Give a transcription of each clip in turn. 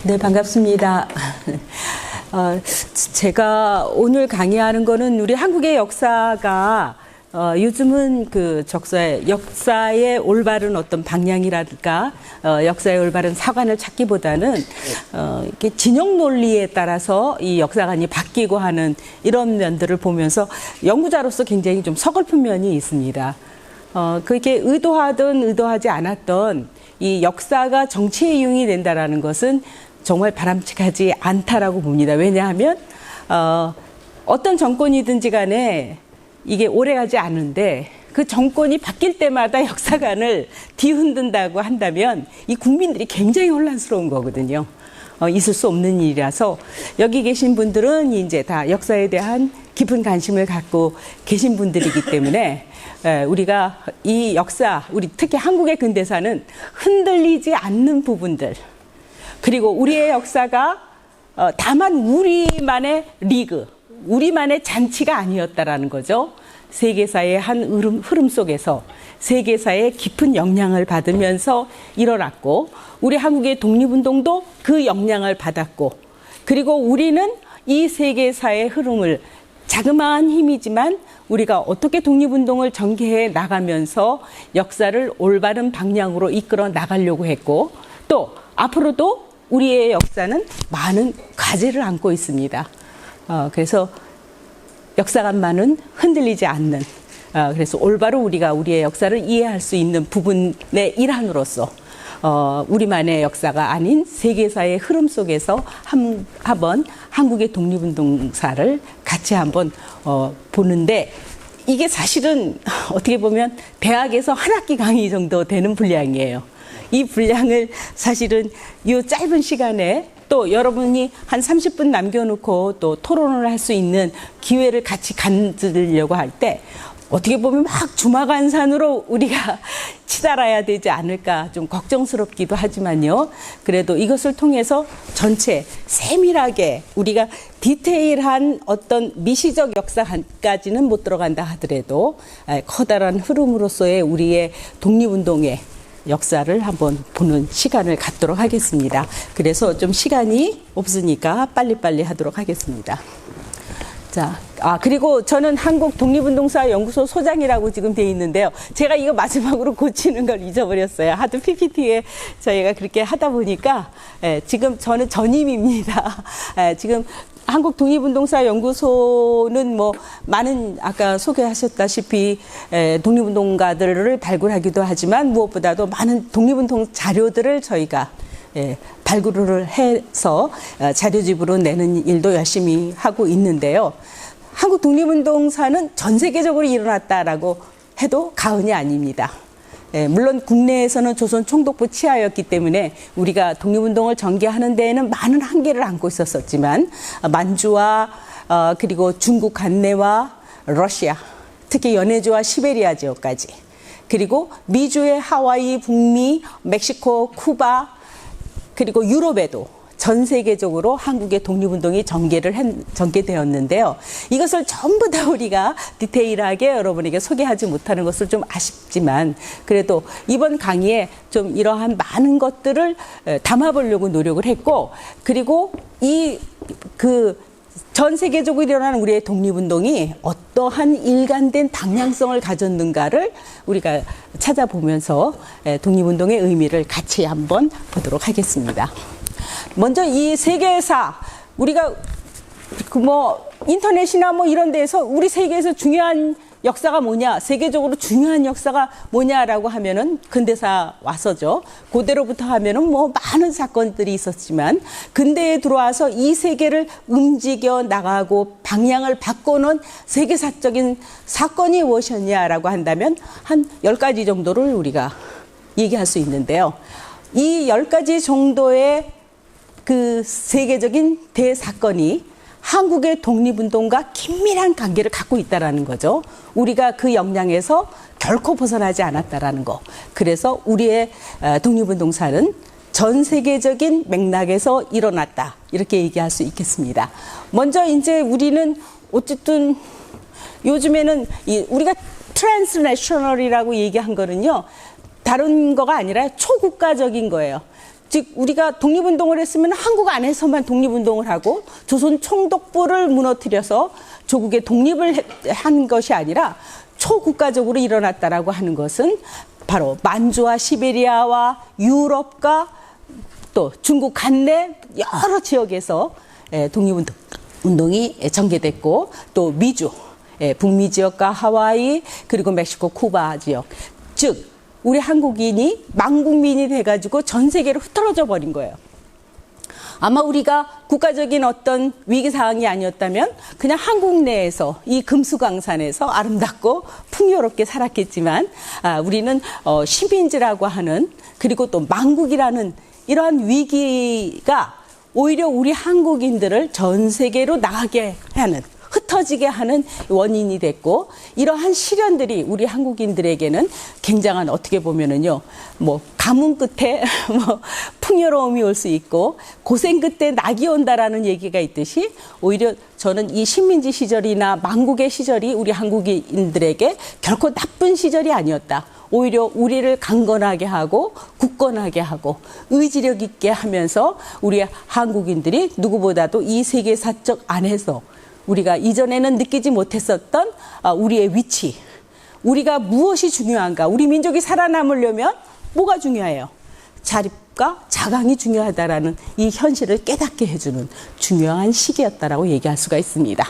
네, 반갑습니다. 제가 오늘 강의하는 거는 우리 한국의 역사가 요즘은 그 역사의 올바른 어떤 방향이랄까, 역사의 올바른 사관을 찾기보다는 이렇게 진영 논리에 따라서 이 역사관이 바뀌고 하는 이런 면들을 보면서 연구자로서 굉장히 좀 서글픈 면이 있습니다. 그게 의도하든 의도하지 않았던 이 역사가 정치에 이용이 된다라는 것은 정말 바람직하지 않다라고 봅니다. 왜냐하면 어떤 정권이든지 간에 이게 오래가지 않은데 그 정권이 바뀔 때마다 역사관을 뒤흔든다고 한다면 이 국민들이 굉장히 혼란스러운 거거든요. 있을 수 없는 일이라서 여기 계신 분들은 이제 다 역사에 대한 깊은 관심을 갖고 계신 분들이기 때문에 우리가 이 역사, 우리 특히 한국의 근대사는 흔들리지 않는 부분들, 그리고 우리의 역사가 다만 우리만의 리그, 우리만의 잔치가 아니었다라는 거죠. 세계사의 한 흐름 속에서 세계사의 깊은 영향을 받으면서 일어났고, 우리 한국의 독립운동도 그 영향을 받았고, 그리고 우리는 이 세계사의 흐름을 자그마한 힘이지만 우리가 어떻게 독립운동을 전개해 나가면서 역사를 올바른 방향으로 이끌어 나가려고 했고, 또 앞으로도 우리의 역사는 많은 과제를 안고 있습니다. 그래서 역사관만은 흔들리지 않는, 그래서 올바로 우리가 우리의 역사를 이해할 수 있는 부분의 일환으로서 우리만의 역사가 아닌 세계사의 흐름 속에서 한번 한국의 독립운동사를 같이 한번 보는데, 이게 사실은 어떻게 보면 대학에서 한 학기 강의 정도 되는 분량이에요. 이 분량을 사실은 이 짧은 시간에 또 여러분이 한 30분 남겨놓고 또 토론을 할 수 있는 기회를 같이 가지려고 할 때 어떻게 보면 막 주마간산으로 우리가 치달아야 되지 않을까 좀 걱정스럽기도 하지만요. 그래도 이것을 통해서 전체 세밀하게 우리가 디테일한 어떤 미시적 역사까지는 못 들어간다 하더라도 커다란 흐름으로서의 우리의 독립운동의 역사를 한번 보는 시간을 갖도록 하겠습니다. 그래서 좀 시간이 없으니까 빨리빨리 하도록 하겠습니다. 자, 그리고 저는 한국 독립운동사 연구소 소장이라고 지금 돼 있는데요. 제가 이거 마지막으로 고치는 걸 잊어버렸어요. 하도 PPT에 저희가 그렇게 하다 보니까 지금 저는 전임입니다. 지금 한국 독립운동사 연구소는 뭐 많은 아까 소개하셨다시피 독립운동가들을 발굴하기도 하지만 무엇보다도 많은 독립운동 자료들을 저희가 발굴을 해서 자료집으로 내는 일도 열심히 하고 있는데요. 한국 독립운동사는 전 세계적으로 일어났다라고 해도 과언이 아닙니다. 물론 국내에서는 조선 총독부 치하였기 때문에 우리가 독립운동을 전개하는 데에는 많은 한계를 안고 있었지만 만주와 그리고 중국 관내와 러시아, 특히 연해주와 시베리아 지역까지, 그리고 미주의 하와이, 북미, 멕시코, 쿠바, 그리고 유럽에도 전 세계적으로 한국의 독립운동이 전개되었는데요. 이것을 전부 다 우리가 디테일하게 여러분에게 소개하지 못하는 것을 좀 아쉽지만, 그래도 이번 강의에 좀 이러한 많은 것들을 담아보려고 노력을 했고, 그리고 전 세계적으로 일어나는 우리의 독립운동이 어떠한 일관된 방향성을 가졌는가를 우리가 찾아보면서 독립운동의 의미를 같이 한번 보도록 하겠습니다. 먼저 이 세계사, 우리가 인터넷이나 이런 데서 우리 세계에서 중요한 역사가 뭐냐, 세계적으로 중요한 역사가 뭐냐라고 하면은 근대사 와서죠. 고대로부터 하면은 많은 사건들이 있었지만 근대에 들어와서 이 세계를 움직여 나가고 방향을 바꾸는 세계사적인 사건이 무엇이었냐라고 한다면 한 10가지 정도를 우리가 얘기할 수 있는데요. 이 10가지 정도의 그 세계적인 대사건이 한국의 독립운동과 긴밀한 관계를 갖고 있다는 거죠. 우리가 그 역량에서 결코 벗어나지 않았다는 거. 그래서 우리의 독립운동사는 전 세계적인 맥락에서 일어났다, 이렇게 얘기할 수 있겠습니다. 먼저 이제 우리는 어쨌든 요즘에는 우리가 트랜스내셔널이라고 얘기한 거는요, 다른 거가 아니라 초국가적인 거예요. 즉 우리가 독립운동을 했으면 한국 안에서만 독립운동을 하고 조선 총독부를 무너뜨려서 조국의 독립을 한 것이 아니라 초국가적으로 일어났다라고 하는 것은 바로 만주와 시베리아와 유럽과 또 중국 간내 여러 지역에서 독립운동이 전개됐고 또 미주, 북미 지역과 하와이 그리고 멕시코, 쿠바 지역 즉 우리 한국인이 망국민이 돼가지고 전 세계로 흩어져 버린 거예요. 아마 우리가 국가적인 어떤 위기상황이 아니었다면 그냥 한국 내에서 이 금수강산에서 아름답고 풍요롭게 살았겠지만 우리는 식민지라고 하는 그리고 또 망국이라는 이러한 위기가 오히려 우리 한국인들을 전 세계로 나가게 하는 흩어지게 하는 원인이 됐고 이러한 시련들이 우리 한국인들에게는 굉장한 어떻게 보면은요 뭐 가뭄 끝에 뭐 풍요로움이 올 수 있고 고생 끝에 낙이 온다라는 얘기가 있듯이 오히려 저는 이 식민지 시절이나 망국의 시절이 우리 한국인들에게 결코 나쁜 시절이 아니었다. 오히려 우리를 강건하게 하고 굳건하게 하고 의지력 있게 하면서 우리 한국인들이 누구보다도 이 세계사적 안에서 우리가 이전에는 느끼지 못했었던 우리의 위치, 우리가 무엇이 중요한가, 우리 민족이 살아남으려면 뭐가 중요해요? 자립과 자강이 중요하다라는 이 현실을 깨닫게 해주는 중요한 시기였다라고 얘기할 수가 있습니다.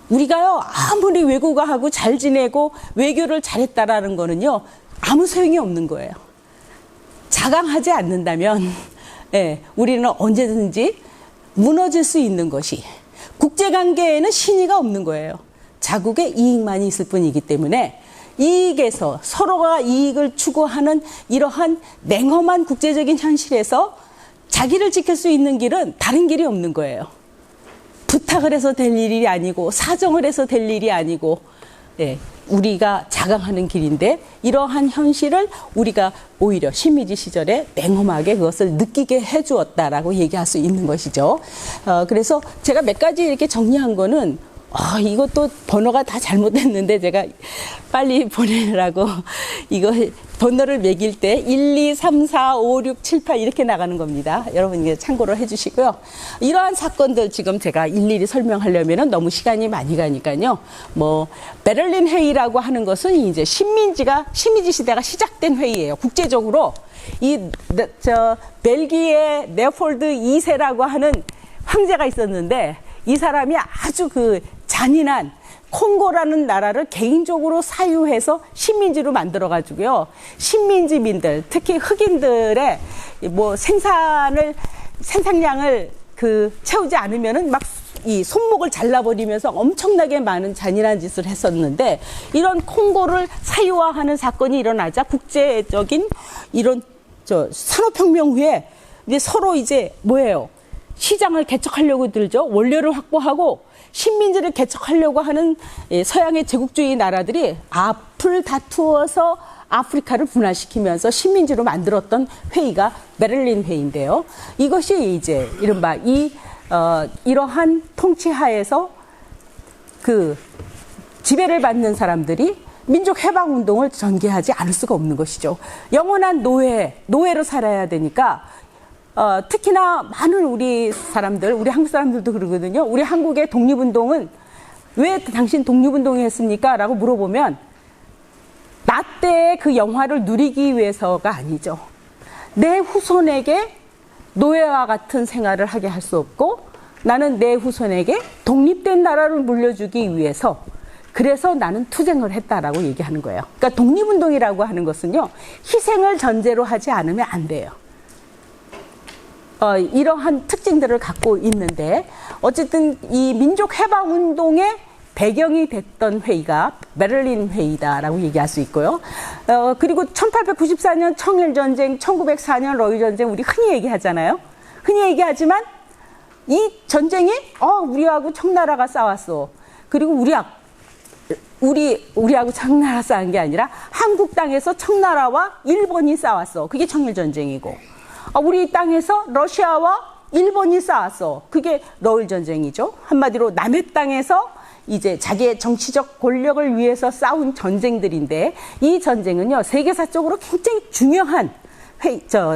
우리가요 아무리 외국어하고 잘 지내고 외교를 잘했다라는 거는요 아무 소용이 없는 거예요. 자강하지 않는다면 우리는 언제든지 무너질 수 있는 것이 국제관계에는 신의가 없는 거예요. 자국의 이익만이 있을 뿐이기 때문에 이익에서 서로가 이익을 추구하는 이러한 냉엄한 국제적인 현실에서 자기를 지킬 수 있는 길은 다른 길이 없는 거예요. 부탁을 해서 될 일이 아니고 사정을 해서 될 일이 아니고 우리가 자강하는 길인데 이러한 현실을 우리가 오히려 식민지 시절에 냉엄하게 그것을 느끼게 해주었다라고 얘기할 수 있는 것이죠. 그래서 제가 몇 가지 이렇게 정리한 거는 이것도 번호가 다 잘못됐는데 제가 빨리 보내느라고 이거 번호를 매길 때 1, 2, 3, 4, 5, 6, 7, 8 이렇게 나가는 겁니다. 여러분 이게 참고로 해주시고요. 이러한 사건들 지금 제가 일일이 설명하려면 너무 시간이 많이 가니까요. 뭐 베를린 회의라고 하는 것은 이제 식민지 시대가 시작된 회의예요. 국제적으로 벨기에 네폴드 2세라고 하는 황제가 있었는데 이 사람이 아주 잔인한 콩고라는 나라를 개인적으로 사유해서 식민지로 만들어가지고요. 식민지민들, 특히 흑인들의 생산량을 채우지 않으면은 막 이 손목을 잘라버리면서 엄청나게 많은 잔인한 짓을 했었는데 이런 콩고를 사유화하는 사건이 일어나자 국제적인 이런 산업혁명 후에 이제 서로 시장을 개척하려고 들죠. 원료를 확보하고 식민지를 개척하려고 하는 서양의 제국주의 나라들이 앞을 다투어서 아프리카를 분화시키면서 식민지로 만들었던 회의가 베를린 회의인데요. 이것이 이제 이른바 이러한 통치하에서 지배를 받는 사람들이 민족 해방 운동을 전개하지 않을 수가 없는 것이죠. 영원한 노예로 살아야 되니까 특히나 많은 우리 한국 사람들도 그러거든요. 우리 한국의 독립운동은 왜 당신 독립운동을 했습니까? 라고 물어보면 나 때의 그 영화를 누리기 위해서가 아니죠. 내 후손에게 노예와 같은 생활을 하게 할 수 없고 나는 내 후손에게 독립된 나라를 물려주기 위해서 그래서 나는 투쟁을 했다라고 얘기하는 거예요. 그러니까 독립운동이라고 하는 것은요. 희생을 전제로 하지 않으면 안 돼요. 이러한 특징들을 갖고 있는데 어쨌든 이 민족해방운동의 배경이 됐던 회의가 베를린 회의다라고 얘기할 수 있고요. 그리고 1894년 청일전쟁, 1904년 러일전쟁 우리 흔히 얘기하잖아요. 흔히 얘기하지만 이 전쟁이 우리하고 청나라가 싸웠어. 그리고 우리하고 청나라 싸운 게 아니라 한국 땅에서 청나라와 일본이 싸웠어. 그게 청일전쟁이고 우리 땅에서 러시아와 일본이 싸웠어. 그게 러일전쟁이죠. 한마디로 남의 땅에서 이제 자기의 정치적 권력을 위해서 싸운 전쟁들인데 이 전쟁은요 세계사적으로 굉장히 중요한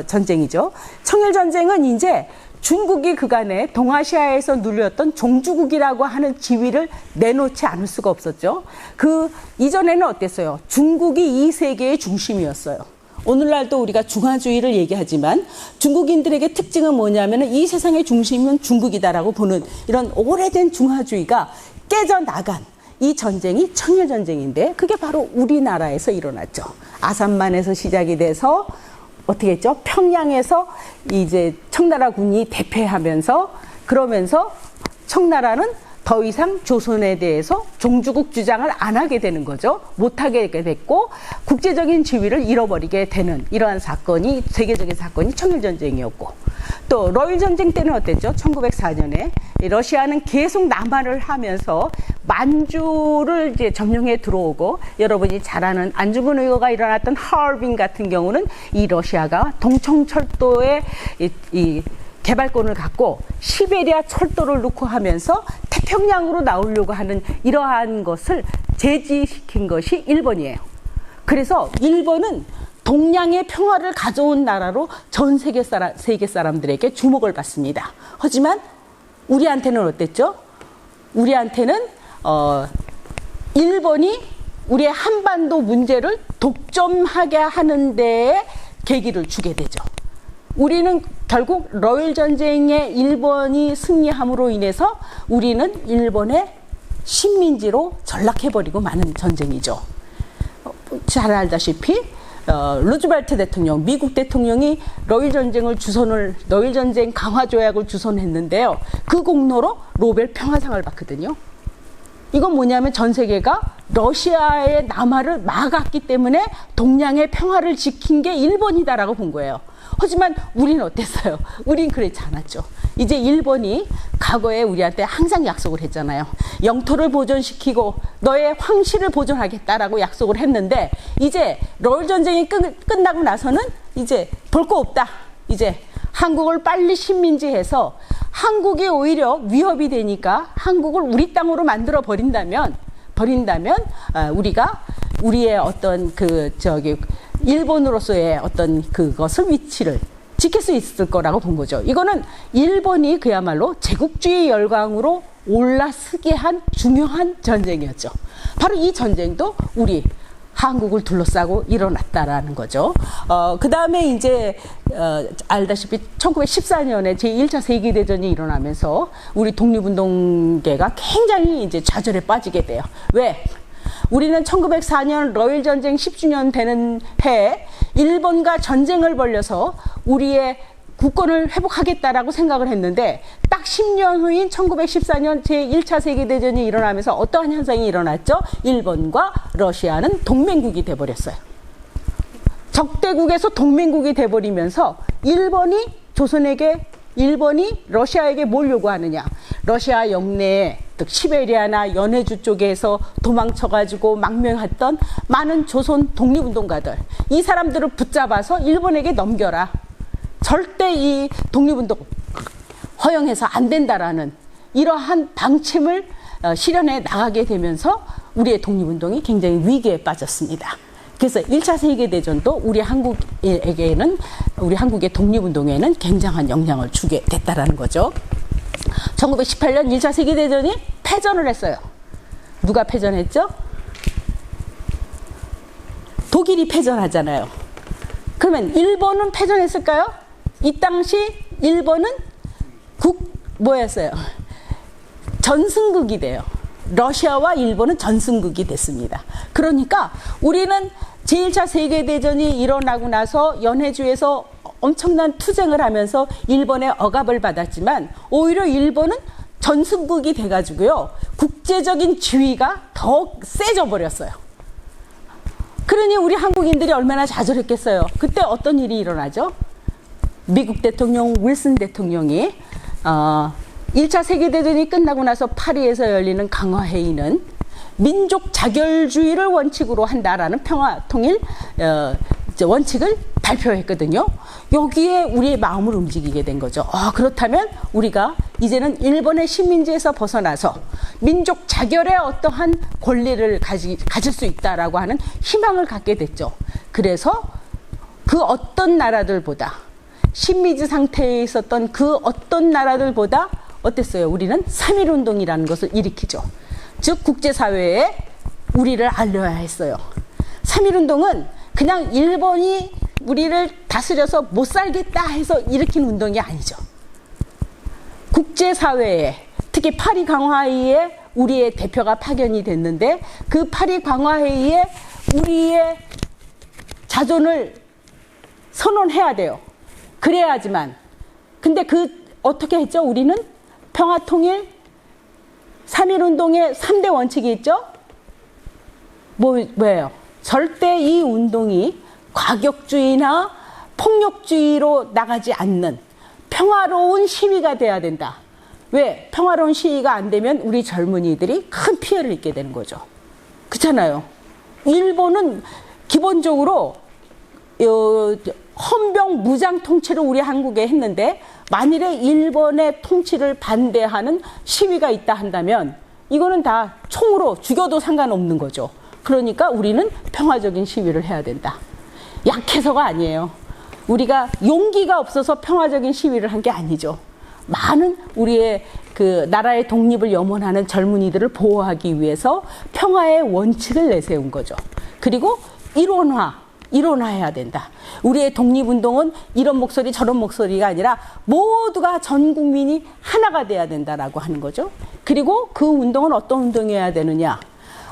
전쟁이죠. 청일 전쟁은 이제 중국이 그간에 동아시아에서 누렸던 종주국이라고 하는 지위를 내놓지 않을 수가 없었죠. 그 이전에는 어땠어요? 중국이 이 세계의 중심이었어요. 오늘날도 우리가 중화주의를 얘기하지만 중국인들에게 특징은 뭐냐면 이 세상의 중심은 중국이다라고 보는 이런 오래된 중화주의가 깨져나간 이 전쟁이 청일전쟁인데 그게 바로 우리나라에서 일어났죠. 아산만에서 시작이 돼서 어떻게 했죠? 평양에서 이제 청나라군이 대패하면서 그러면서 청나라는 더 이상 조선에 대해서 종주국 주장을 안 하게 되는 거죠. 못 하게 됐고 국제적인 지위를 잃어버리게 되는 이러한 사건이 세계적인 사건이 청일전쟁이었고 또 러일전쟁 때는 어땠죠? 1904년에 러시아는 계속 남하를 하면서 만주를 이제 점령해 들어오고 여러분이 잘 아는 안중근 의거가 일어났던 하얼빈 같은 경우는 이 러시아가 동청철도의 이 개발권을 갖고 시베리아 철도를 놓고 하면서 태평양으로 나오려고 하는 이러한 것을 제지시킨 것이 일본이에요. 그래서 일본은 동양의 평화를 가져온 나라로 전 세계 사람들에게 주목을 받습니다. 하지만 우리한테는 어땠죠? 우리한테는 일본이 우리의 한반도 문제를 독점하게 하는 데에 계기를 주게 되죠. 우리는 결국 러일 전쟁에 일본이 승리함으로 인해서 우리는 일본의 식민지로 전락해버리고 마는 전쟁이죠. 잘 알다시피 루즈벨트 대통령, 미국 대통령이 러일 전쟁 강화 조약을 주선했는데요. 그 공로로 노벨 평화상을 받거든요. 이건 뭐냐면 전 세계가 러시아의 남하를 막았기 때문에 동양의 평화를 지킨 게 일본이다라고 본 거예요. 하지만 우리는 어땠어요? 우린 그렇지 않았죠. 이제 일본이 과거에 우리한테 항상 약속을 했잖아요. 영토를 보존시키고 너의 황실을 보존하겠다라고 약속을 했는데 이제 러일 전쟁이 끝나고 나서는 이제 볼 거 없다. 이제 한국을 빨리 식민지해서 한국이 오히려 위협이 되니까 한국을 우리 땅으로 만들어 버린다면 우리가 우리의 어떤 일본으로서의 어떤 그것을 위치를 지킬 수 있을 거라고 본 거죠. 이거는 일본이 그야말로 제국주의 열강으로 올라서게 한 중요한 전쟁이었죠. 바로 이 전쟁도 우리 한국을 둘러싸고 일어났다라는 거죠. 그 다음에 이제, 알다시피 1914년에 제1차 세계대전이 일어나면서 우리 독립운동계가 굉장히 이제 좌절에 빠지게 돼요. 왜? 우리는 1904년 러일 전쟁 10주년 되는 해에 일본과 전쟁을 벌여서 우리의 국권을 회복하겠다라고 생각을 했는데 딱 10년 후인 1914년 제1차 세계대전이 일어나면서 어떠한 현상이 일어났죠? 일본과 러시아는 동맹국이 돼버렸어요. 적대국에서 동맹국이 돼버리면서 일본이 러시아에게 뭘 요구하느냐. 러시아 영내에 즉 시베리아나 연해주 쪽에서 도망쳐가지고 망명했던 많은 조선 독립운동가들 이 사람들을 붙잡아서 일본에게 넘겨라. 절대 이 독립운동 허용해서 안 된다라는 이러한 방침을 실현해 나가게 되면서 우리의 독립운동이 굉장히 위기에 빠졌습니다. 그래서 1차 세계대전도 우리 한국의 독립운동에는 굉장한 영향을 주게 됐다라는 거죠. 1918년 1차 세계대전이 패전을 했어요. 누가 패전했죠? 독일이 패전하잖아요. 그러면 일본은 패전했을까요? 이 당시 일본은 뭐였어요? 전승국이 돼요. 러시아와 일본은 전승국이 됐습니다. 그러니까 우리는 제1차 세계대전이 일어나고 나서 연해주에서 엄청난 투쟁을 하면서 일본의 억압을 받았지만 오히려 일본은 전승국이 돼가지고요. 국제적인 지위가 더 세져 버렸어요. 그러니 우리 한국인들이 얼마나 좌절했겠어요. 그때 어떤 일이 일어나죠? 미국 대통령 윌슨 대통령이 1차 세계대전이 끝나고 나서 파리에서 열리는 강화회의는 민족 자결주의를 원칙으로 한다라는 평화통일 원칙을 발표했거든요. 여기에 우리의 마음을 움직이게 된 거죠. 그렇다면 우리가 이제는 일본의 식민지에서 벗어나서 민족 자결의 어떠한 권리를 가질 수 있다라고 하는 희망을 갖게 됐죠. 그래서 그 어떤 나라들보다 식민지 상태에 있었던 그 어떤 나라들보다 어땠어요? 우리는 3.1운동이라는 것을 일으키죠. 즉 국제사회에 우리를 알려야 했어요. 3.1운동은 그냥 일본이 우리를 다스려서 못 살겠다 해서 일으킨 운동이 아니죠. 국제사회에 특히 파리 강화회의에 우리의 대표가 파견이 됐는데 그 파리 강화회의에 우리의 자존을 선언해야 돼요. 그래야지만. 근데 어떻게 했죠? 우리는 평화통일 3.1운동의 3대 원칙이 있죠? 뭐예요? 절대 이 운동이 과격주의나 폭력주의로 나가지 않는 평화로운 시위가 돼야 된다. 왜? 평화로운 시위가 안 되면 우리 젊은이들이 큰 피해를 입게 되는 거죠. 그렇잖아요. 일본은 기본적으로 헌병 무장 통치를 우리 한국에 했는데 만일에 일본의 통치를 반대하는 시위가 있다 한다면 이거는 다 총으로 죽여도 상관없는 거죠. 그러니까 우리는 평화적인 시위를 해야 된다. 약해서가 아니에요. 우리가 용기가 없어서 평화적인 시위를 한 게 아니죠. 많은 우리의 그 나라의 독립을 염원하는 젊은이들을 보호하기 위해서 평화의 원칙을 내세운 거죠. 그리고 일원화해야 된다. 우리의 독립운동은 이런 목소리 저런 목소리가 아니라 모두가 전 국민이 하나가 돼야 된다라고 하는 거죠. 그리고 그 운동은 어떤 운동이어야 되느냐.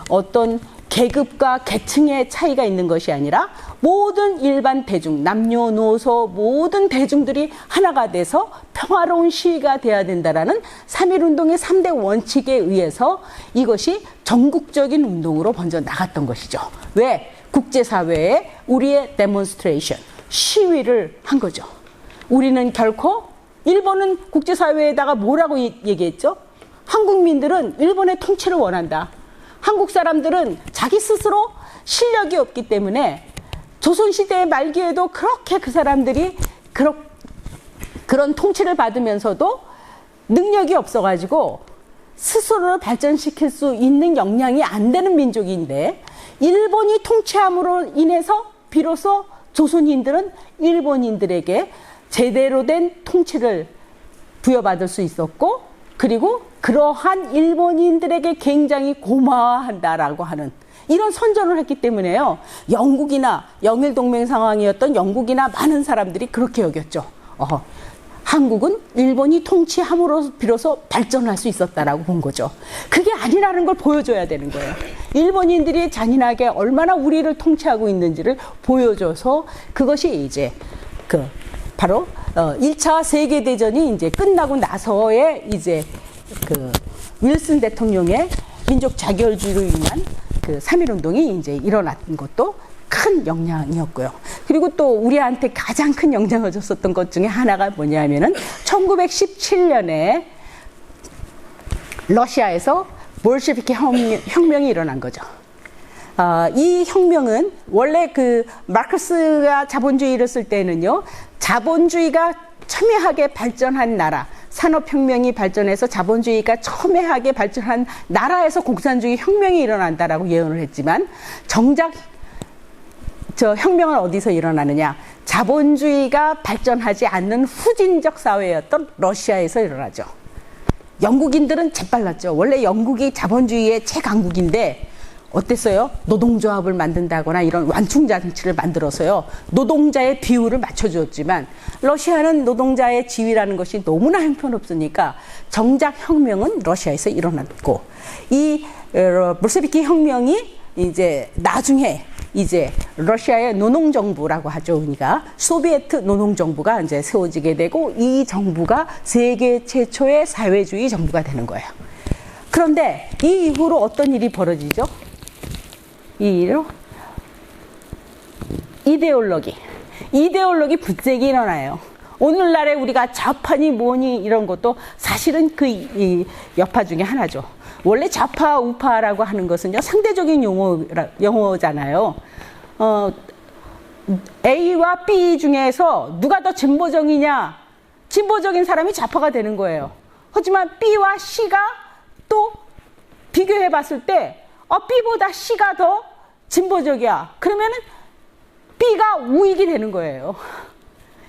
어떤 계급과 계층의 차이가 있는 것이 아니라 모든 일반 대중, 남녀노소 모든 대중들이 하나가 돼서 평화로운 시위가 돼야 된다라는 3.1운동의 3대 원칙에 의해서 이것이 전국적인 운동으로 먼저 나갔던 것이죠. 왜? 국제사회에 우리의 데몬스트레이션, 시위를 한 거죠. 우리는 결코, 일본은 국제사회에다가 뭐라고 얘기했죠? 한국민들은 일본의 통치를 원한다. 한국 사람들은 자기 스스로 실력이 없기 때문에 조선시대의 말기에도 그렇게 그 사람들이 그런 통치를 받으면서도 능력이 없어가지고 스스로를 발전시킬 수 있는 역량이 안 되는 민족인데 일본이 통치함으로 인해서 비로소 조선인들은 일본인들에게 제대로 된 통치를 부여받을 수 있었고 그리고 그러한 일본인들에게 굉장히 고마워한다라고 하는 이런 선전을 했기 때문에요. 영국이나 영일동맹 상황이었던 영국이나 많은 사람들이 그렇게 여겼죠. 한국은 일본이 통치함으로 비로소 발전할 수 있었다라고 본 거죠. 그게 아니라는 걸 보여줘야 되는 거예요. 일본인들이 잔인하게 얼마나 우리를 통치하고 있는지를 보여줘서 그것이 이제 바로 1차 세계대전이 이제 끝나고 나서의 이제 윌슨 대통령의 민족 자결주의로 인한 3.1운동이 이제 일어난 것도 큰 영향이었고요. 그리고 또 우리한테 가장 큰 영향을 줬었던 것 중에 하나가 뭐냐면은 1917년에 러시아에서 볼셰비키 혁명이 일어난 거죠. 이 혁명은 원래 마르크스가 자본주의를 쓸 때는요, 자본주의가 첨예하게 발전한 나라, 산업혁명이 발전해서 자본주의가 첨예하게 발전한 나라에서 공산주의 혁명이 일어난다라고 예언을 했지만 정작 저 혁명은 어디서 일어나느냐? 자본주의가 발전하지 않는 후진적 사회였던 러시아에서 일어나죠. 영국인들은 재빨랐죠. 원래 영국이 자본주의의 최강국인데 어땠어요? 노동조합을 만든다거나 이런 완충장치를 만들어서요. 노동자의 비율을 맞춰주었지만 러시아는 노동자의 지위라는 것이 너무나 형편없으니까 정작 혁명은 러시아에서 일어났고 이 볼셰비키 혁명이 이제 나중에 이제 러시아의 노동정부라고 하죠. 우리가 소비에트 노동정부가 이제 세워지게 되고 이 정부가 세계 최초의 사회주의 정부가 되는 거예요. 그런데 이 이후로 어떤 일이 벌어지죠? 이 일로 이데올로기 분쟁이 일어나요. 오늘날에 우리가 좌파니 뭐니 이런 것도 사실은 이 여파 중에 하나죠. 원래 좌파 우파라고 하는 것은요 상대적인 용어잖아요. A와 B 중에서 누가 더 진보적이냐, 진보적인 사람이 좌파가 되는 거예요. 하지만 B와 C가 또 비교해 봤을 때 B보다 C가 더 진보적이야. 그러면은 B가 우익이 되는 거예요.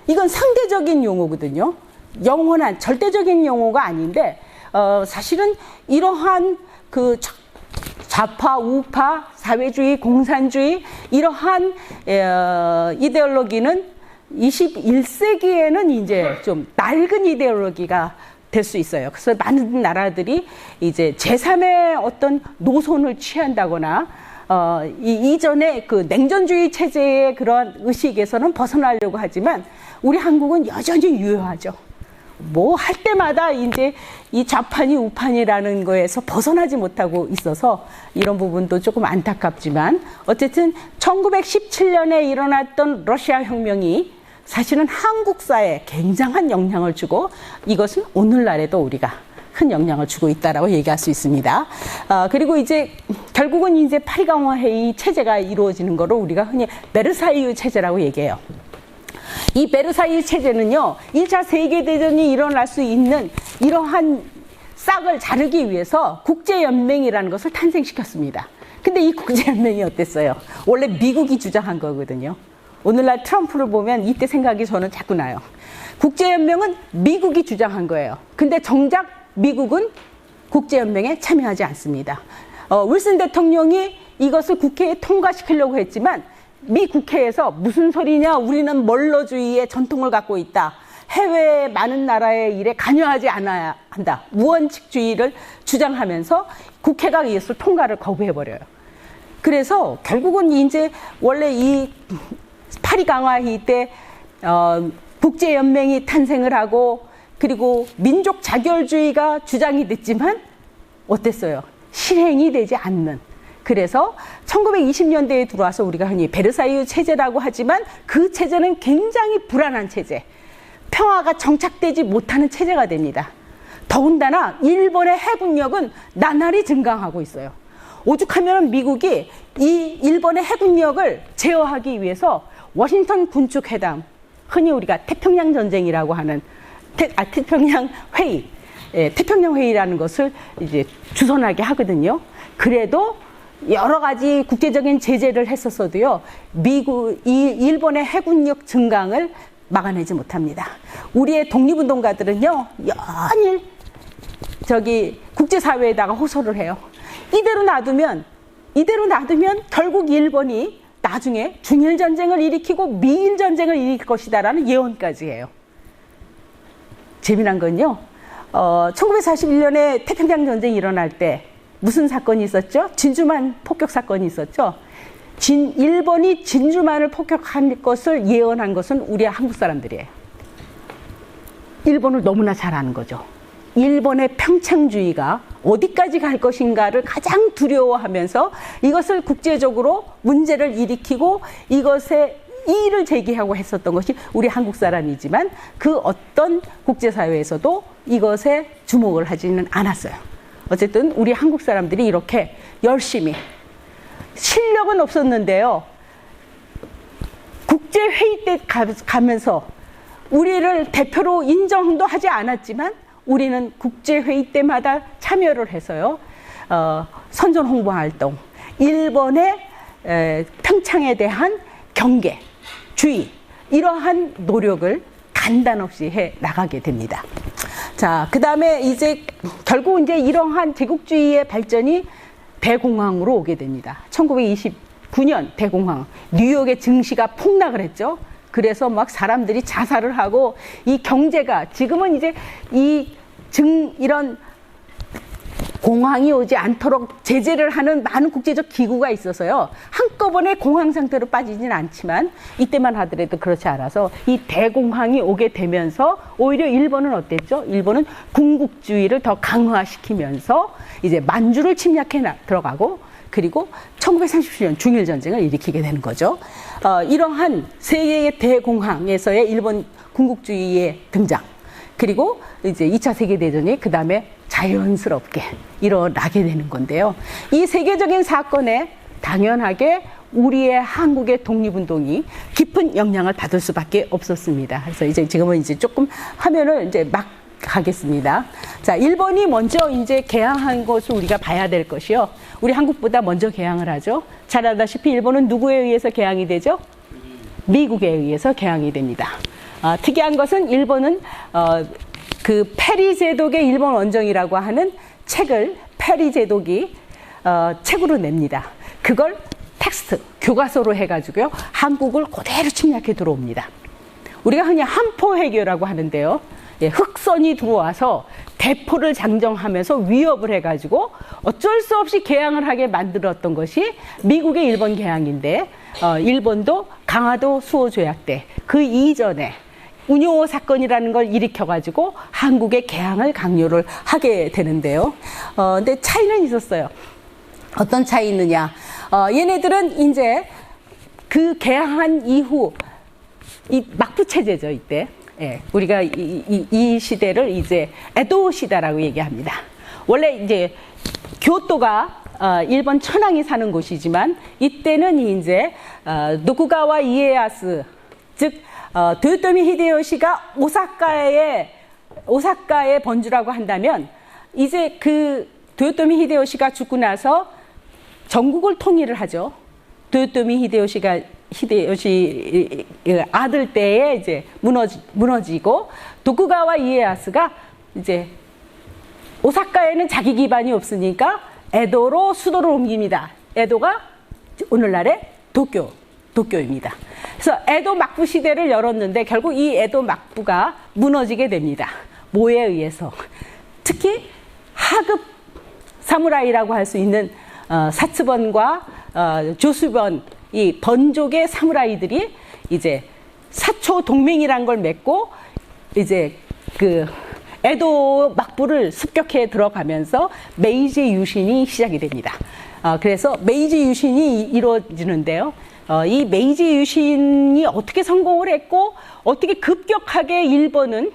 이건 상대적인 용어거든요. 영원한 절대적인 용어가 아닌데 사실은 이러한 그 좌파, 우파, 사회주의, 공산주의 이러한 이데올로기는 21세기에는 이제 좀 낡은 이데올로기가 될 수 있어요. 그래서 많은 나라들이 이제 제3의 어떤 노선을 취한다거나 이전에 그 냉전주의 체제의 그런 의식에서는 벗어나려고 하지만 우리 한국은 여전히 유효하죠. 뭐 할 때마다 이제 이 좌판이 우판이라는 거에서 벗어나지 못하고 있어서 이런 부분도 조금 안타깝지만 어쨌든 1917년에 일어났던 러시아 혁명이 사실은 한국사에 굉장한 영향을 주고 이것은 오늘날에도 우리가 큰 영향을 주고 있다라고 얘기할 수 있습니다. 그리고 이제 결국은 이제 파리강화 회의 체제가 이루어지는 거를 우리가 흔히 베르사유 체제라고 얘기해요. 이 베르사유 체제는요, 1차 세계대전이 일어날 수 있는 이러한 싹을 자르기 위해서 국제연맹이라는 것을 탄생시켰습니다. 근데 이 국제연맹이 어땠어요? 원래 미국이 주장한 거거든요. 오늘날 트럼프를 보면 이때 생각이 저는 자꾸 나요. 국제연맹은 미국이 주장한 거예요. 근데 정작 미국은 국제연맹에 참여하지 않습니다. 윌슨 대통령이 이것을 국회에 통과시키려고 했지만 미 국회에서 무슨 소리냐, 우리는 멀러주의의 전통을 갖고 있다. 해외의 많은 나라의 일에 관여하지 않아야 한다. 무원칙주의를 주장하면서 국회가 이것을 통과를 거부해버려요. 그래서 결국은 이제 원래 이 파리 강화회의 때 국제연맹이 탄생을 하고 그리고 민족 자결주의가 주장이 됐지만 어땠어요? 실행이 되지 않는. 그래서 1920년대에 들어와서 우리가 흔히 베르사유 체제라고 하지만 그 체제는 굉장히 불안한 체제, 평화가 정착되지 못하는 체제가 됩니다. 더군다나 일본의 해군력은 나날이 증강하고 있어요. 오죽하면 미국이 이 일본의 해군력을 제어하기 위해서 워싱턴 군축회담, 흔히 우리가 태평양 전쟁이라고 하는 태평양 회의, 태평양 회의라는 것을 이제 주선하게 하거든요. 그래도 여러 가지 국제적인 제재를 했었어도요, 일본의 해군력 증강을 막아내지 못합니다. 우리의 독립운동가들은요, 연일 국제사회에다가 호소를 해요. 이대로 놔두면 결국 일본이 나중에 중일전쟁을 일으키고 미일전쟁을 일으킬 것이다라는 예언까지 해요. 재미난 건요, 1941년에 태평양 전쟁이 일어날 때 무슨 사건이 있었죠? 진주만 폭격 사건이 있었죠. 일본이 진주만을 폭격할 것을 예언한 것은 우리 한국 사람들이에요. 일본을 너무나 잘 아는 거죠. 일본의 평창주의가 어디까지 갈 것인가를 가장 두려워하면서 이것을 국제적으로 문제를 일으키고 이것에 이의를 제기하고 했었던 것이 우리 한국 사람이지만 그 어떤 국제사회에서도 이것에 주목을 하지는 않았어요. 어쨌든 우리 한국 사람들이 이렇게 열심히, 실력은 없었는데요, 국제회의 때 가면서 우리를 대표로 인정도 하지 않았지만 우리는 국제회의 때마다 참여를 해서요, 선전 홍보 활동, 일본의 평창에 대한 경계, 주의, 이러한 노력을 간단 없이 해 나가게 됩니다. 자, 그 다음에 이제 결국 이제 이러한 제국주의의 발전이 대공황으로 오게 됩니다. 1929년 대공황, 뉴욕의 증시가 폭락을 했죠. 그래서 막 사람들이 자살을 하고 이 경제가 지금은 이제 이런 공황이 오지 않도록 제재를 하는 많은 국제적 기구가 있어서요, 한꺼번에 공황 상태로 빠지진 않지만 이때만 하더라도 그렇지 않아서 이 대공황이 오게 되면서 오히려 일본은 어땠죠? 일본은 군국주의를 더 강화시키면서 이제 만주를 침략해 들어가고 그리고 1937년 중일전쟁을 일으키게 되는 거죠. 이러한 세계의 대공황에서의 일본 군국주의의 등장, 그리고 이제 2차 세계대전이 그 다음에 자연스럽게 일어나게 되는 건데요. 이 세계적인 사건에 당연하게 우리의 한국의 독립운동이 깊은 영향을 받을 수밖에 없었습니다. 그래서 이제 지금은 이제 조금 화면을 이제 막 가겠습니다. 자, 일본이 먼저 이제 개항한 것을 우리가 봐야 될 것이요. 우리 한국보다 먼저 개항을 하죠. 잘 알다시피 일본은 누구에 의해서 개항이 되죠? 미국에 의해서 개항이 됩니다. 특이한 것은 일본은 그 페리 제독의 일본 원정이라고 하는 책을 페리 제독이 책으로 냅니다. 그걸 텍스트, 교과서로 해가지고요, 한국을 그대로 침략해 들어옵니다. 우리가 흔히 한포해교라고 하는데요. 예, 흑선이 들어와서 대포를 장정하면서 위협을 해가지고 어쩔 수 없이 개항을 하게 만들었던 것이 미국의 일본 개항인데, 일본도 강화도 수호 조약 때 그 이전에 운용호 사건이라는 걸 일으켜가지고 한국의 개항을 강요를 하게 되는데요. 근데 차이는 있었어요. 어떤 차이 있느냐? 얘네들은 이제 그 개항한 이후 이 막부 체제죠, 이때. 예, 우리가 이 시대를 이제 에도 시대라고 얘기합니다. 원래 이제 교토가 일본 천황이 사는 곳이지만 이때는 이제 노쿠가와 이에야스, 즉 도요토미 히데요시가 오사카의 번주라고 한다면, 이제 그 도요토미 히데요시가 죽고 나서 전국을 통일을 하죠. 도요토미 히데요시 아들 때에 이제 무너지고, 도쿠가와 이에야스가 이제 오사카에는 자기 기반이 없으니까 에도로 수도를 옮깁니다. 에도가 오늘날의 도쿄입니다. 그래서 에도 막부 시대를 열었는데 결국 이 에도 막부가 무너지게 됩니다. 뭐에 의해서? 특히 하급 사무라이라고 할 수 있는 사츠번과 조수번, 이 번족의 사무라이들이 이제 사초 동맹이란 걸 맺고 이제 그 에도 막부를 습격해 들어가면서 메이지 유신이 시작이 됩니다. 그래서 메이지 유신이 이루어지는데요. 이 메이지 유신이 어떻게 성공을 했고, 어떻게 급격하게 일본은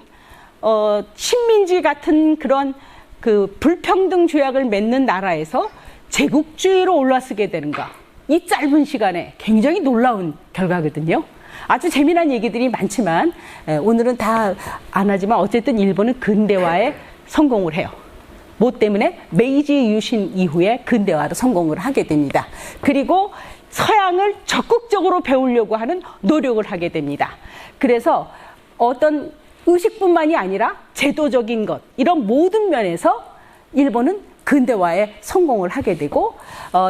식민지 같은 그런 그 불평등 조약을 맺는 나라에서 제국주의로 올라서게 되는가? 이 짧은 시간에 굉장히 놀라운 결과거든요. 아주 재미난 얘기들이 많지만 오늘은 다 안 하지만 어쨌든 일본은 근대화에 성공을 해요. 뭐 때문에? 메이지 유신 이후에 근대화로 성공을 하게 됩니다. 그리고 서양을 적극적으로 배우려고 하는 노력을 하게 됩니다. 그래서 어떤 의식뿐만이 아니라 제도적인 것, 이런 모든 면에서 일본은 근대화에 성공을 하게 되고,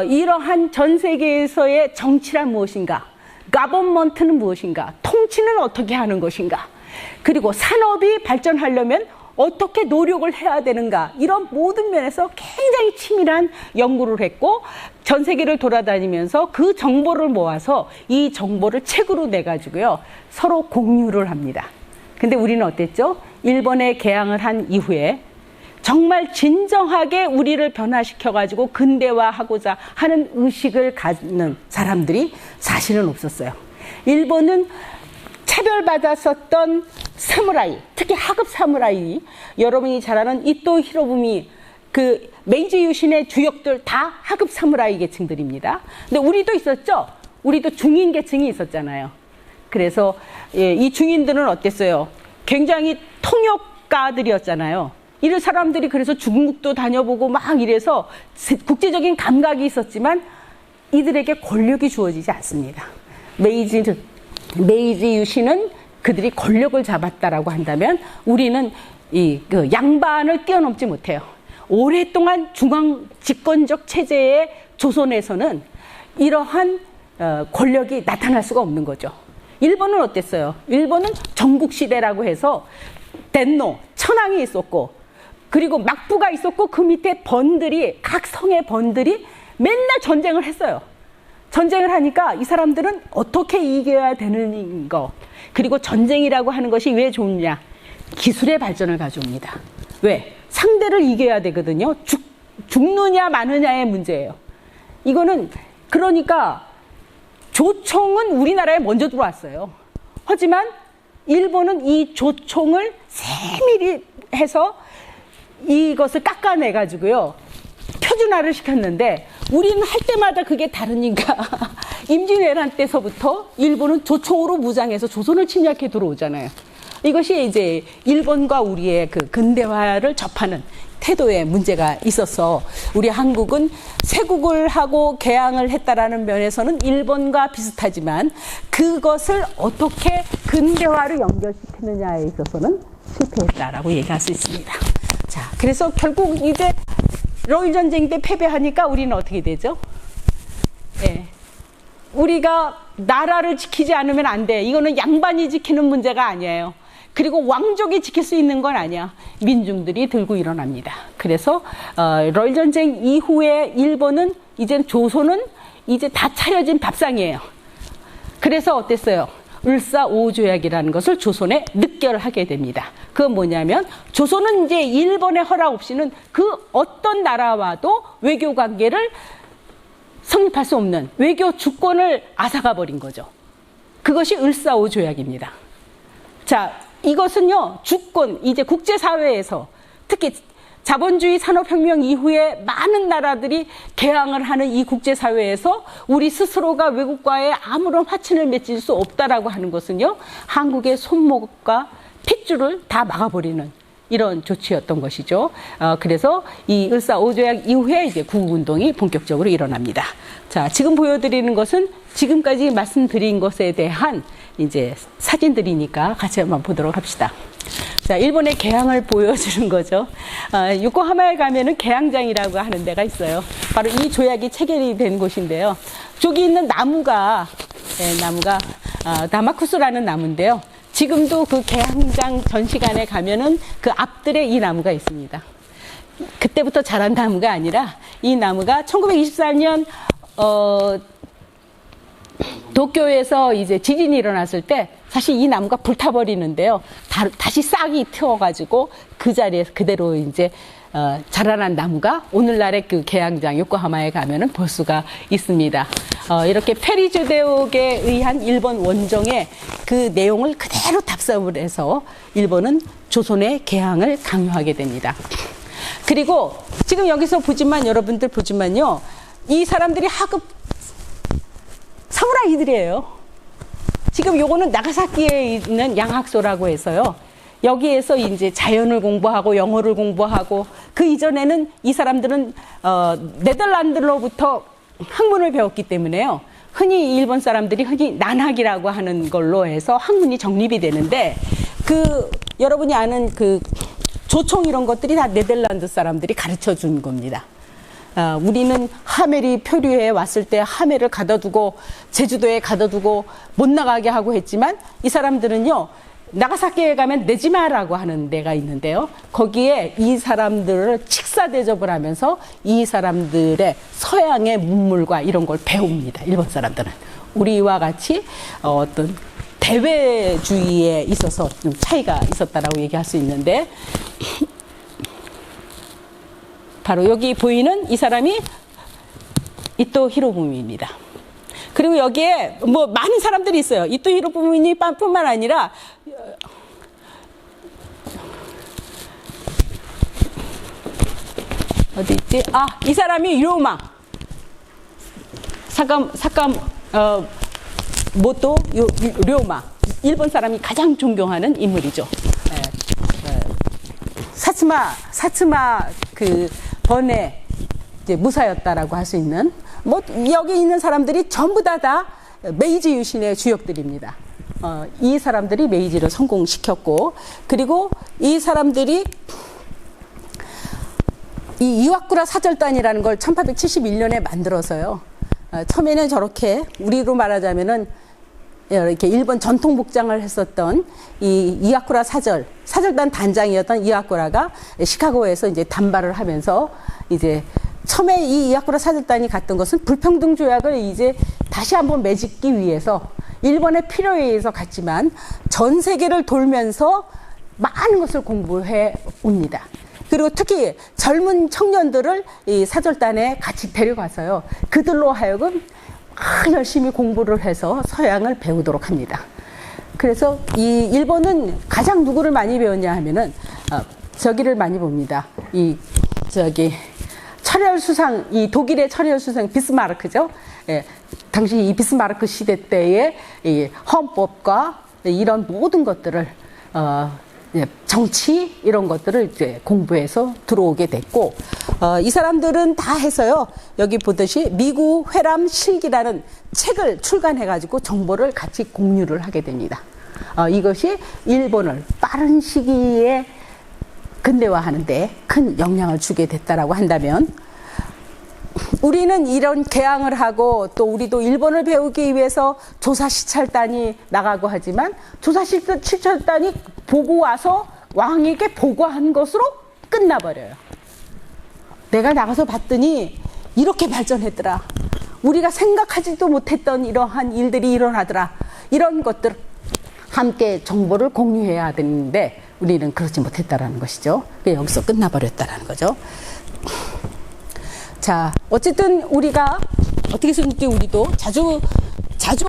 이러한 전 세계에서의 정치란 무엇인가, 가버먼트는 무엇인가, 통치는 어떻게 하는 것인가, 그리고 산업이 발전하려면 어떻게 노력을 해야 되는가, 이런 모든 면에서 굉장히 치밀한 연구를 했고, 전 세계를 돌아다니면서 그 정보를 모아서 이 정보를 책으로 내가지고요, 서로 공유를 합니다. 근데 우리는 어땠죠? 일본에 개항을 한 이후에 정말 진정하게 우리를 변화시켜가지고 근대화하고자 하는 의식을 갖는 사람들이 사실은 없었어요. 일본은 차별받았었던 사무라이, 특히 하급 사무라이, 여러분이 잘 아는 이토 히로부미, 그 메이지 유신의 주역들 다 하급 사무라이 계층들입니다. 근데 우리도 있었죠? 우리도 중인 계층이 있었잖아요. 그래서 이 중인들은 어땠어요? 굉장히 통역가들이었잖아요. 이런 사람들이 그래서 중국도 다녀보고 막 이래서 국제적인 감각이 있었지만 이들에게 권력이 주어지지 않습니다. 메이지 유신은 그들이 권력을 잡았다라고 한다면 우리는 그 양반을 뛰어넘지 못해요. 오랫동안 중앙 집권적 체제의 조선에서는 이러한 권력이 나타날 수가 없는 거죠. 일본은 어땠어요? 일본은 전국시대라고 해서 덴노, 천황이 있었고, 그리고 막부가 있었고, 그 밑에 번들이, 각 성의 번들이 맨날 전쟁을 했어요. 전쟁을 하니까 이 사람들은 어떻게 이겨야 되는 거, 그리고 전쟁이라고 하는 것이 왜 좋냐? 기술의 발전을 가져옵니다. 왜? 상대를 이겨야 되거든요. 죽느냐 마느냐의 문제예요. 이거는 그러니까 조총은 우리나라에 먼저 들어왔어요. 하지만 일본은 이 조총을 세밀히 해서 이것을 깎아내가지고요, 표준화를 시켰는데, 우리는 할 때마다 그게 다르니까 임진왜란 때서부터 일본은 조총으로 무장해서 조선을 침략해 들어오잖아요. 이것이 이제 일본과 우리의 그 근대화를 접하는 태도에 문제가 있어서 우리 한국은 쇄국을 하고 개항을 했다라는 면에서는 일본과 비슷하지만 그것을 어떻게 근대화로 연결시키느냐에 있어서는 실패했다라고 얘기할 수 있습니다. 자, 그래서 결국 이제 러일 전쟁 때 패배하니까 우리는 어떻게 되죠? 예. 우리가 나라를 지키지 않으면 안 돼. 이거는 양반이 지키는 문제가 아니에요. 그리고 왕족이 지킬 수 있는 건 아니야. 민중들이 들고 일어납니다. 그래서 러일 전쟁 이후에 일본은 이제 조선은 이제 다 차려진 밥상이에요. 그래서 어땠어요? 을사오조약이라는 것을 조선에 늑결하게 됩니다. 그건 뭐냐면 조선은 이제 일본의 허락 없이는 그 어떤 나라와도 외교 관계를 성립할 수 없는 외교 주권을 앗아가 버린 거죠. 그것이 을사오조약입니다. 자, 이것은요, 주권, 이제 국제사회에서 특히 자본주의 산업혁명 이후에 많은 나라들이 개항을 하는 이 국제사회에서 우리 스스로가 외국과의 아무런 화친을 맺을 수 없다라고 하는 것은요, 한국의 손목과 핏줄을 다 막아버리는 이런 조치였던 것이죠. 그래서 이 을사오조약 이후에 이제 구국운동이 본격적으로 일어납니다. 자, 지금 보여드리는 것은 지금까지 말씀드린 것에 대한 이제 사진들이니까 같이 한번 보도록 합시다. 자, 일본의 개항을 보여주는 거죠. 요코하마에 가면은 개항장이라고 하는 데가 있어요. 바로 이 조약이 체결이 된 곳인데요. 저기 있는 나무가 다마쿠스라는 나무인데요. 지금도 그 개항장 전시관에 가면은 그 앞들에 이 나무가 있습니다. 그때부터 자란 나무가 아니라 이 나무가 1924년 도쿄에서 이제 지진이 일어났을 때 사실 이 나무가 불타버리는데요. 다시 싹이 트어가지고 그 자리에 그대로 이제 자라난 나무가 오늘날의 그 개항장 요코하마에 가면은 볼 수가 있습니다. 이렇게 페리주대옥에 의한 일본 원정의 그 내용을 그대로 답습을 해서 일본은 조선의 개항을 강요하게 됩니다. 그리고 지금 여기서 보지만 여러분들 보지만요, 이 사람들이 하급 사무라이들이에요. 지금 요거는 나가사키에 있는 양학소라고 해서요. 여기에서 이제 자연을 공부하고 영어를 공부하고 그 이전에는 이 사람들은 네덜란드로부터 학문을 배웠기 때문에요. 흔히 일본 사람들이 흔히 난학이라고 하는 걸로 해서 학문이 정립이 되는데 그 여러분이 아는 그 조총 이런 것들이 다 네덜란드 사람들이 가르쳐 준 겁니다. 우리는 하멜이 표류해 왔을 때 하멜을 가둬두고 제주도에 가둬두고 못 나가게 하고 했지만 이 사람들은요, 나가사키에 가면 네지마라고 하는 데가 있는데요. 거기에 이 사람들을 식사 대접을 하면서 이 사람들의 서양의 문물과 이런 걸 배웁니다. 일본 사람들은. 우리와 같이 어떤 대외주의에 있어서 좀 차이가 있었다라고 얘기할 수 있는데 바로 여기 보이는 이 사람이 이토 히로부미입니다. 그리고 여기에 뭐 많은 사람들이 있어요. 이토 히로부미뿐만 아니라 어디 있지? 이 사람이 료마 모토 료마, 일본 사람이 가장 존경하는 인물이죠. 사츠마 그 번의 이제 무사였다라고 할 수 있는, 뭐 여기 있는 사람들이 전부 다 메이지 유신의 주역들입니다. 이 사람들이 메이지를 성공시켰고, 그리고 이 사람들이 이 이와쿠라 사절단이라는 걸 1871년에 만들어서요. 처음에는 저렇게 우리로 말하자면은 이렇게 일본 전통 복장을 했었던 이 이와쿠라 사절단 단장이었던 이와쿠라가 시카고에서 이제 단발을 하면서 이제 처음에 이 이와쿠라 사절단이 갔던 것은 불평등 조약을 이제 다시 한번 맺기 위해서 일본의 필요에 의해서 갔지만 전 세계를 돌면서 많은 것을 공부해 옵니다. 그리고 특히 젊은 청년들을 이 사절단에 같이 데려가서요. 그들로 하여금 열심히 공부를 해서 서양을 배우도록 합니다. 그래서 이 일본은 가장 누구를 많이 배웠냐 하면은 저기를 많이 봅니다. 철혈수상, 이 독일의 철혈수상 비스마르크죠. 예, 당시 이 비스마르크 시대 때의 이 헌법과 이런 모든 것들을 정치 이런 것들을 이제 공부해서 들어오게 됐고, 이 사람들은 다 해서요, 여기 보듯이 미국 회람 실기라는 책을 출간해가지고 정보를 같이 공유를 하게 됩니다. 이것이 일본을 빠른 시기에 근대화하는데 큰 영향을 주게 됐다라고 한다면, 우리는 이런 개항을 하고 또 우리도 일본을 배우기 위해서 조사시찰단이 나가고 하지만, 조사시찰단이 보고 와서 왕에게 보고한 것으로 끝나버려요. 내가 나가서 봤더니 이렇게 발전했더라, 우리가 생각하지도 못했던 이러한 일들이 일어나더라, 이런 것들 함께 정보를 공유해야 되는데 우리는 그렇지 못했다라는 것이죠. 여기서 끝나버렸다라는 거죠. 자, 어쨌든 우리가 어떻게 해서든지 우리도 자주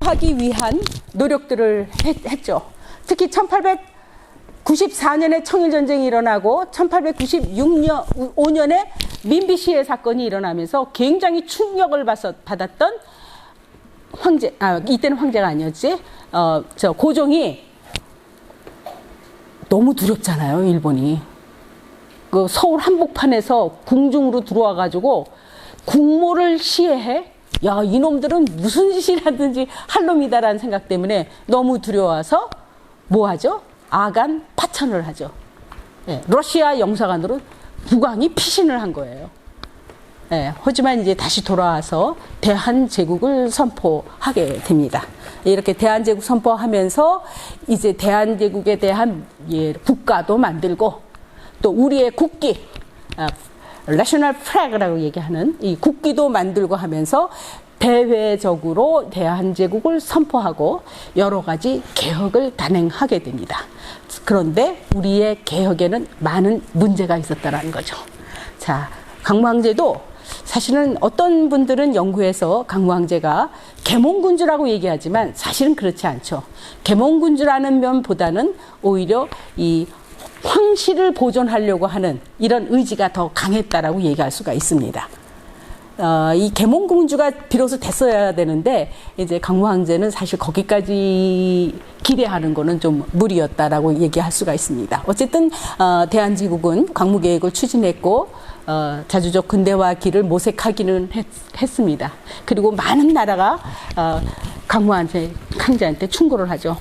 하기 위한 노력들을 했죠. 특히 1894년에 청일전쟁이 일어나고 1896년, 5년에 민비시해 사건이 일어나면서 굉장히 충격을 받았던 황제, 이때는 황제가 아니었지, 고종이 너무 두렵잖아요, 일본이. 그 서울 한복판에서 궁중으로 들어와가지고 국모를 시해해? 야, 이놈들은 무슨 짓을 하든지 할 놈이다라는 생각 때문에 너무 두려워서 뭐 하죠? 아간 파천을 하죠. 예, 러시아 영사관으로 국왕이 피신을 한 거예요. 예, 하지만 이제 다시 돌아와서 대한제국을 선포하게 됩니다. 이렇게 대한제국 선포하면서 이제 대한제국에 대한 국가도 만들고, 또 우리의 국기, 내셔널 플래그라고 얘기하는 이 국기도 만들고 하면서 대외적으로 대한제국을 선포하고 여러 가지 개혁을 단행하게 됩니다. 그런데 우리의 개혁에는 많은 문제가 있었다는 거죠. 자, 강무황제도 사실은 어떤 분들은 연구해서 강무황제가 계몽군주라고 얘기하지만 사실은 그렇지 않죠. 계몽군주라는 면보다는 오히려 이 황실을 보존하려고 하는 이런 의지가 더 강했다라고 얘기할 수가 있습니다. 이 계몽군주가 비로소 됐어야 되는데 이제 강무황제는 사실 거기까지 기대하는 거는 좀 무리였다라고 얘기할 수가 있습니다. 어쨌든 대한제국은 광무계획을 추진했고 자주적 근대화 길을 모색하기는 했습니다. 그리고 많은 나라가 강무황제한테 충고를 하죠.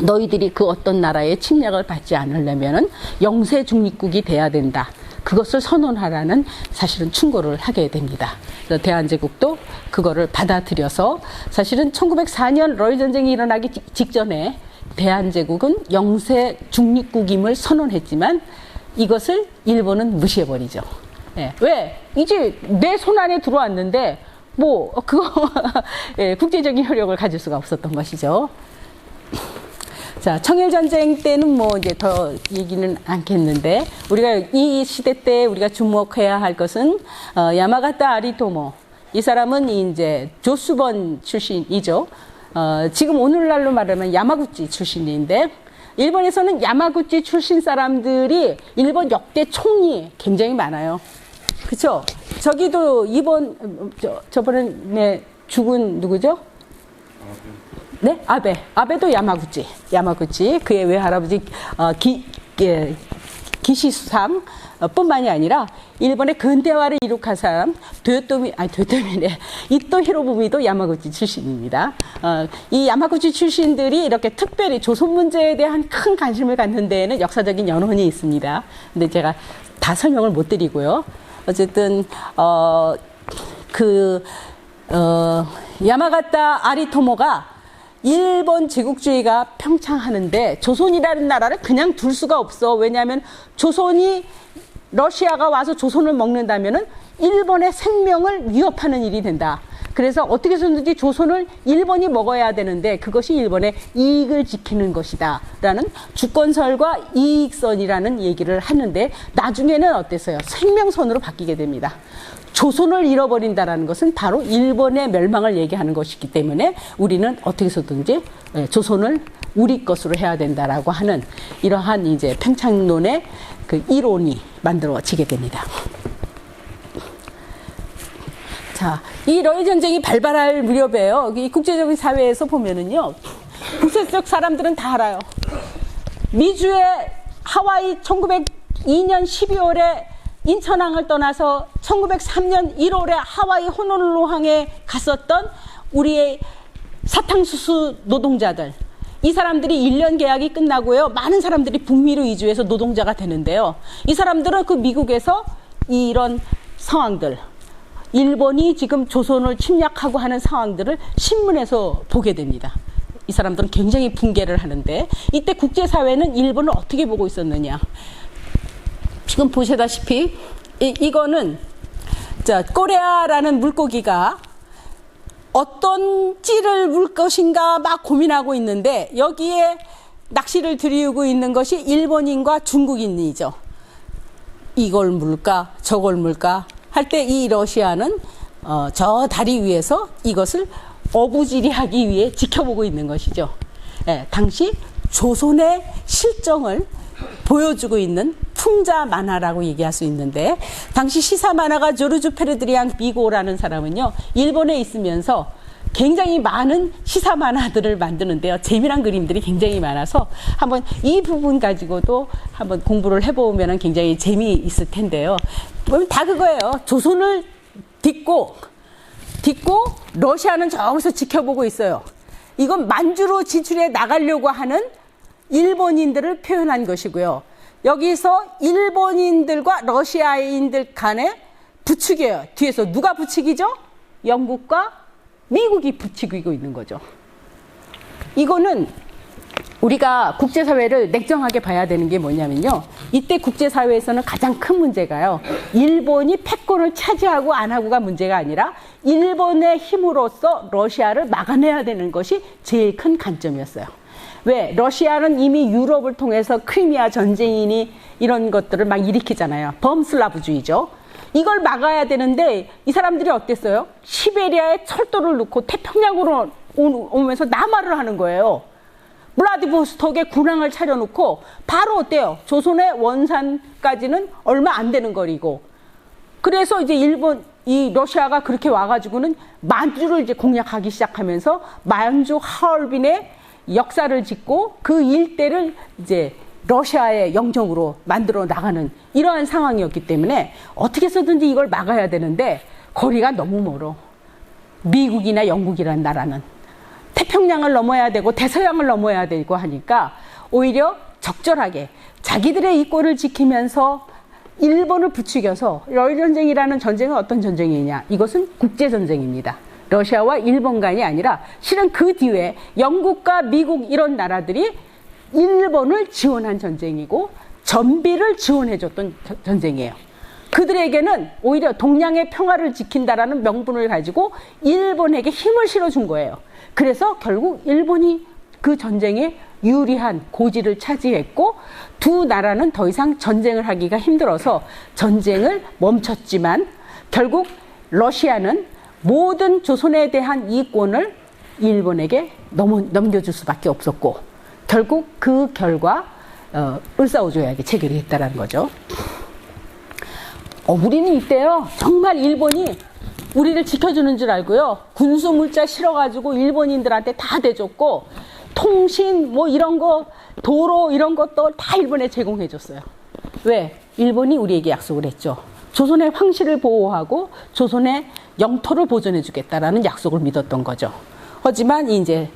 너희들이 그 어떤 나라의 침략을 받지 않으려면은 영세 중립국이 돼야 된다. 그것을 선언하라는 사실은 충고를 하게 됩니다. 그래서 대한제국도 그거를 받아들여서 사실은 1904년 러일 전쟁이 일어나기 직전에 대한제국은 영세 중립국임을 선언했지만 이것을 일본은 무시해버리죠. 예, 왜? 이제 내 손 안에 들어왔는데 뭐 그거 예, 국제적인 효력을 가질 수가 없었던 것이죠. 자, 청일전쟁 때는 뭐 이제 더 얘기는 않겠는데, 우리가 이 시대 때 우리가 주목해야 할 것은, 야마가타 아리토모. 이 사람은 이제 조수번 출신이죠. 지금 오늘날로 말하면 야마구치 출신인데, 일본에서는 야마구치 출신 사람들이 일본 역대 총리 굉장히 많아요. 그쵸? 저기도 저번에 죽은 누구죠? 네? 아베도 야마구치. 그의 외할아버지, 기시수상 뿐만이 아니라 일본의 근대화를 이룩한 사람, 이토 히로부미도 야마구치 출신입니다. 이 야마구치 출신들이 이렇게 특별히 조선 문제에 대한 큰 관심을 갖는 데에는 역사적인 연원이 있습니다. 근데 제가 다 설명을 못 드리고요. 어쨌든, 야마가타 아리토모가 일본 제국주의가 평창하는데 조선이라는 나라를 그냥 둘 수가 없어. 왜냐하면 러시아가 와서 조선을 먹는다면은 일본의 생명을 위협하는 일이 된다. 그래서 어떻게 해서든지 조선을 일본이 먹어야 되는데 그것이 일본의 이익을 지키는 것이다. 라는 주권설과 이익선이라는 얘기를 하는데 나중에는 어땠어요? 생명선으로 바뀌게 됩니다. 조선을 잃어버린다라는 것은 바로 일본의 멸망을 얘기하는 것이기 때문에 우리는 어떻게 해서든지 조선을 우리 것으로 해야 된다라고 하는 이러한 이제 평창론의 그 이론이 만들어지게 됩니다. 자, 이 러일 전쟁이 발발할 무렵에요. 이 국제적인 사회에서 보면은요, 국제적 사람들은 다 알아요. 미주의 하와이 1902년 12월에 인천항을 떠나서 1903년 1월에 하와이 호놀룰루항에 갔었던 우리의 사탕수수 노동자들, 이 사람들이 1년 계약이 끝나고요, 많은 사람들이 북미로 이주해서 노동자가 되는데요, 이 사람들은 그 미국에서 이런 상황들, 일본이 지금 조선을 침략하고 하는 상황들을 신문에서 보게 됩니다. 이 사람들은 굉장히 붕괴를 하는데, 이때 국제사회는 일본을 어떻게 보고 있었느냐. 지금 보시다시피 이거는 꼬레아라는 물고기가 어떤 찌를 물 것인가 막 고민하고 있는데, 여기에 낚시를 들이우고 있는 것이 일본인과 중국인이죠. 이걸 물까 저걸 물까 할 때 이 러시아는 저 다리 위에서 이것을 어부지리하기 위해 지켜보고 있는 것이죠. 예, 당시 조선의 실정을 보여주고 있는 풍자 만화라고 얘기할 수 있는데, 당시 시사 만화가 조르주 페르드리앙 비고라는 사람은요, 일본에 있으면서 굉장히 많은 시사 만화들을 만드는데요, 재미난 그림들이 굉장히 많아서 한번 이 부분 가지고도 한번 공부를 해보면 굉장히 재미있을 텐데요. 다 그거예요. 조선을 딛고 러시아는 저기서 지켜보고 있어요. 이건 만주로 진출해 나가려고 하는 일본인들을 표현한 것이고요. 여기서 일본인들과 러시아인들 간에 부추겨요. 뒤에서 누가 부추기죠? 영국과 미국이 부추기고 있는 거죠. 이거는 우리가 국제사회를 냉정하게 봐야 되는 게 뭐냐면요, 이때 국제사회에서는 가장 큰 문제가요, 일본이 패권을 차지하고 안 하고가 문제가 아니라 일본의 힘으로써 러시아를 막아내야 되는 것이 제일 큰 관점이었어요. 왜? 러시아는 이미 유럽을 통해서 크리미아 전쟁이니 이런 것들을 막 일으키잖아요. 범슬라브주의죠. 이걸 막아야 되는데 이 사람들이 어땠어요? 시베리아에 철도를 놓고 태평양으로 오면서 남하를 하는 거예요. 블라디보스톡에 군항을 차려놓고 바로 어때요? 조선의 원산까지는 얼마 안 되는 거리고, 그래서 이제 이 러시아가 그렇게 와가지고는 만주를 이제 공략하기 시작하면서 만주 하얼빈의 역사를 짓고 그 일대를 이제 러시아의 영정으로 만들어 나가는 이러한 상황이었기 때문에 어떻게 해서든지 이걸 막아야 되는데 거리가 너무 멀어. 미국이나 영국이라는 나라는 태평양을 넘어야 되고 대서양을 넘어야 되고 하니까 오히려 적절하게 자기들의 이권을 지키면서 일본을 부추겨서 러일전쟁이라는 전쟁은 어떤 전쟁이냐, 이것은 국제전쟁입니다. 러시아와 일본 간이 아니라 실은 그 뒤에 영국과 미국 이런 나라들이 일본을 지원한 전쟁이고 전비를 지원해줬던 전쟁이에요. 그들에게는 오히려 동양의 평화를 지킨다라는 명분을 가지고 일본에게 힘을 실어준 거예요. 그래서 결국 일본이 그 전쟁에 유리한 고지를 차지했고, 두 나라는 더 이상 전쟁을 하기가 힘들어서 전쟁을 멈췄지만 결국 러시아는 모든 조선에 대한 이권을 일본에게 넘겨줄 수밖에 없었고, 결국 그 결과 을사오조약이 체결이 됐다는 거죠. 우리는 이때요, 정말 일본이 우리를 지켜주는 줄 알고요, 군수 물자 실어가지고 일본인들한테 다 대줬고, 통신 뭐 이런 거, 도로 이런 것도 다 일본에 제공해줬어요. 왜? 일본이 우리에게 약속을 했죠. 조선의 황실을 보호하고 조선의 영토를 보존해주겠다라는 약속을 믿었던 거죠. 하지만 이제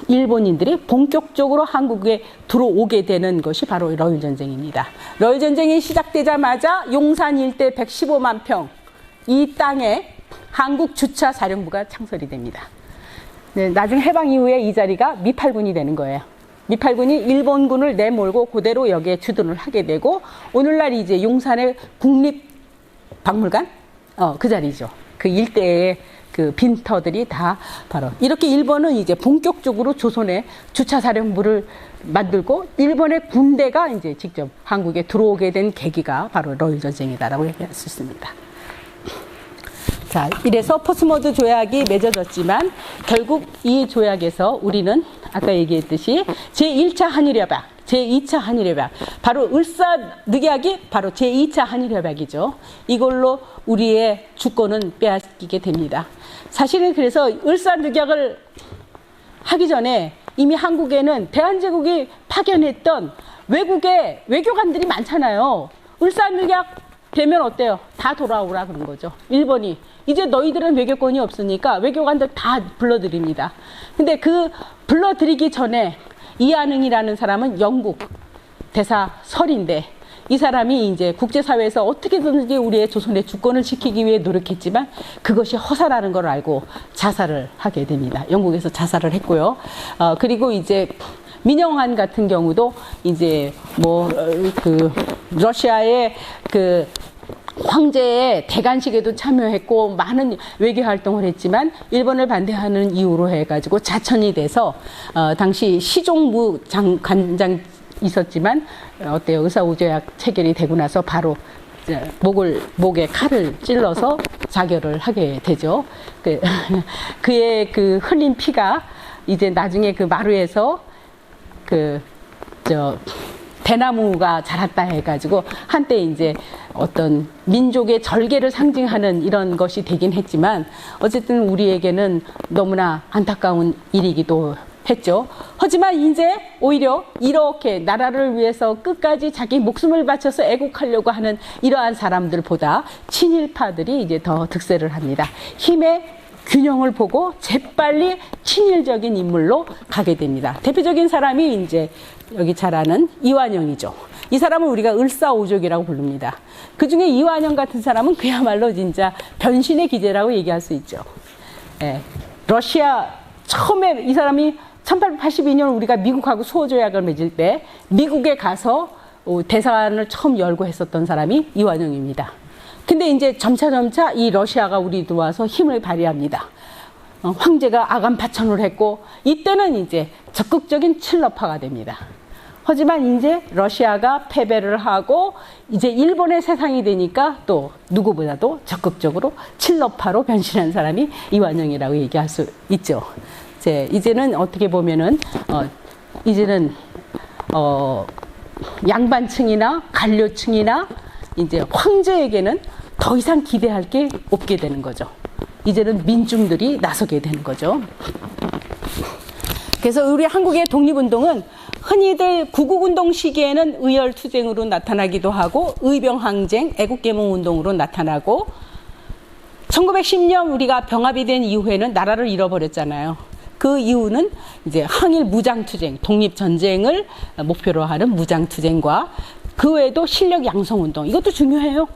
일본인들이 본격적으로 한국에 들어오게 되는 것이 바로 러일전쟁입니다. 러일전쟁이 시작되자마자 용산 일대 115만 평, 이 땅에 한국 주차 사령부가 창설이 됩니다. 네, 나중 해방 이후에 이 자리가 미팔군이 되는 거예요. 미팔군이 일본군을 내몰고 그대로 여기에 주둔을 하게 되고, 오늘날 이제 용산의 국립박물관, 그 자리죠. 그 일대의 그 빈터들이 다 바로 이렇게 일본은 이제 본격적으로 조선의 주차사령부를 만들고 일본의 군대가 이제 직접 한국에 들어오게 된 계기가 바로 러일전쟁이다라고 얘기할 수 있습니다. 자, 이래서 포츠모드 조약이 맺어졌지만 결국 이 조약에서 우리는 아까 얘기했듯이 제1차 한일협약, 제2차 한일협약, 바로 을사늑약이 바로 제2차 한일협약이죠. 이걸로 우리의 주권은 빼앗기게 됩니다. 사실은 그래서 을사늑약을 하기 전에 이미 한국에는 대한제국이 파견했던 외국에 외교관들이 많잖아요. 을사늑약 되면 어때요? 다 돌아오라 그런 거죠. 일본이. 이제 너희들은 외교권이 없으니까 외교관들 다 불러들입니다. 근데 그 불러들이기 전에 이한응이라는 사람은 영국 대사 설인데 이 사람이 이제 국제사회에서 어떻게든지 우리의 조선의 주권을 지키기 위해 노력했지만 그것이 허사라는 걸 알고 자살을 하게 됩니다. 영국에서 자살을 했고요. 그리고 이제 민영환 같은 경우도 이제 러시아의 그 황제의 대관식에도 참여했고 많은 외교 활동을 했지만 일본을 반대하는 이유로 해가지고 자천이 돼서 당시 시종무 관장 있었지만 어때요? 의사우조약 체결이 되고 나서 바로 목에 칼을 찔러서 자결을 하게 되죠. 그의 그 흘린 피가 이제 나중에 그 마루에서 대나무가 자랐다 해가지고 한때 이제 어떤 민족의 절개를 상징하는 이런 것이 되긴 했지만 어쨌든 우리에게는 너무나 안타까운 일이기도 했죠. 하지만 이제 오히려 이렇게 나라를 위해서 끝까지 자기 목숨을 바쳐서 애국하려고 하는 이러한 사람들보다 친일파들이 이제 더 득세를 합니다. 힘의 균형을 보고 재빨리 친일적인 인물로 가게 됩니다. 대표적인 사람이 이제 여기 잘 아는 이완영이죠. 이 사람은 우리가 을사오족이라고 부릅니다. 그 중에 이완영 같은 사람은 그야말로 진짜 변신의 기제라고 얘기할 수 있죠. 예. 러시아 처음에 이 사람이 1882년 우리가 미국하고 수호조약을 맺을 때 미국에 가서 대사관을 처음 열고 했었던 사람이 이완영입니다. 근데 이제 점차 이 러시아가 우리 들어와서 힘을 발휘합니다. 황제가 아간 파천을 했고 이때는 이제 적극적인 칠러파가 됩니다. 하지만 이제 러시아가 패배를 하고 이제 일본의 세상이 되니까 또 누구보다도 적극적으로 칠러파로 변신한 사람이 이완영이라고 얘기할 수 있죠. 이제는 어떻게 보면은 이제는 양반층이나 관료층이나 이제 황제에게는 더 이상 기대할 게 없게 되는 거죠. 이제는 민중들이 나서게 되는 거죠. 그래서 우리 한국의 독립운동은 흔히들 구국운동 시기에는 의열투쟁으로 나타나기도 하고 의병항쟁, 애국개몽운동으로 나타나고 1910년 우리가 병합이 된 이후에는 나라를 잃어버렸잖아요. 그 이유는 이제 항일 무장투쟁, 독립전쟁을 목표로 하는 무장투쟁과 그 외에도 실력 양성운동, 이것도 중요해요.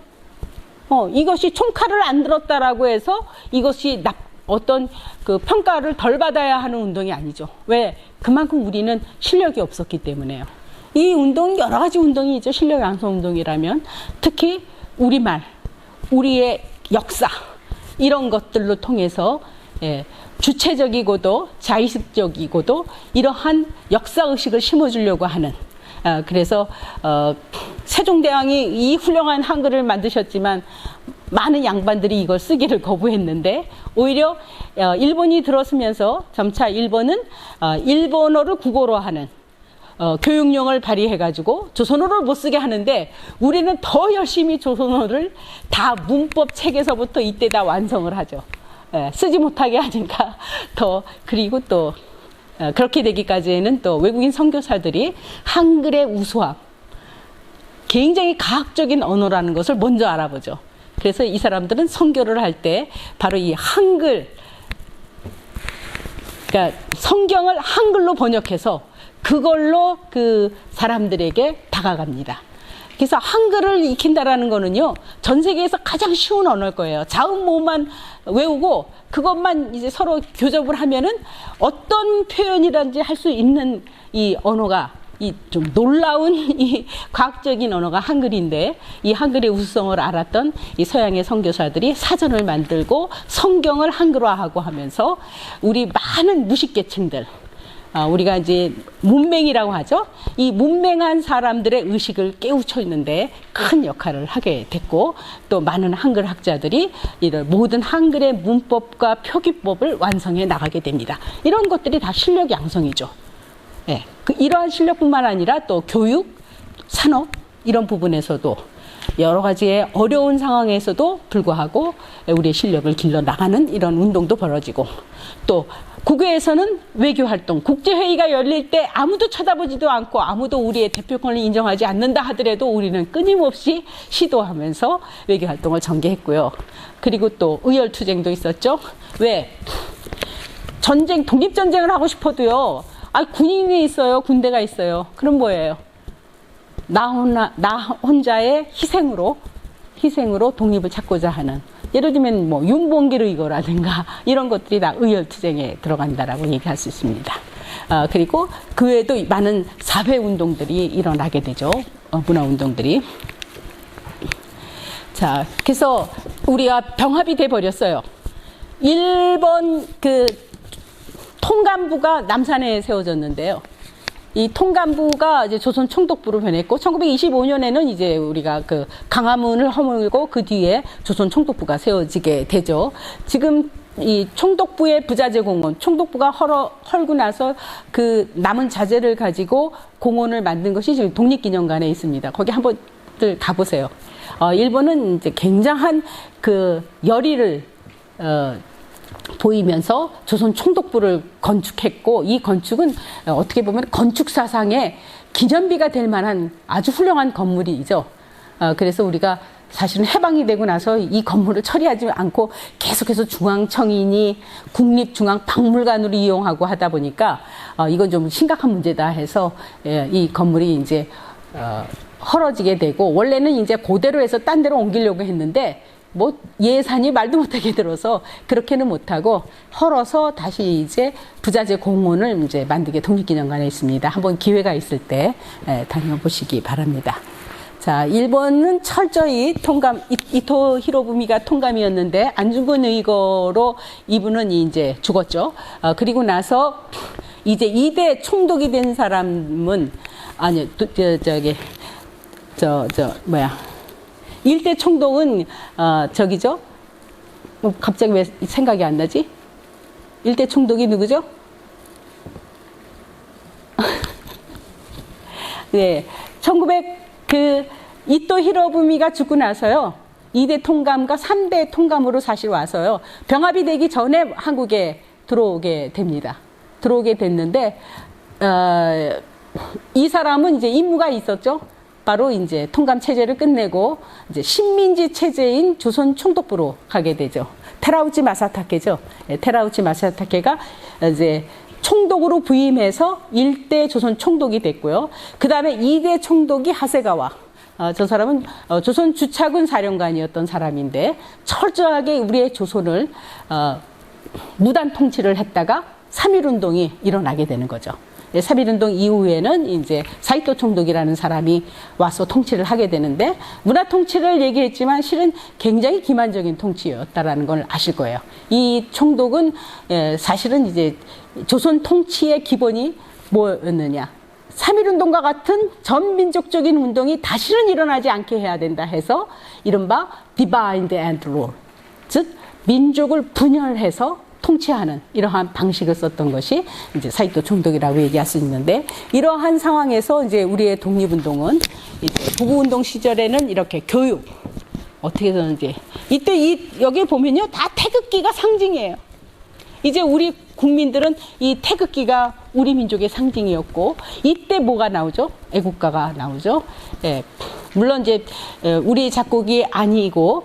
이것이 총칼을 안 들었다라고 해서 이것이 어떤 그 평가를 덜 받아야 하는 운동이 아니죠. 왜? 그만큼 우리는 실력이 없었기 때문에요. 이 운동, 여러 가지 운동이 있죠. 실력 양성 운동이라면. 특히 우리말, 우리의 역사, 이런 것들로 통해서 주체적이고도 자의식적이고도 이러한 역사의식을 심어주려고 하는, 그래서 세종대왕이 이 훌륭한 한글을 만드셨지만 많은 양반들이 이걸 쓰기를 거부했는데 오히려 일본이 들어서면서 점차 일본은 일본어를 국어로 하는 교육령을 발의해가지고 조선어를 못 쓰게 하는데 우리는 더 열심히 조선어를 다 문법 책에서부터 이때 다 완성을 하죠. 쓰지 못하게 하니까 그리고 또 그렇게 되기까지는 또 외국인 선교사들이 한글의 우수함, 굉장히 과학적인 언어라는 것을 먼저 알아보죠. 그래서 이 사람들은 선교를 할 때 바로 이 한글, 그러니까 성경을 한글로 번역해서 그걸로 그 사람들에게 다가갑니다. 그래서 한글을 익힌다라는 거는요, 전 세계에서 가장 쉬운 언어일 거예요. 자음모음만 외우고 그것만 이제 서로 교접을 하면은 어떤 표현이든지 할 수 있는 이 언어가, 이 좀 놀라운 이 과학적인 언어가 한글인데, 이 한글의 우수성을 알았던 이 서양의 선교사들이 사전을 만들고 성경을 한글화하고 하면서 우리 많은 무식계층들, 우리가 이제 문맹이라고 하죠. 이 문맹한 사람들의 의식을 깨우쳐 있는데 큰 역할을 하게 됐고, 또 많은 한글 학자들이 이런 모든 한글의 문법과 표기법을 완성해 나가게 됩니다. 이런 것들이 다 실력 양성이죠. 이러한 실력뿐만 아니라 또 교육, 산업 이런 부분에서도 여러 가지의 어려운 상황에서도 불구하고 우리의 실력을 길러 나가는 이런 운동도 벌어지고, 또 국외에서는 외교 활동, 국제회의가 열릴 때 아무도 쳐다보지도 않고 아무도 우리의 대표권을 인정하지 않는다 하더라도 우리는 끊임없이 시도하면서 외교 활동을 전개했고요. 그리고 또 의열투쟁도 있었죠. 왜? 전쟁, 독립전쟁을 하고 싶어도요, 군인이 있어요, 군대가 있어요. 그럼 뭐예요? 나 혼자의 희생으로 독립을 찾고자 하는, 예를 들면 뭐 윤봉길 의거라든가 이런 것들이 다 의열투쟁에 들어간다라고 얘기할 수 있습니다. 그리고 그 외에도 많은 사회운동들이 일어나게 되죠. 문화운동들이. 자, 그래서 우리가 병합이 돼 버렸어요. 일본 그 통감부가 남산에 세워졌는데요. 이 통감부가 이제 조선 총독부로 변했고, 1925년에는 이제 우리가 그 강화문을 허물고 그 뒤에 조선 총독부가 세워지게 되죠. 지금 이 총독부의 부자재 공원, 총독부가 헐고 나서 그 남은 자재를 가지고 공원을 만든 것이 지금 독립기념관에 있습니다. 거기 한번들 가보세요. 일본은 이제 굉장한 그 열의를 보이면서 조선 총독부를 건축했고, 이 건축은 어떻게 보면 건축 사상의 기념비가 될 만한 아주 훌륭한 건물이죠. 그래서 우리가 사실은 해방이 되고 나서 이 건물을 처리하지 않고 계속해서 중앙청인이 국립중앙박물관으로 이용하고 하다 보니까 이건 좀 심각한 문제다 해서 이 건물이 이제 헐어지게 되고, 원래는 이제 그대로 해서 딴 데로 옮기려고 했는데 뭐 예산이 말도 못하게 들어서 그렇게는 못하고 헐어서 다시 이제 부자재 공원을 이제 만들게 독립기념관에 있습니다. 한번 기회가 있을 때 다녀보시기 바랍니다. 자, 일본은 철저히 통감, 이토 히로부미가 통감이었는데 안중근 의거로 이분은 이제 죽었죠. 그리고 나서 이제 2대 총독이 된 사람은, 아니, 일대 총독은 저기죠. 갑자기 왜 생각이 안 나지? 일대 총독이 누구죠? 네, 이토 히로부미가 죽고 나서요, 2대 통감과 3대 통감으로 사실 와서요, 병합이 되기 전에 한국에 들어오게 됩니다. 들어오게 됐는데 이 사람은 이제 임무가 있었죠. 바로 이제 통감 체제를 끝내고 이제 식민지 체제인 조선 총독부로 가게 되죠. 테라우치 마사타케죠. 테라우치 마사타케가 이제 총독으로 부임해서 1대 조선 총독이 됐고요. 그 다음에 2대 총독이 하세가와. 저 사람은 조선 주차군 사령관이었던 사람인데 철저하게 우리의 조선을 무단 통치를 했다가 3.1운동이 일어나게 되는 거죠. 3.1운동 이후에는 이제 사이토 총독이라는 사람이 와서 통치를 하게 되는데, 문화 통치를 얘기했지만 실은 굉장히 기만적인 통치였다라는 걸 아실 거예요. 이 총독은 사실은 이제 조선 통치의 기본이 뭐였느냐. 3.1운동과 같은 전민족적인 운동이 다시는 일어나지 않게 해야 된다 해서 이른바 디바인드 앤드 롤, 즉 민족을 분열해서 통치하는 이러한 방식을 썼던 것이 이제 사이토 총독이라고 얘기할 수 있는데, 이러한 상황에서 이제 우리의 독립운동은 이제 부구운동 시절에는 이렇게 교육, 어떻게든지 이때 여기 보면요, 다 태극기가 상징이에요. 이제 우리 국민들은 이 태극기가 우리 민족의 상징이었고, 이때 뭐가 나오죠? 애국가가 나오죠. 예, 물론 이제 우리 작곡이 아니고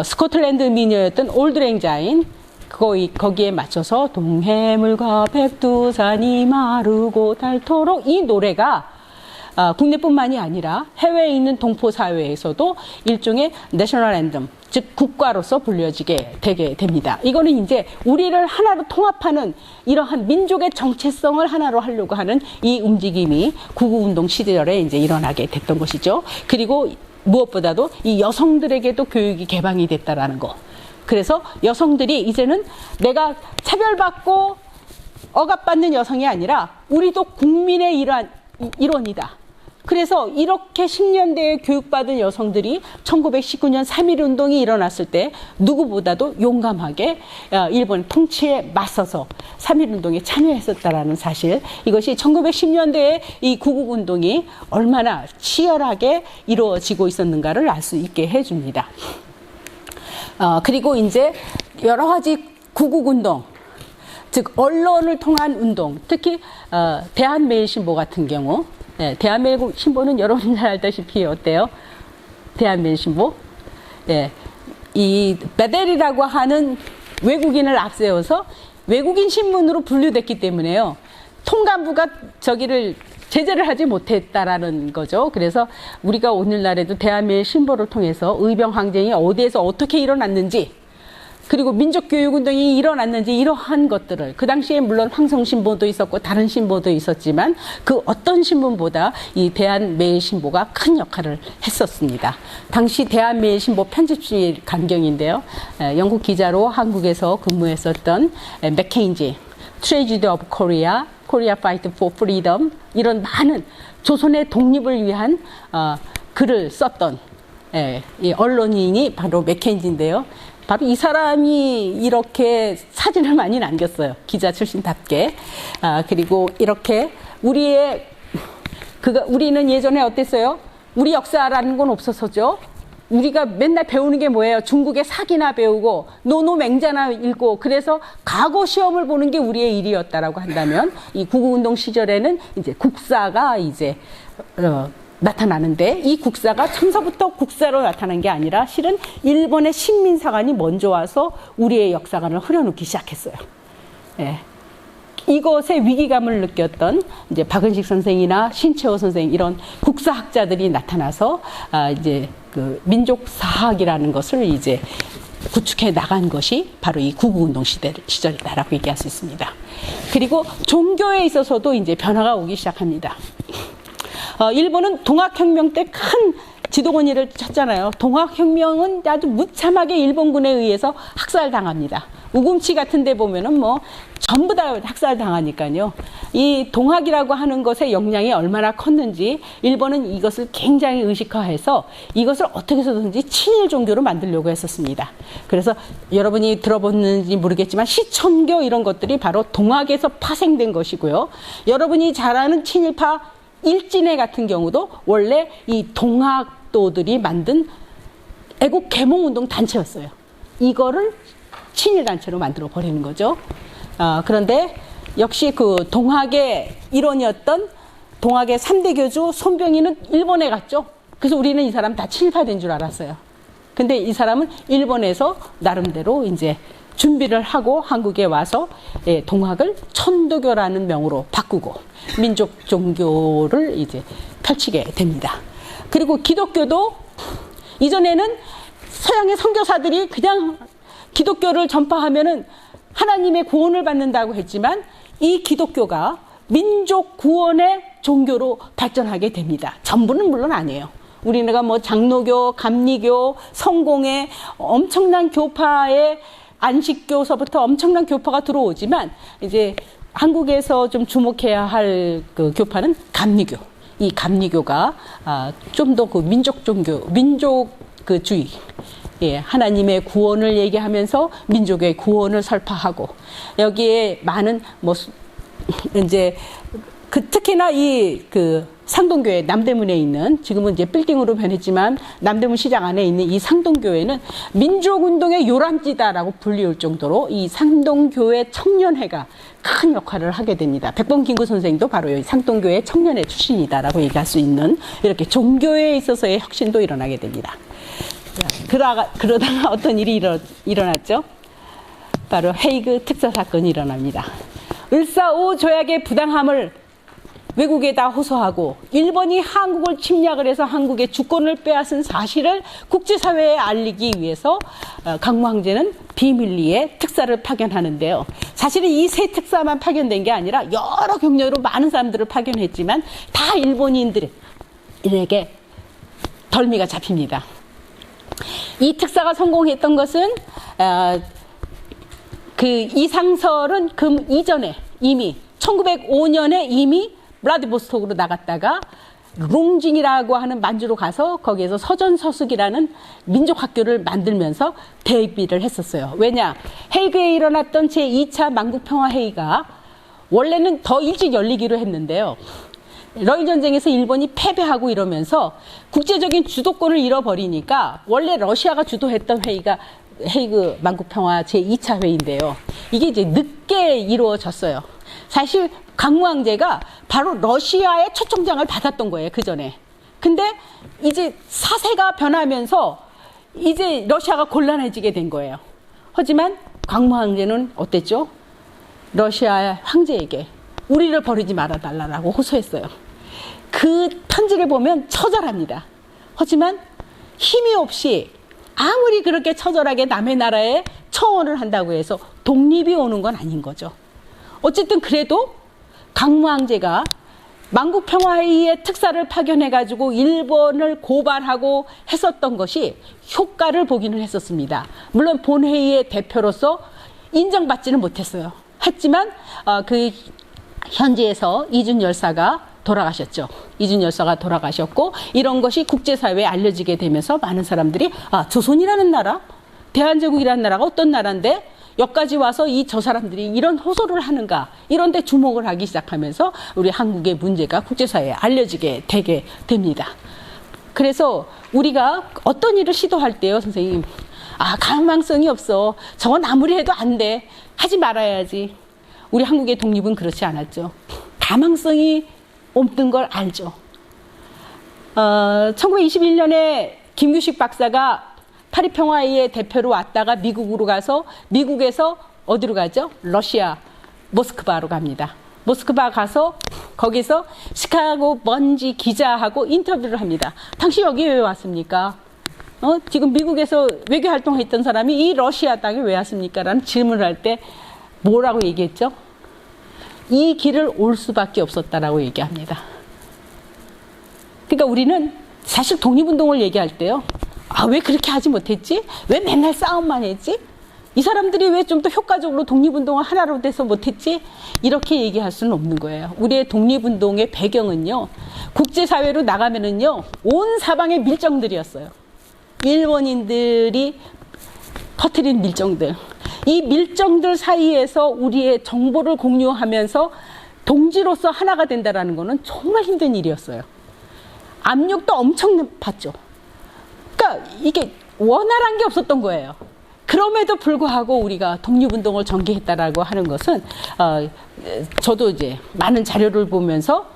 스코틀랜드 미녀였던 올드랭자인 거기에 맞춰서 동해물과 백두산이 마르고 닳도록, 이 노래가 국내뿐만이 아니라 해외에 있는 동포 사회에서도 일종의 내셔널 앤덤, 즉 국가로서 불려지게 되게 됩니다. 이거는 이제 우리를 하나로 통합하는 이러한 민족의 정체성을 하나로 하려고 하는 이 움직임이 구구운동 시절에 이제 일어나게 됐던 것이죠. 그리고 무엇보다도 이 여성들에게도 교육이 개방이 됐다라는 거. 그래서 여성들이 이제는 내가 차별받고 억압받는 여성이 아니라 우리도 국민의 일원이다. 그래서 이렇게 10년대에 교육받은 여성들이 1919년 3.1운동이 일어났을 때 누구보다도 용감하게 일본 통치에 맞서서 3.1운동에 참여했었다라는 사실, 이것이 1910년대에 이 구국운동이 얼마나 치열하게 이루어지고 있었는가를 알 수 있게 해줍니다. 그리고 이제 여러 가지 구국운동, 즉 언론을 통한 운동, 특히 대한매일신보 같은 경우, 대한매일신보는 여러분이 잘 알다시피 어때요? 대한매일신보, 이 베델이라고 하는 외국인을 앞세워서 외국인 신문으로 분류됐기 때문에요. 통감부가 저기를 제재를 하지 못했다라는 거죠. 그래서 우리가 오늘날에도 대한매일신보를 통해서 의병항쟁이 어디에서 어떻게 일어났는지, 그리고 민족교육운동이 일어났는지, 이러한 것들을, 그 당시에 물론 황성신보도 있었고 다른 신보도 있었지만 그 어떤 신문보다 이 대한매일신보가 큰 역할을 했었습니다. 당시 대한매일신보 편집실 간경인데요, 영국 기자로 한국에서 근무했었던 맥케인지, 트레지디 오브 코리아, 코리아 파이트 포 프리덤, 이런 많은 조선의 독립을 위한 글을 썼던 이 언론인이 바로 맥케인지인데요. 바로 이 사람이 이렇게 사진을 많이 남겼어요. 기자 출신답게. 그리고 이렇게 우리는 예전에 어땠어요? 우리 역사라는 건 없었었죠. 우리가 맨날 배우는 게 뭐예요? 중국의 사기나 배우고 노노맹자나 읽고, 그래서 과거 시험을 보는 게 우리의 일이었다라고 한다면, 이 구국운동 시절에는 이제 국사가 이제 나타나는데, 이 국사가 처음서부터 국사로 나타난 게 아니라 실은 일본의 식민사관이 먼저 와서 우리의 역사관을 흐려놓기 시작했어요. 이것에 위기감을 느꼈던 이제 박은식 선생이나 신채호 선생, 이런 국사학자들이 나타나서 이제 그 민족사학이라는 것을 이제 구축해 나간 것이 바로 이 구국운동 시절이다라고 얘기할 수 있습니다. 그리고 종교에 있어서도 이제 변화가 오기 시작합니다. 일본은 동학혁명 때 큰 지도권위를 쳤잖아요. 동학혁명은 아주 무참하게 일본군에 의해서 학살당합니다. 우금치 같은 데 보면은 뭐 전부 다 학살당하니까요. 이 동학이라고 하는 것의 역량이 얼마나 컸는지 일본은 이것을 굉장히 의식화해서 이것을 어떻게 해서든지 친일 종교로 만들려고 했었습니다. 그래서 여러분이 들어봤는지 모르겠지만 시천교, 이런 것들이 바로 동학에서 파생된 것이고요. 여러분이 잘 아는 친일파 일진회 같은 경우도 원래 이 동학도들이 만든 애국 계몽운동 단체였어요. 이거를 친일단체로 만들어 버리는 거죠. 그런데 역시 그 동학의 일원이었던 동학의 3대 교주 손병희는 일본에 갔죠. 그래서 우리는 이 사람 다 친일파된 줄 알았어요. 근데 이 사람은 일본에서 나름대로 이제 준비를 하고 한국에 와서 동학을 천도교라는 명으로 바꾸고 민족 종교를 이제 펼치게 됩니다. 그리고 기독교도 이전에는 서양의 선교사들이 그냥 기독교를 전파하면은 하나님의 구원을 받는다고 했지만, 이 기독교가 민족 구원의 종교로 발전하게 됩니다. 전부는 물론 아니에요. 우리나라가 뭐 장로교, 감리교, 성공회, 엄청난 교파의 안식교서부터 엄청난 교파가 들어오지만, 이제 한국에서 좀 주목해야 할 그 교파는 감리교. 이 감리교가 좀 더 그 민족 종교, 민족 그 주의, 하나님의 구원을 얘기하면서 민족의 구원을 설파하고, 여기에 많은 뭐 이제 특히나 이 그 상동교회 남대문에 있는, 지금은 이제 빌딩으로 변했지만 남대문 시장 안에 있는 이 상동교회는 민족운동의 요람지다라고 불리울 정도로 이 상동교회 청년회가 큰 역할을 하게 됩니다. 백범김구 선생도 바로 이 상동교회 청년회 출신이다라고 얘기할 수 있는, 이렇게 종교에 있어서의 혁신도 일어나게 됩니다. 그러다가 어떤 일이 일어났죠? 바로 헤이그 특사 사건이 일어납니다. 을사오 조약의 부당함을 외국에다 호소하고, 일본이 한국을 침략을 해서 한국의 주권을 빼앗은 사실을 국제사회에 알리기 위해서 강무 황제는 비밀리에 특사를 파견하는데요. 사실은 이 세 특사만 파견된 게 아니라 여러 경로로 많은 사람들을 파견했지만 다 일본인들에게 덜미가 잡힙니다. 이 특사가 성공했던 것은 그 이상설은 그 이전에 이미 1905년에 이미 블라디보스톡으로 나갔다가 롱징이라고 하는 만주로 가서 거기에서 서전서숙이라는 민족학교를 만들면서 대비를 했었어요. 왜냐? 헤이그에 일어났던 제2차 만국평화회의가 원래는 더 일찍 열리기로 했는데요. 러일 전쟁에서 일본이 패배하고 이러면서 국제적인 주도권을 잃어버리니까 원래 러시아가 주도했던 회의가 헤이그 만국평화 제2차 회의인데요. 이게 이제 늦게 이루어졌어요. 사실 강무 황제가 바로 러시아의 초청장을 받았던 거예요, 그 전에. 근데 이제 사세가 변하면서 이제 러시아가 곤란해지게 된 거예요. 하지만 강무 황제는 어땠죠? 러시아 황제에게 우리를 버리지 말아달라고 호소했어요. 그 편지를 보면 처절합니다. 하지만 힘이 없이 아무리 그렇게 처절하게 남의 나라에 청원을 한다고 해서 독립이 오는 건 아닌 거죠. 어쨌든 그래도 강무 황제가 만국평화회의의 특사를 파견해가지고 일본을 고발하고 했었던 것이 효과를 보기는 했었습니다. 물론 본회의의 대표로서 인정받지는 못했어요. 했지만 그 현지에서 이준 열사가 돌아가셨죠. 이준 열사가 돌아가셨고 이런 것이 국제사회에 알려지게 되면서 많은 사람들이 조선이라는 나라, 대한제국이라는 나라가 어떤 나라인데 여기까지 와서 저 사람들이 이런 호소를 하는가 이런 데 주목을 하기 시작하면서 우리 한국의 문제가 국제사회에 알려지게 되게 됩니다. 그래서 우리가 어떤 일을 시도할 때요, 선생님, 가망성이 없어, 저건 아무리 해도 안 돼, 하지 말아야지. 우리 한국의 독립은 그렇지 않았죠. 가망성이 없는 걸 알죠. 1921년에 김규식 박사가 파리평화회의의 대표로 왔다가 미국으로 가서 미국에서 어디로 가죠? 러시아 모스크바로 갑니다. 모스크바 가서 거기서 시카고 먼지 기자하고 인터뷰를 합니다. 당신 여기 왜 왔습니까? 지금 미국에서 외교 활동했던 사람이 이 러시아 땅에 왜 왔습니까? 라는 질문을 할 때 뭐라고 얘기했죠? 이 길을 올 수밖에 없었다라고 얘기합니다. 그러니까 우리는 사실 독립운동을 얘기할 때요, 왜 그렇게 하지 못했지? 왜 맨날 싸움만 했지? 이 사람들이 왜 좀 더 효과적으로 독립운동을 하나로 돼서 못했지? 이렇게 얘기할 수는 없는 거예요. 우리의 독립운동의 배경은요, 국제사회로 나가면은요, 온 사방의 밀정들이었어요. 일본인들이 퍼뜨린 밀정들. 이 밀정들 사이에서 우리의 정보를 공유하면서 동지로서 하나가 된다는 것은 정말 힘든 일이었어요. 압력도 엄청 받죠. 그러니까 이게 원활한 게 없었던 거예요. 그럼에도 불구하고 우리가 독립운동을 전개했다라고 하는 것은 저도 이제 많은 자료를 보면서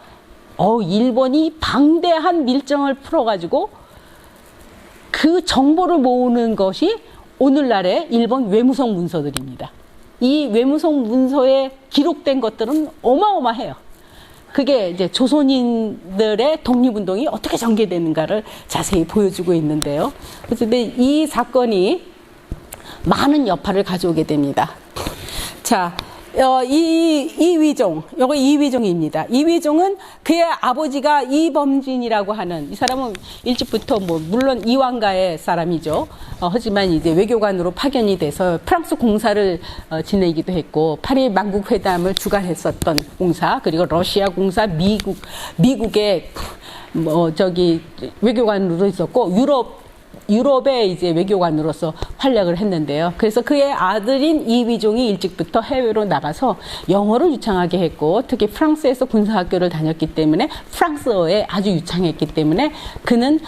일본이 방대한 밀정을 풀어가지고 그 정보를 모으는 것이 오늘날의 일본 외무성 문서들입니다. 이 외무성 문서에 기록된 것들은 어마어마해요. 그게 이제 조선인들의 독립운동이 어떻게 전개되는가를 자세히 보여주고 있는데요. 그런데 이 사건이 많은 여파를 가져오게 됩니다. 자, 이위종, 요거 이위종입니다. 이위종은 그의 아버지가 이범진이라고 하는, 이 사람은 일찍부터 물론 이왕가의 사람이죠. 하지만 이제 외교관으로 파견이 돼서 프랑스 공사를 지내기도 했고, 파리 만국 회담을 주관했었던 공사, 그리고 러시아 공사, 미국의 외교관으로 있었고, 유럽의 이제 외교관으로서 활약을 했는데요. 그래서 그의 아들인 이위종이 일찍부터 해외로 나가서 영어를 유창하게 했고, 특히 프랑스에서 군사학교를 다녔기 때문에 프랑스어에 아주 유창했기 때문에 그는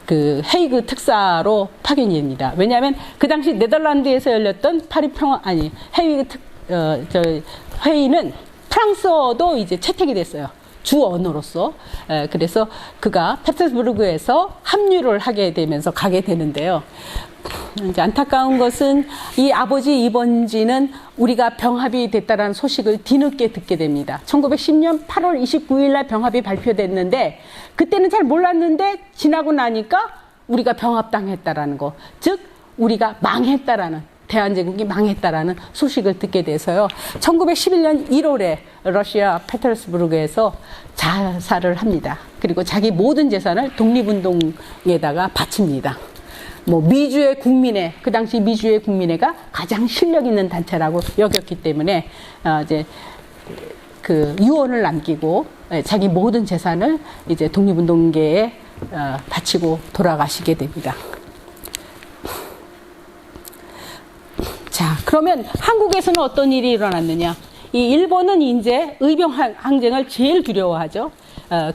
그 헤이그 특사로 파견이 됩니다. 왜냐하면 그 당시 네덜란드에서 열렸던 헤이그 회의는 프랑스어도 이제 채택이 됐어요. 주 언어로서. 그래서 그가 페테르부르크에서 합류를 하게 되면서 가게 되는데요. 이제 안타까운 것은 이 아버지 이범진은 우리가 병합이 됐다는 소식을 뒤늦게 듣게 됩니다. 1910년 8월 29일 날 병합이 발표됐는데 그때는 잘 몰랐는데 지나고 나니까 우리가 병합당했다라는 거, 즉 우리가 망했다라는, 대한제국이 망했다라는 소식을 듣게 돼서요. 1911년 1월에 러시아 페테르스부르크에서 자살을 합니다. 그리고 자기 모든 재산을 독립운동에다가 바칩니다. 미주의 국민회, 그 당시 미주의 국민회가 가장 실력 있는 단체라고 여겼기 때문에 이제 그 유언을 남기고 자기 모든 재산을 이제 독립운동계에 바치고 돌아가시게 됩니다. 자, 그러면 한국에서는 어떤 일이 일어났느냐? 이 일본은 이제 의병 항쟁을 제일 두려워하죠.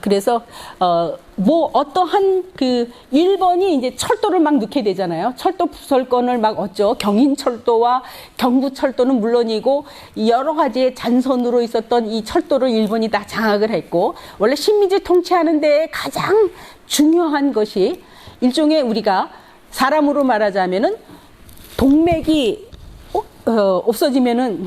그래서 어떠한 그 일본이 이제 철도를 막 넣게 되잖아요. 철도 부설권을 막 얻죠. 경인철도와 경부철도는 물론이고 여러 가지의 잔선으로 있었던 이 철도를 일본이 다 장악을 했고, 원래 식민지 통치하는 데 가장 중요한 것이 일종의 우리가 사람으로 말하자면은 동맥이 없어지면은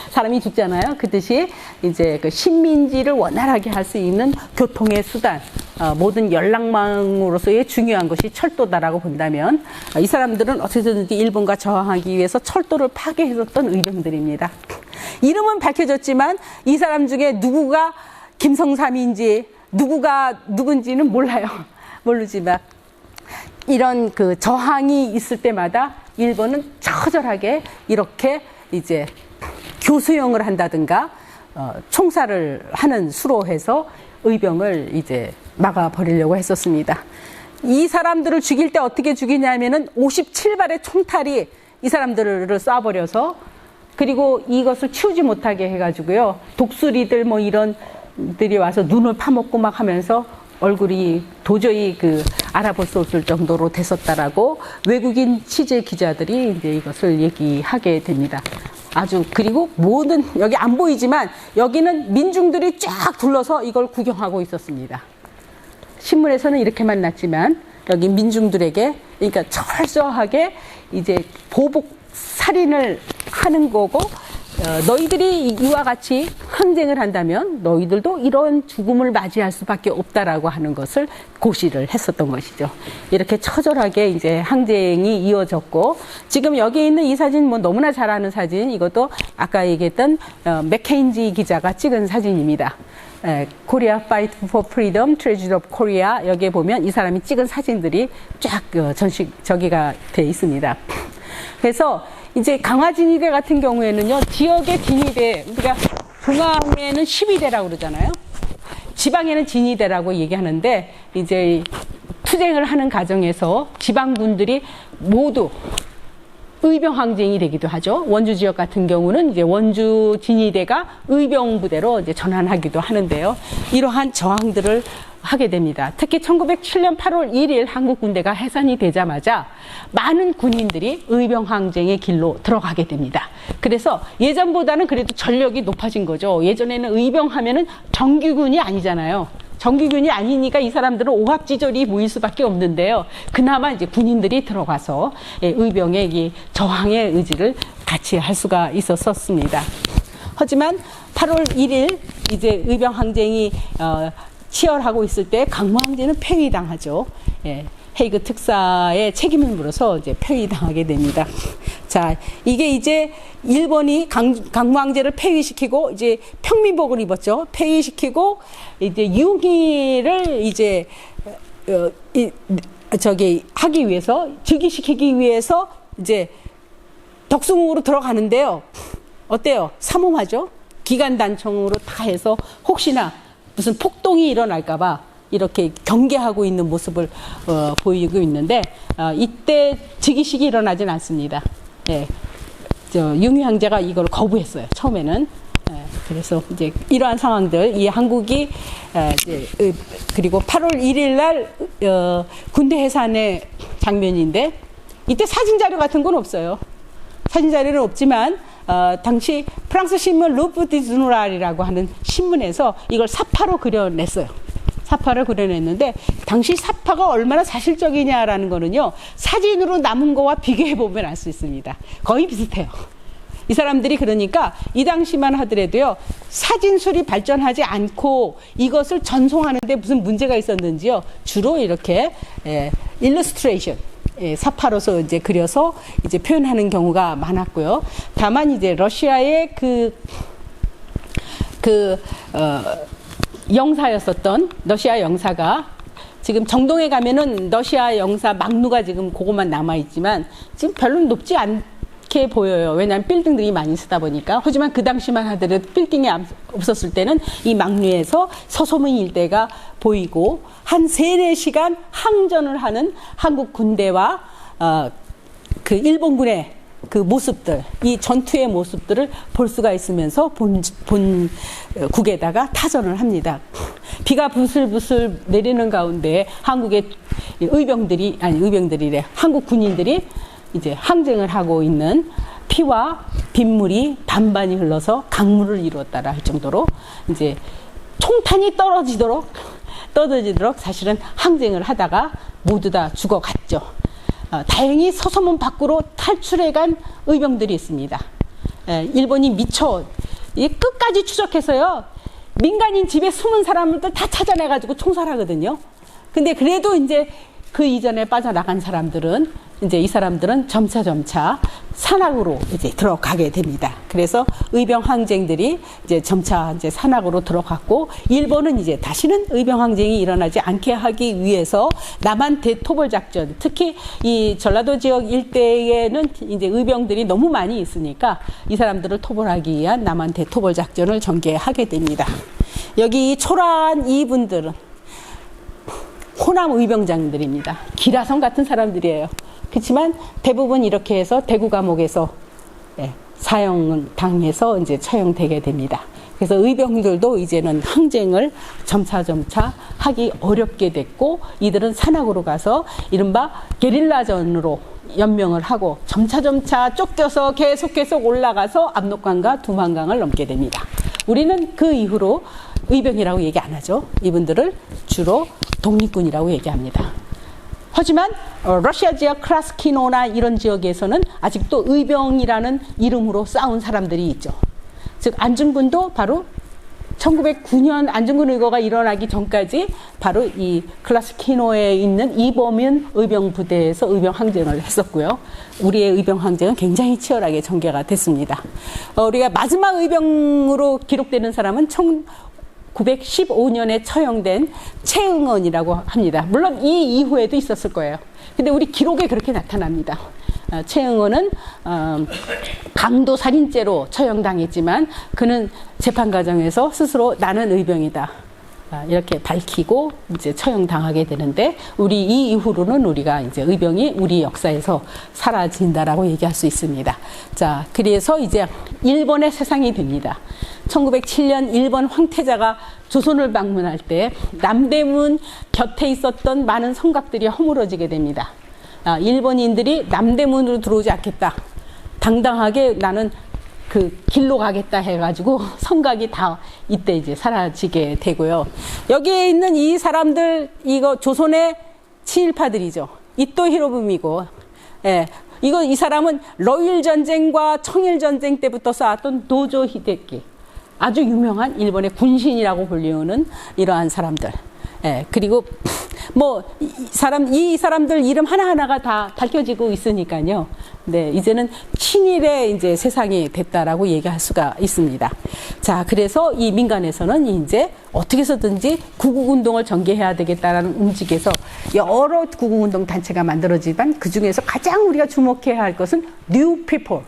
사람이 죽잖아요. 그 뜻이 이제 그 식민지를 원활하게 할 수 있는 교통의 수단, 모든 연락망으로서의 중요한 것이 철도다라고 본다면, 이 사람들은 어떻게든지 일본과 저항하기 위해서 철도를 파괴했었던 의병들입니다. 이름은 밝혀졌지만 이 사람 중에 누구가 김성삼인지 누구가 누군지는 몰라요. 모르지만 이런 그 저항이 있을 때마다 일본은 처절하게 이렇게 이제 교수형을 한다든가 총살을 하는 수로 해서 의병을 이제 막아버리려고 했었습니다. 이 사람들을 죽일 때 어떻게 죽이냐면은 57발의 총탈이 이 사람들을 쏴버려서, 그리고 이것을 치우지 못하게 해가지고요, 독수리들 뭐 이런 들이 와서 눈을 파먹고 막 하면서 얼굴이 도저히 알아볼 수 없을 정도로 됐었다라고 외국인 취재 기자들이 이제 이것을 얘기하게 됩니다. 그리고 모든, 여기 안 보이지만 여기는 민중들이 쫙 둘러서 이걸 구경하고 있었습니다. 신문에서는 이렇게만 났지만 여기 민중들에게, 그러니까 철저하게 이제 보복 살인을 하는 거고, 너희들이 이와 같이 항쟁을 한다면 너희들도 이런 죽음을 맞이할 수밖에 없다라고 하는 것을 고시를 했었던 것이죠. 이렇게 처절하게 이제 항쟁이 이어졌고, 지금 여기 있는 이 사진 뭐 너무나 잘 아는 사진, 이것도 아까 얘기했던 맥케인지 기자가 찍은 사진입니다. 코리아 파이트 포 프리덤 트레저리 오브 코리아, 여기에 보면 이 사람이 찍은 사진들이 쫙 저기가 돼 있습니다. 그래서 이제 강화진위대 같은 경우에는요, 지역의 진위대, 우리가 중앙에는 12대라고 그러잖아요. 지방에는 진위대라고 얘기하는데, 이제 투쟁을 하는 과정에서 지방군들이 모두 의병 항쟁이 되기도 하죠. 원주 지역 같은 경우는 이제 원주 진위대가 의병 부대로 이제 전환하기도 하는데요. 이러한 저항들을 하게 됩니다. 특히 1907년 8월 1일 한국 군대가 해산이 되자마자 많은 군인들이 의병 항쟁의 길로 들어가게 됩니다. 그래서 예전보다는 그래도 전력이 높아진 거죠. 예전에는 의병 하면은 정규군이 아니잖아요. 정규군이 아니니까 이 사람들은 오합지졸이 모일 수밖에 없는데요. 그나마 이제 군인들이 들어가서 의병의 이 저항의 의지를 같이 할 수가 있었습니다. 하지만 8월 1일 이제 의병 항쟁이 치열하고 있을 때 강무항제는 폐위당하죠. 헤이그 특사의 책임을 물어서 이제 폐위당하게 됩니다. 자, 이게 이제 일본이 강무항제를 폐위시키고 이제 평민복을 입었죠. 폐위시키고 이제 융희를 이제 하기 위해서, 즉위시키기 위해서 이제 덕숭으로 들어가는데요. 어때요? 삼엄하죠? 기관단총으로 다 해서 혹시나 무슨 폭동이 일어날까봐 이렇게 경계하고 있는 모습을 보이고 있는데, 이때 즉위식이 일어나진 않습니다. 융희 황제가 이걸 거부했어요, 처음에는. 그래서 이제 이러한 상황들, 이 한국이 그리고 8월 1일 날 군대 해산의 장면인데, 이때 사진 자료 같은 건 없어요. 사진 자료는 없지만 당시 프랑스 신문 루프 디 주노랄이라고 하는 신문에서 이걸 사파로 그려냈어요. 사파를 그려냈는데, 당시 사파가 얼마나 사실적이냐라는 거는요, 사진으로 남은 거와 비교해 보면 알 수 있습니다. 거의 비슷해요. 이 사람들이 그러니까 이 당시만 하더라도요, 사진술이 발전하지 않고 이것을 전송하는데 무슨 문제가 있었는지요, 주로 이렇게 일러스트레이션, 사파로서 이제 그려서 이제 표현하는 경우가 많았고요. 다만 이제 러시아의 영사였었던 러시아 영사가, 지금 정동에 가면은 러시아 영사 막루가 지금 그것만 남아있지만 지금 별로 높지 않게 그렇게 보여요. 왜냐하면 빌딩들이 많이 쓰다 보니까. 하지만 그 당시만 하더라도 빌딩이 없었을 때는 이 막류에서 서소문 일대가 보이고 한 3-4시간 항전을 하는 한국 군대와 그 일본군의 그 모습들, 이 전투의 모습들을 볼 수가 있으면서 본국에다가 타전을 합니다. 비가 부슬부슬 내리는 가운데 한국의 의병들이래. 한국 군인들이 이제 항쟁을 하고 있는 피와 빗물이 반반이 흘러서 강물을 이루었다라 할 정도로 이제 총탄이 떨어지도록 사실은 항쟁을 하다가 모두 다 죽어갔죠. 다행히 서소문 밖으로 탈출해간 의병들이 있습니다. 일본이 미처 끝까지 추적해서요, 민간인 집에 숨은 사람들도 다 찾아내가지고 총살하거든요. 근데 그래도 이제 그 이전에 빠져나간 사람들은 이제 이 사람들은 점차 산악으로 이제 들어가게 됩니다. 그래서 의병 항쟁들이 이제 점차 이제 산악으로 들어갔고, 일본은 이제 다시는 의병 항쟁이 일어나지 않게 하기 위해서 남한 대토벌 작전, 특히 이 전라도 지역 일대에는 이제 의병들이 너무 많이 있으니까 이 사람들을 토벌하기 위한 남한 대토벌 작전을 전개하게 됩니다. 여기 초라한 이분들은 호남 의병장들입니다. 기라성 같은 사람들이에요. 그렇지만 대부분 이렇게 해서 대구 감옥에서 사형을 당해서 이제 처형되게 됩니다. 그래서 의병들도 이제는 항쟁을 점차 하기 어렵게 됐고, 이들은 산악으로 가서 이른바 게릴라전으로 연명을 하고 점차 쫓겨서 계속 올라가서 압록강과 두만강을 넘게 됩니다. 우리는 그 이후로 의병이라고 얘기 안 하죠. 이분들을 주로 독립군이라고 얘기합니다. 하지만 러시아 지역 크라스키노나 이런 지역에서는 아직도 의병이라는 이름으로 싸운 사람들이 있죠. 즉 안중근도 바로 1909년 안중근 의거가 일어나기 전까지 바로 이 클라스키노에 있는 이범윤 의병 부대에서 의병 항쟁을 했었고요. 우리의 의병 항쟁은 굉장히 치열하게 전개가 됐습니다. 우리가 마지막 의병으로 기록되는 사람은 1915년에 처형된 최응원이라고 합니다. 물론 이 이후에도 있었을 거예요. 근데 우리 기록에 그렇게 나타납니다. 최응원은 강도 살인죄로 처형당했지만 그는 재판 과정에서 스스로 나는 의병이다 이렇게 밝히고 이제 처형당하게 되는데, 우리 이 이후로는 우리가 이제 의병이 우리 역사에서 사라진다라고 얘기할 수 있습니다. 자, 그래서 이제 일본의 세상이 됩니다. 1907년 일본 황태자가 조선을 방문할 때 남대문 곁에 있었던 많은 성곽들이 허물어지게 됩니다. 일본인들이 남대문으로 들어오지 않겠다, 당당하게 나는 그 길로 가겠다 해가지고 성곽이 다 이때 이제 사라지게 되고요. 여기에 있는 이 사람들, 이거 조선의 친일파들이죠. 이토 히로부미고, 이 사람은 러일 전쟁과 청일 전쟁 때부터 쌓았던 도조 히데키, 아주 유명한 일본의 군신이라고 불리우는 이러한 사람들. 그리고 이 사람들 이름 하나하나가 다 밝혀지고 있으니까요. 네, 이제는 친일의 이제 세상이 됐다라고 얘기할 수가 있습니다. 자, 그래서 이 민간에서는 이제 어떻게 해서든지 구국운동을 전개해야 되겠다라는 움직에서 여러 구국운동 단체가 만들어지지만 그 중에서 가장 우리가 주목해야 할 것은 New People,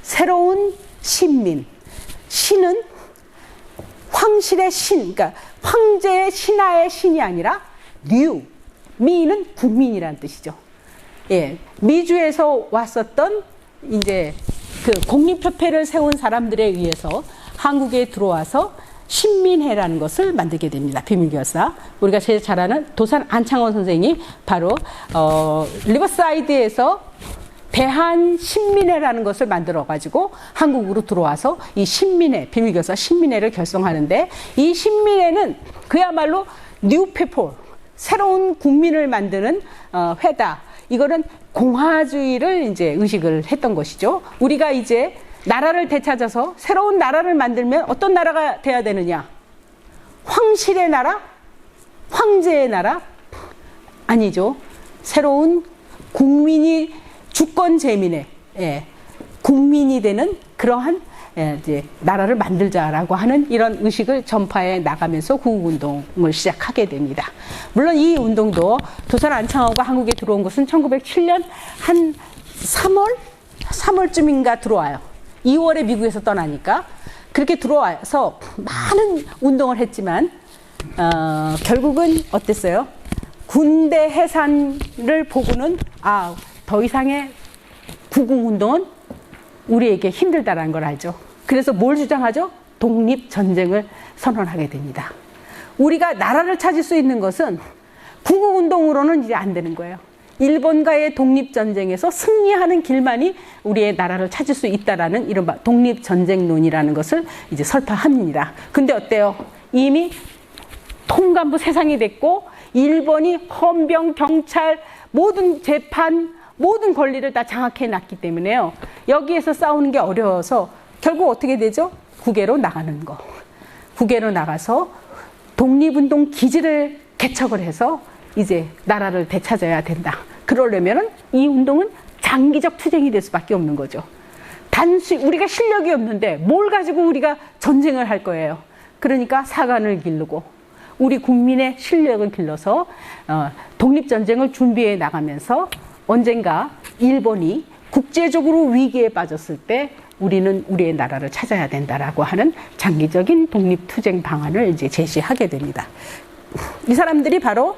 새로운 신민. 신은 황실의 신, 그러니까 황제의 신하의 신이 아니라 new, 미는 국민이라는 뜻이죠. 미주에서 왔었던 이제 그 공립협회를 세운 사람들에 의해서 한국에 들어와서 신민회라는 것을 만들게 됩니다. 비밀교사. 우리가 제일 잘 아는 도산 안창원 선생이 바로 리버사이드에서 대한 신민회라는 것을 만들어가지고 한국으로 들어와서 이 신민회, 비밀교사 신민회를 결성하는데, 이 신민회는 그야말로 뉴 피플, 새로운 국민을 만드는 회다. 이거는 공화주의를 이제 의식을 했던 것이죠. 우리가 이제 나라를 되찾아서 새로운 나라를 만들면 어떤 나라가 돼야 되느냐? 황실의 나라? 황제의 나라? 아니죠. 새로운 국민이 주권 재민의 국민이 되는 그러한 이제 나라를 만들자라고 하는 이런 의식을 전파해 나가면서 구국운동을 시작하게 됩니다. 물론 이 운동도 도산 안창호가 한국에 들어온 것은 1907년 한 3월 3월쯤인가 들어와요. 2월에 미국에서 떠나니까. 그렇게 들어와서 많은 운동을 했지만 결국은 어땠어요? 군대 해산을 보고는 더 이상의 구국운동은 우리에게 힘들다라는 걸 알죠. 그래서 뭘 주장하죠? 독립전쟁을 선언하게 됩니다. 우리가 나라를 찾을 수 있는 것은 구국운동으로는 이제 안 되는 거예요. 일본과의 독립전쟁에서 승리하는 길만이 우리의 나라를 찾을 수 있다라는 이른바 독립전쟁론이라는 것을 이제 설파합니다. 근데 어때요? 이미 통감부 세상이 됐고, 일본이 헌병, 경찰, 모든 재판, 모든 권리를 다 장악해 놨기 때문에요. 여기에서 싸우는 게 어려워서 결국 어떻게 되죠? 국외로 나가는 거. 국외로 나가서 독립운동 기지를 개척을 해서 이제 나라를 되찾아야 된다. 그러려면은 이 운동은 장기적 투쟁이 될 수밖에 없는 거죠. 단순히 우리가 실력이 없는데 뭘 가지고 우리가 전쟁을 할 거예요. 그러니까 사관을 기르고 우리 국민의 실력을 길러서 독립전쟁을 준비해 나가면서 언젠가 일본이 국제적으로 위기에 빠졌을 때 우리는 우리의 나라를 찾아야 된다라고 하는 장기적인 독립투쟁 방안을 이제 제시하게 됩니다. 이 사람들이 바로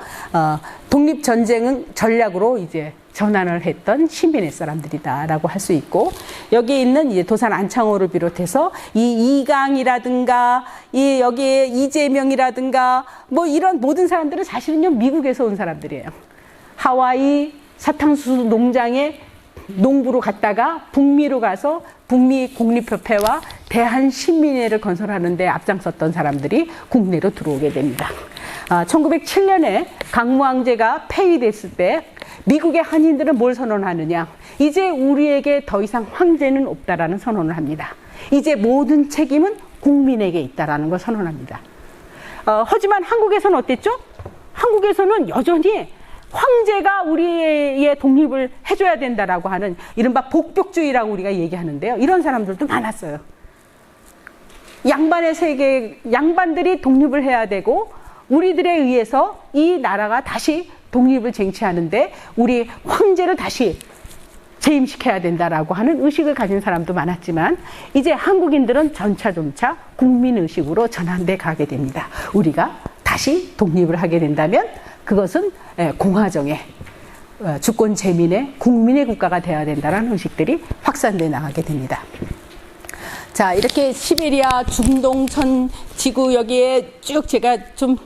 독립전쟁은 전략으로 이제 전환을 했던 신민의 사람들이다라고 할 수 있고, 여기에 있는 이제 도산 안창호를 비롯해서 이 이강이라든가 여기에 이재명이라든가 뭐 이런 모든 사람들은 사실은요 미국에서 온 사람들이에요. 하와이 사탕수수 농장에 농부로 갔다가 북미로 가서 북미 공립협회와 대한신민회를 건설하는 데 앞장섰던 사람들이 국내로 들어오게 됩니다. 1907년에 강무항제가 폐위됐을 때 미국의 한인들은 뭘 선언하느냐? 이제 우리에게 더 이상 황제는 없다라는 선언을 합니다. 이제 모든 책임은 국민에게 있다라는 걸 선언합니다. 하지만 한국에서는 어땠죠? 한국에서는 여전히 황제가 우리의 독립을 해줘야 된다라고 하는 이른바 복벽주의라고 우리가 얘기하는데요. 이런 사람들도 많았어요. 양반의 세계, 양반들이 독립을 해야 되고 우리들에 의해서 이 나라가 다시 독립을 쟁취하는데 우리 황제를 다시 재임시켜야 된다라고 하는 의식을 가진 사람도 많았지만 이제 한국인들은 점차 국민의식으로 전환돼 가게 됩니다. 우리가 다시 독립을 하게 된다면 그것은 공화정의 주권 재민의 국민의 국가가 되어야 된다는 의식들이 확산돼 나가게 됩니다. 자, 이렇게 시베리아, 중동, 전 지구 여기에 쭉 제가 좀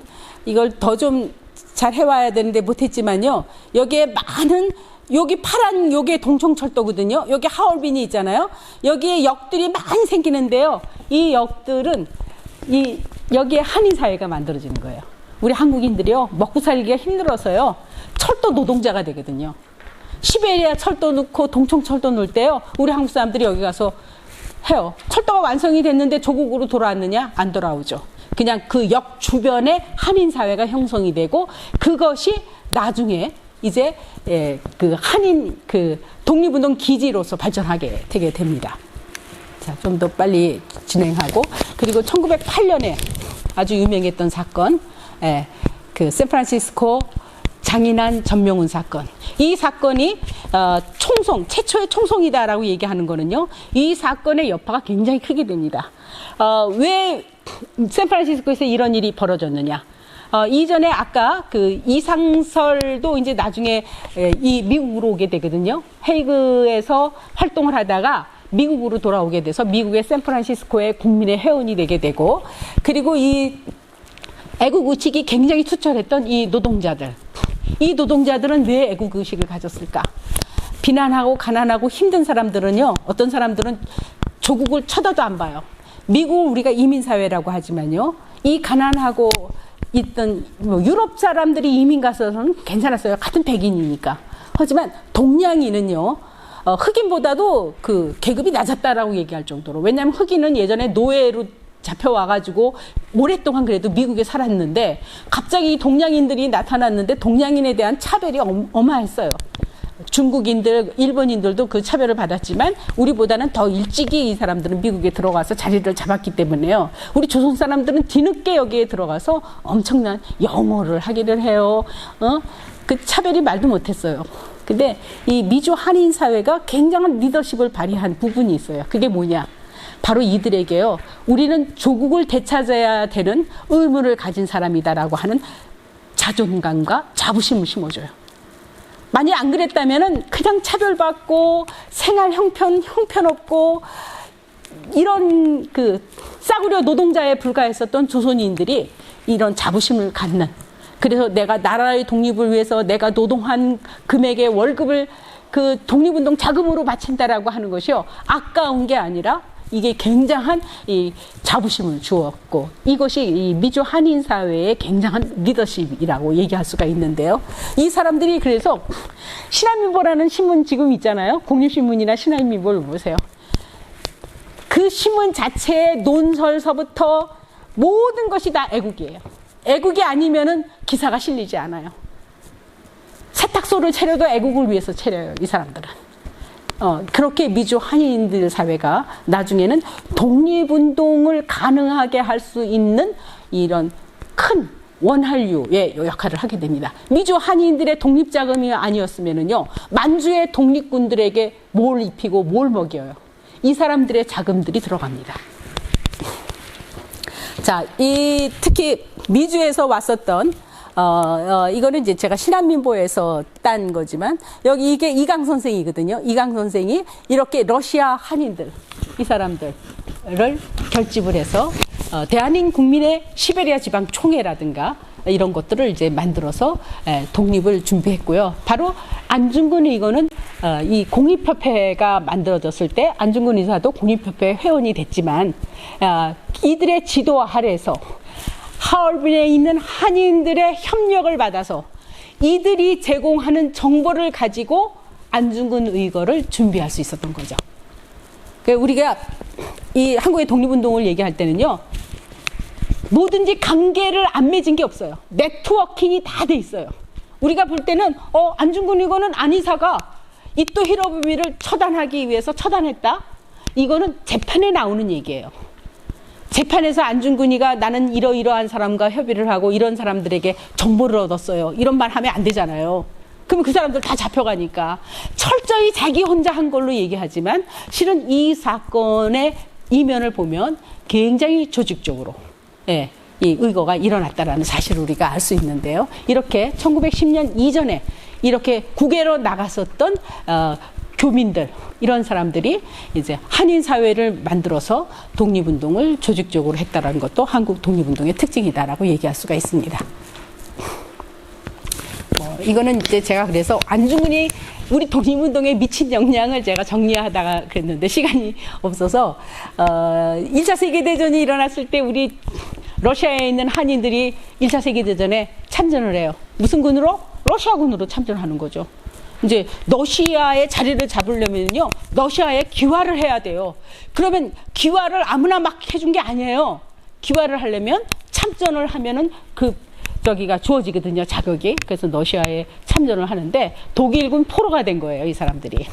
이걸 더 좀 잘 해와야 되는데 못했지만요. 여기에 많은 여기 파란 요게 동청철도거든요. 여기 하얼빈이 있잖아요. 여기에 역들이 많이 생기는데요. 이 역들은 여기에 한인 사회가 만들어지는 거예요. 우리 한국인들이요 먹고 살기가 힘들어서요 철도 노동자가 되거든요. 시베리아 철도 넣고 동청철도 넣을 때요 우리 한국 사람들이 여기 가서 해요. 철도가 완성이 됐는데 조국으로 돌아왔느냐? 안 돌아오죠. 그냥 그 역 주변에 한인 사회가 형성이 되고 그것이 나중에 이제 그 한인 그 독립운동 기지로서 발전하게 되게 됩니다. 자, 좀 더 빨리 진행하고, 그리고 1908년에 아주 유명했던 사건, 그 샌프란시스코 장인환 전명훈 사건. 이 사건이 총송, 최초의 총송이다라고 얘기하는 거는요. 이 사건의 여파가 굉장히 크게 됩니다. 왜 샌프란시스코에서 이런 일이 벌어졌느냐? 이전에 아까 그 이상설도 이제 나중에 이 미국으로 오게 되거든요. 헤이그에서 활동을 하다가 미국으로 돌아오게 돼서 미국의 샌프란시스코의 국민의 회원이 되게 되고, 그리고 이 애국의식이 굉장히 투철했던 이 노동자들. 이 노동자들은 왜 애국의식을 가졌을까? 비난하고 가난하고 힘든 사람들은요, 어떤 사람들은 조국을 쳐다도 안 봐요. 미국은 우리가 이민사회라고 하지만요, 이 가난하고 있던 유럽 사람들이 이민 가서는 괜찮았어요. 같은 백인이니까. 하지만 동양인은요, 흑인보다도 그 계급이 낮았다라고 얘기할 정도로. 왜냐하면 흑인은 예전에 노예로 잡혀와가지고 오랫동안 그래도 미국에 살았는데 갑자기 동양인들이 나타났는데 동양인에 대한 차별이 어마했어요. 중국인들, 일본인들도 그 차별을 받았지만 우리보다는 더 일찍이 이 사람들은 미국에 들어가서 자리를 잡았기 때문에요. 우리 조선 사람들은 뒤늦게 여기에 들어가서 엄청난 영어를 하기를 해요. 그 차별이 말도 못했어요. 근데 이 미주 한인 사회가 굉장한 리더십을 발휘한 부분이 있어요. 그게 뭐냐? 바로 이들에게요. 우리는 조국을 되찾아야 되는 의무를 가진 사람이다라고 하는 자존감과 자부심을 심어줘요. 만약 안 그랬다면은 그냥 차별받고 생활 형편없고 이런 그 싸구려 노동자에 불과했었던 조선인들이 이런 자부심을 갖는, 그래서 내가 나라의 독립을 위해서 내가 노동한 금액의 월급을 그 독립운동 자금으로 바친다라고 하는 것이요, 아까운 게 아니라 이게 굉장한 이 자부심을 주었고, 이것이 이 미주 한인 사회의 굉장한 리더십이라고 얘기할 수가 있는데요. 이 사람들이 그래서 신한민보라는 신문 지금 있잖아요. 공립신문이나 신한민보를 보세요. 그 신문 자체의 논설서부터 모든 것이 다 애국이에요. 애국이 아니면은 기사가 실리지 않아요. 세탁소를 차려도 애국을 위해서 차려요, 이 사람들은. 그렇게 미주 한인들 사회가 나중에는 독립운동을 가능하게 할 수 있는 이런 큰 원한류의 역할을 하게 됩니다. 미주 한인들의 독립자금이 아니었으면은요, 만주의 독립군들에게 뭘 입히고 뭘 먹여요. 이 사람들의 자금들이 들어갑니다. 자, 특히 미주에서 왔었던 이거는 이제 제가 신한민보에서 딴 거지만, 여기 이게 이강 선생이거든요. 이강 선생이 이렇게 러시아 한인들, 이 사람들을 결집을 해서 대한민 국민의 시베리아 지방 총회라든가 이런 것들을 이제 만들어서 독립을 준비했고요. 바로 안중근 이거는 이 공립협회가 만들어졌을 때 안중근 의사도 공립협회 회원이 됐지만, 이들의 지도 아래에서 하얼빈에 있는 한인들의 협력을 받아서 이들이 제공하는 정보를 가지고 안중근 의거를 준비할 수 있었던 거죠. 우리가 이 한국의 독립운동을 얘기할 때는요, 뭐든지 관계를 안 맺은 게 없어요. 네트워킹이 다 돼 있어요. 우리가 볼 때는 안중근 의거는 안이사가 이토 히로부미를 처단하기 위해서 처단했다. 이거는 재판에 나오는 얘기예요. 재판에서 안중근이가 나는 이러이러한 사람과 협의를 하고 이런 사람들에게 정보를 얻었어요, 이런 말 하면 안 되잖아요. 그럼 그 사람들 다 잡혀가니까 철저히 자기 혼자 한 걸로 얘기하지만, 실은 이 사건의 이면을 보면 굉장히 조직적으로 이 의거가 일어났다라는 사실을 우리가 알 수 있는데요. 이렇게 1910년 이전에 이렇게 국외로 나갔었던 교민들, 이런 사람들이 이제 한인 사회를 만들어서 독립운동을 조직적으로 했다라는 것도 한국 독립운동의 특징이다라고 얘기할 수가 있습니다. 이거는 이제 제가 그래서 안중근이 우리 독립운동에 미친 영향을 제가 정리하다가 그랬는데 시간이 없어서 1차 세계대전이 일어났을 때 우리 러시아에 있는 한인들이 1차 세계대전에 참전을 해요. 무슨 군으로? 러시아군으로 참전하는 거죠. 이제 러시아의 자리를 잡으려면요, 러시아에 귀화를 해야 돼요. 그러면 귀화를 아무나 막 해준 게 아니에요. 귀화를 하려면 참전을 하면은 저기가 주어지거든요, 자격이. 그래서 러시아에 참전을 하는데 독일군 포로가 된 거예요, 이 사람들이.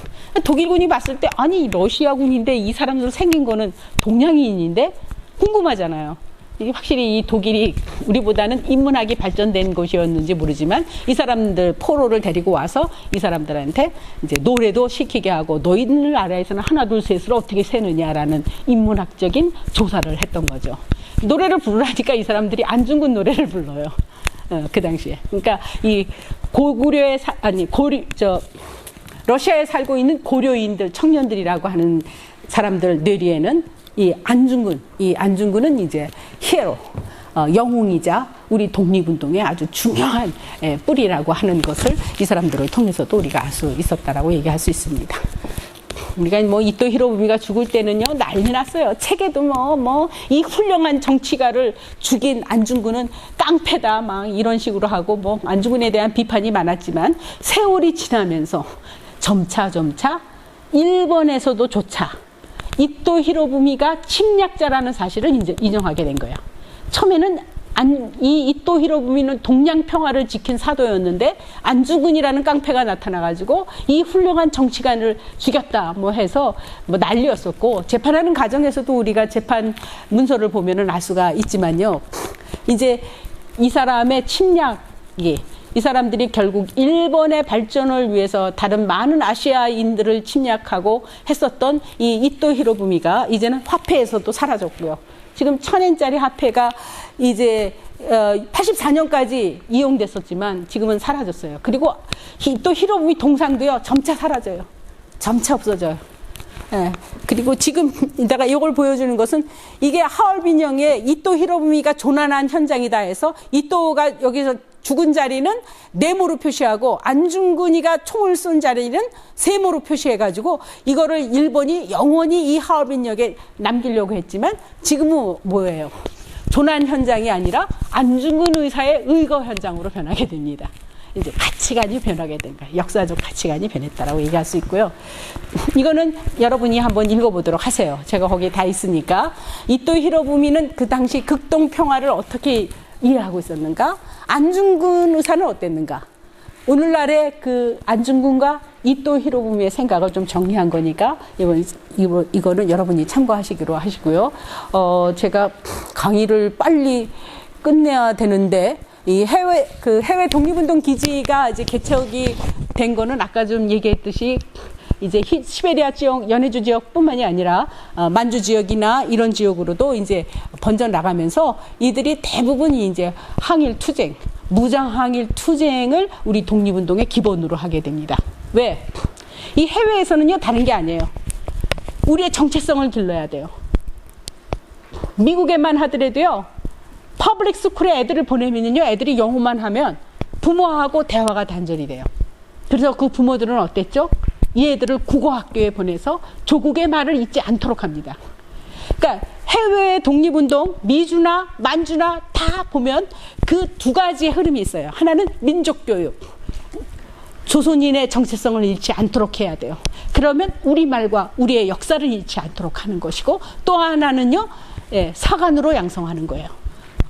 독일군이 봤을 때 아니 러시아군인데 이 사람들 생긴 거는 동양인인데 궁금하잖아요. 이게 확실히 이 독일이 우리보다는 인문학이 발전된 곳이었는지 모르지만 이 사람들 포로를 데리고 와서 이 사람들한테 이제 노래도 시키게 하고, 너희들 나라에서는 하나 둘 셋으로 어떻게 세느냐라는 인문학적인 조사를 했던 거죠. 노래를 부르라니까 이 사람들이 안중근 노래를 불러요. 그 당시에. 그러니까 이 고구려에 러시아에 살고 있는 고려인들, 청년들이라고 하는 사람들 뇌리에는 이 안중근은 이제 히어로, 영웅이자 우리 독립운동의 아주 중요한 뿌리라고 하는 것을 이 사람들을 통해서도 우리가 알 수 있었다라고 얘기할 수 있습니다. 우리가 뭐 이토 히로부미가 죽을 때는요, 난리 났어요. 책에도 이 훌륭한 정치가를 죽인 안중근은 깡패다 막 이런 식으로 하고, 안중근에 대한 비판이 많았지만, 세월이 지나면서 점차 일본에서도 조차 이토 히로부미가 침략자라는 사실을 이제 인정하게 된 거예요. 처음에는 이 이토 히로부미는 동양 평화를 지킨 사도였는데 안중근이라는 깡패가 나타나가지고 이 훌륭한 정치관을 죽였다 해서 난리였었고, 재판하는 과정에서도 우리가 재판 문서를 보면은 알 수가 있지만요, 이제 이 사람의 침략이 이 사람들이 결국 일본의 발전을 위해서 다른 많은 아시아인들을 침략하고 했었던 이 이토 히로부미가 이제는 화폐에서도 사라졌고요. 지금 1000엔짜리 화폐가 이제 84년까지 이용됐었지만 지금은 사라졌어요. 그리고 또 히로부미 동상도요, 점차 사라져요. 점차 없어져요. 예. 그리고 지금 내가 이걸 보여주는 것은 이게 하얼빈형의 이토 히로부미가 조난한 현장이다 해서 이토가 여기서 죽은 자리는 네모로 표시하고 안중근이가 총을 쏜 자리는 세모로 표시해가지고 이거를 일본이 영원히 이 하얼빈역에 남기려고 했지만 지금은 뭐예요? 조난 현장이 아니라 안중근 의사의 의거 현장으로 변하게 됩니다. 이제 가치관이 변하게 된 거예요. 역사적 가치관이 변했다라고 얘기할 수 있고요. 이거는 여러분이 한번 읽어보도록 하세요. 제가 거기 다 있으니까. 이토 히로부미는 그 당시 극동 평화를 어떻게 이해하고 있었는가? 안중근 의사는 어땠는가? 오늘날의 그 안중근과 이토 히로부미의 생각을 좀 정리한 거니까 이거는 여러분이 참고하시기로 하시고요. 제가 강의를 빨리 끝내야 되는데 이 해외 독립운동 기지가 이제 개척이 된 거는 아까 좀 얘기했듯이 이제 시베리아 지역, 연해주 지역뿐만이 아니라 만주 지역이나 이런 지역으로도 이제 번져 나가면서 이들이 대부분이 이제 항일 투쟁, 무장 항일 투쟁을 우리 독립운동의 기본으로 하게 됩니다. 왜? 이 해외에서는요, 다른 게 아니에요. 우리의 정체성을 길러야 돼요. 미국에만 하더라도요, 퍼블릭 스쿨에 애들을 보내면요, 애들이 영어만 하면 부모하고 대화가 단절이 돼요. 그래서 그 부모들은 어땠죠? 이 애들을 국어학교에 보내서 조국의 말을 잊지 않도록 합니다. 그러니까 해외의 독립운동, 미주나 만주나 다 보면 그 두 가지의 흐름이 있어요. 하나는 민족교육. 조선인의 정체성을 잃지 않도록 해야 돼요. 그러면 우리말과 우리의 역사를 잃지 않도록 하는 것이고, 또 하나는요, 사관으로 양성하는 거예요.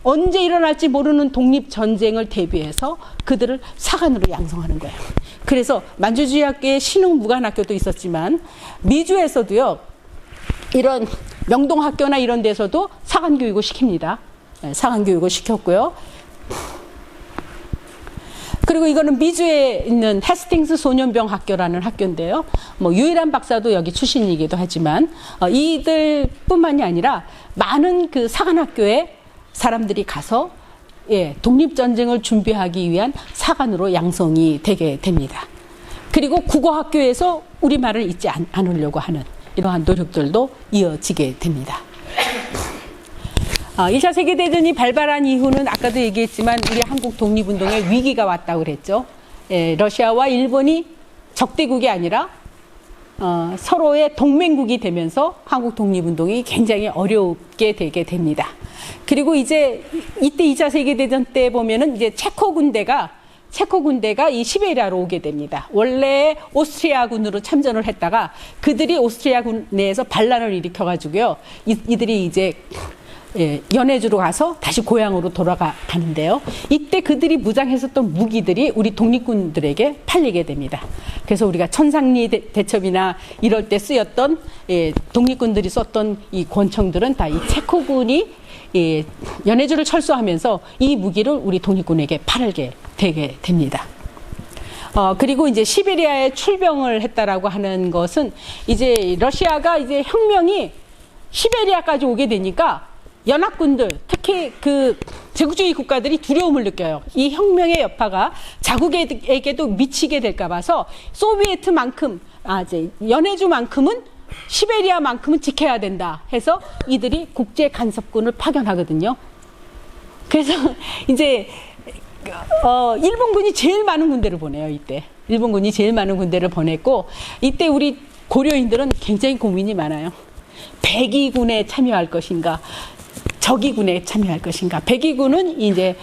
언제 일어날지 모르는 독립전쟁을 대비해서 그들을 사관으로 양성하는 거예요. 그래서 만주주의학교에 신흥무관학교도 있었지만 미주에서도요, 이런 명동학교나 이런 데서도 사관교육을 시킵니다. 사관교육을 시켰고요. 그리고 이거는 미주에 있는 헤스팅스 소년병 학교라는 학교인데요. 뭐 유일한 박사도 여기 출신이기도 하지만 이들뿐만이 아니라 많은 그 사관학교에 사람들이 가서 독립전쟁을 준비하기 위한 사관으로 양성이 되게 됩니다. 그리고 국어학교에서 우리말을 잊지 않으려고 하는 이러한 노력들도 이어지게 됩니다. 1차 세계대전이 발발한 이후는 아까도 얘기했지만 우리 한국 독립운동에 위기가 왔다고 그랬죠. 러시아와 일본이 적대국이 아니라 서로의 동맹국이 되면서 한국 독립운동이 굉장히 어렵게 되게 됩니다. 그리고 이제 이때 2차 세계대전 때 보면은 이제 체코 군대가 이 시베리아로 오게 됩니다. 원래 오스트리아군으로 참전을 했다가 그들이 오스트리아군 내에서 반란을 일으켜가지고요. 이들이 이제 연해주로 가서 다시 고향으로 돌아가는데요. 이때 그들이 무장했었던 무기들이 우리 독립군들에게 팔리게 됩니다. 그래서 우리가 천상리 대첩이나 이럴 때 쓰였던 독립군들이 썼던 이 권총들은 다 이 체코군이 연해주를 철수하면서 이 무기를 우리 독립군에게 팔게 되게 됩니다. 그리고 이제 시베리아에 출병을 했다라고 하는 것은 이제 러시아가 이제 혁명이 시베리아까지 오게 되니까 연합군들, 특히 그 제국주의 국가들이 두려움을 느껴요. 이 혁명의 여파가 자국에게도 미치게 될까 봐서 소비에트만큼, 이제 연해주만큼은 시베리아만큼은 지켜야 된다 해서 이들이 국제 간섭군을 파견하거든요. 그래서 이제 일본군이 제일 많은 군대를 보내요. 이때 일본군이 제일 많은 군대를 보냈고, 이때 우리 고려인들은 굉장히 고민이 많아요. 백의군에 참여할 것인가, 적의군에 참여할 것인가. 백의군은 이제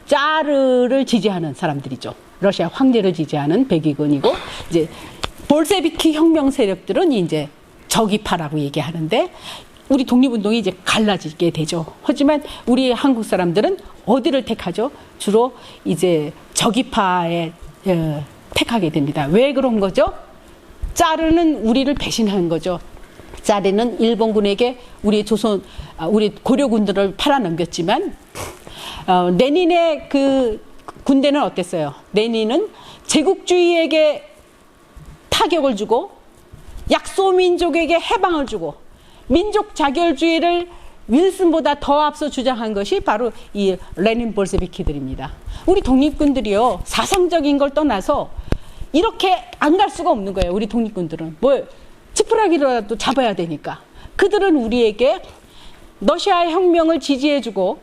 짜르를 지지하는 사람들이죠. 러시아 황제를 지지하는 백의군이고, 이제 볼세비키 혁명 세력들은 이제 적의파라고 얘기하는데, 우리 독립운동이 이제 갈라지게 되죠. 하지만 우리 한국 사람들은 어디를 택하죠? 주로 이제 적의파에 택하게 됩니다. 왜 그런 거죠? 짜르는 우리를 배신한 거죠. 짜르는 일본군에게 우리 고려군들을 팔아넘겼지만, 레닌의 그 군대는 어땠어요? 레닌은 제국주의에게 타격을 주고 약소민족에게 해방을 주고 민족 자결주의를 윌슨보다 더 앞서 주장한 것이 바로 이 레닌 볼셰비키들입니다. 우리 독립군들이요, 사상적인 걸 떠나서 이렇게 안 갈 수가 없는 거예요. 우리 독립군들은 뭐 지푸라기라도 잡아야 되니까. 그들은 우리에게 러시아의 혁명을 지지해주고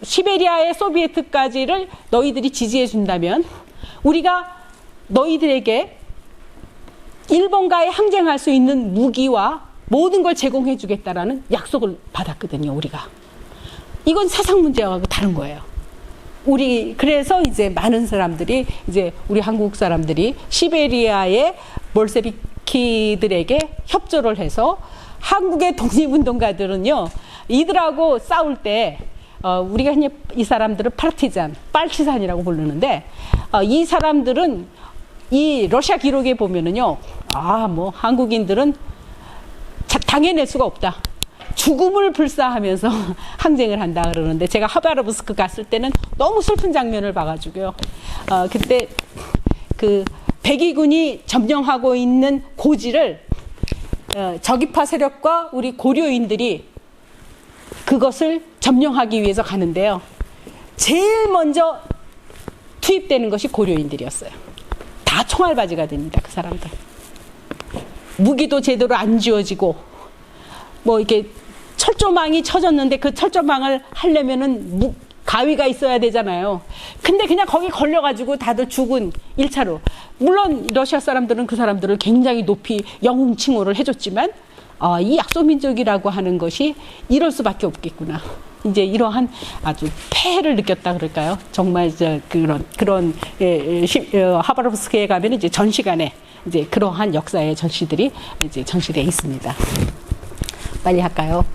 시베리아의 소비에트까지를 너희들이 지지해준다면 우리가 너희들에게 일본과의 항쟁할 수 있는 무기와 모든 걸 제공해주겠다라는 약속을 받았거든요. 우리가. 이건 사상 문제하고 다른 거예요. 그래서 이제 많은 사람들이, 이제 우리 한국 사람들이 시베리아의 볼셰비키들에게 협조를 해서 한국의 독립운동가들은요, 이들하고 싸울 때, 우리가 흔히 이 사람들을 파르티잔, 빨치산이라고 부르는데, 이 사람들은 이 러시아 기록에 보면은요, 뭐 한국인들은 당해낼 수가 없다. 죽음을 불사하면서 항쟁을 한다 그러는데, 제가 하바르브스크 갔을 때는 너무 슬픈 장면을 봐가지고요. 그때 그 백의군이 점령하고 있는 고지를 적이파 세력과 우리 고려인들이 그것을 점령하기 위해서 가는데요. 제일 먼저 투입되는 것이 고려인들이었어요. 다 총알바지가 됩니다. 그 사람들. 무기도 제대로 안 쥐어지고 뭐 이렇게 철조망이 쳐졌는데 그 철조망을 하려면은 가위가 있어야 되잖아요. 근데 그냥 거기 걸려가지고 다들 죽은 1차로. 물론 러시아 사람들은 그 사람들을 굉장히 높이 영웅 칭호를 해줬지만 이 약소민족이라고 하는 것이 이럴 수밖에 없겠구나. 이제 이러한 아주 폐해를 느꼈다 그럴까요? 정말 그런 하바르브스크에 가면 이제 전시관에 이제 그러한 역사의 전시들이 이제 전시되어 있습니다. 빨리 할까요?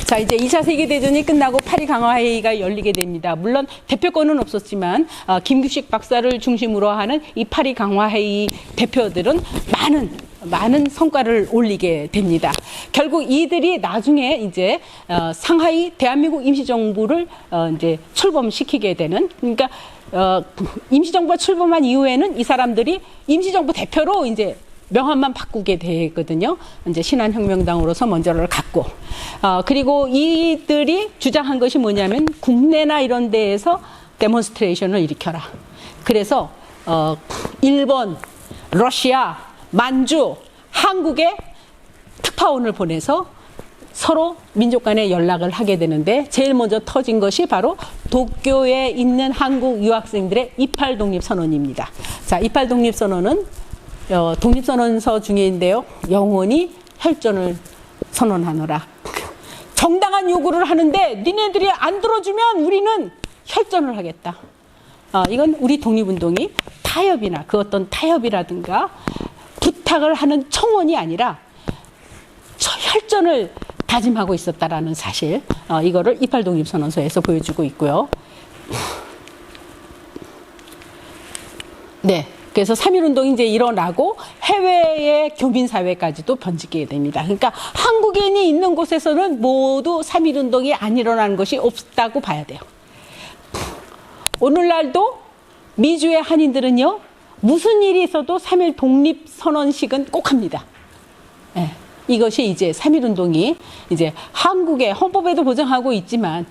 자, 이제 2차 세계대전이 끝나고 파리 강화회의가 열리게 됩니다. 물론 대표권은 없었지만 김규식 박사를 중심으로 하는 이 파리 강화회의 대표들은 많은 성과를 올리게 됩니다. 결국 이들이 나중에 이제 상하이 대한민국 임시정부를 이제 출범시키게 되는, 그러니까 임시정부가 출범한 이후에는 이 사람들이 임시정부 대표로 이제 명함만 바꾸게 되거든요. 이제 신한혁명당으로서 먼저를 갖고, 그리고 이들이 주장한 것이 뭐냐면 국내나 이런 데에서 데몬스트레이션을 일으켜라. 그래서 일본, 러시아, 만주, 한국에 특파원을 보내서 서로 민족 간의 연락을 하게 되는데, 제일 먼저 터진 것이 바로 도쿄에 있는 한국 유학생들의 28 독립선언입니다. 자, 28 독립선언은 독립선언서 중에인데요, 영원히 혈전을 선언하노라. 정당한 요구를 하는데 니네들이 안 들어주면 우리는 혈전을 하겠다. 이건 우리 독립운동이 타협이나 그 어떤 타협이라든가 부탁을 하는 청원이 아니라 혈전을 다짐하고 있었다라는 사실, 이거를 28 독립선언서에서 보여주고 있고요. 네. 그래서 3.1운동이 이제 일어나고 해외의 교민사회까지도 번지게 됩니다. 그러니까 한국인이 있는 곳에서는 모두 3.1운동이 안 일어나는 것이 없다고 봐야 돼요. 오늘날도 미주의 한인들은요, 무슨 일이 있어도 3.1 독립선언식은 꼭 합니다. 네. 이것이 이제 3.1운동이 이제 한국의 헌법에도 보장하고 있지만,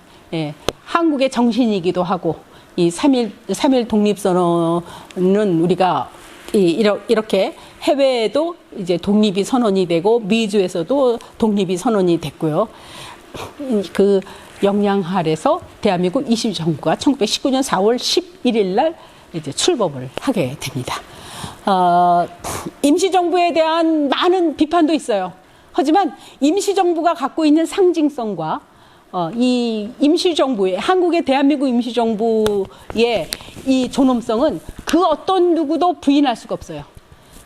한국의 정신이기도 하고, 이 3.1 독립선언은 우리가 이렇게 해외에도 이제 독립이 선언이 되고 미주에서도 독립이 선언이 됐고요. 그 영향 아래서 대한민국 임시정부가 1919년 4월 11일 날 이제 출범을 하게 됩니다. 임시정부에 대한 많은 비판도 있어요. 하지만 임시정부가 갖고 있는 상징성과 이 임시정부의, 한국의 대한민국 임시정부의 이 존엄성은 그 어떤 누구도 부인할 수가 없어요.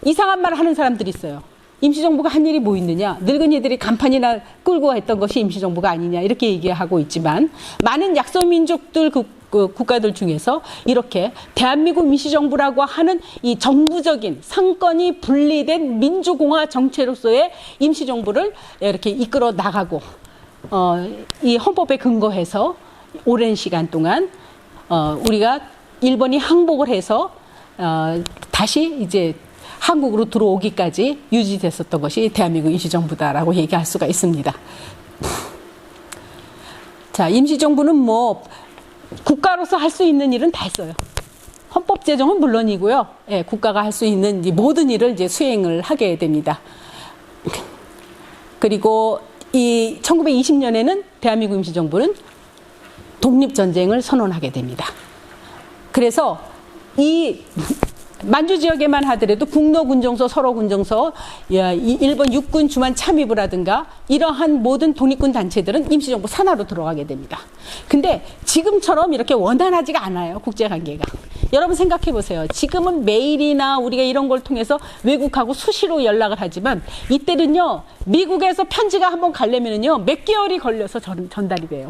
이상한 말 하는 사람들이 있어요. 임시정부가 한 일이 뭐 있느냐, 늙은이들이 간판이나 끌고 했던 것이 임시정부가 아니냐, 이렇게 얘기하고 있지만, 많은 약소민족들 국가들 중에서 이렇게 대한민국 임시정부라고 하는 이 정부적인 상권이 분리된 민주공화 정체로서의 임시정부를 이렇게 이끌어 나가고, 이 헌법에 근거해서 오랜 시간 동안 우리가 일본이 항복을 해서 다시 이제 한국으로 들어오기까지 유지됐었던 것이 대한민국 임시정부다라고 얘기할 수가 있습니다. 자, 임시정부는 뭐 국가로서 할 수 있는 일은 다 했어요. 헌법 제정은 물론이고요. 예, 국가가 할 수 있는 모든 일을 이제 수행을 하게 됩니다. 그리고 이 1920년에는 대한민국 임시정부는 독립전쟁을 선언하게 됩니다. 그래서 이 만주 지역에만 하더라도 국로군정서, 설호군정서, 일본 육군 주만 참의부 라든가 이러한 모든 독립군 단체들은 임시정부 산하로 들어가게 됩니다. 근데 지금처럼 이렇게 원활하지가 않아요, 국제관계가. 여러분 생각해 보세요. 지금은 메일이나 우리가 이런 걸 통해서 외국하고 수시로 연락을 하지만 이때는요, 미국에서 편지가 한번 가려면은요, 몇 개월이 걸려서 전달이 돼요.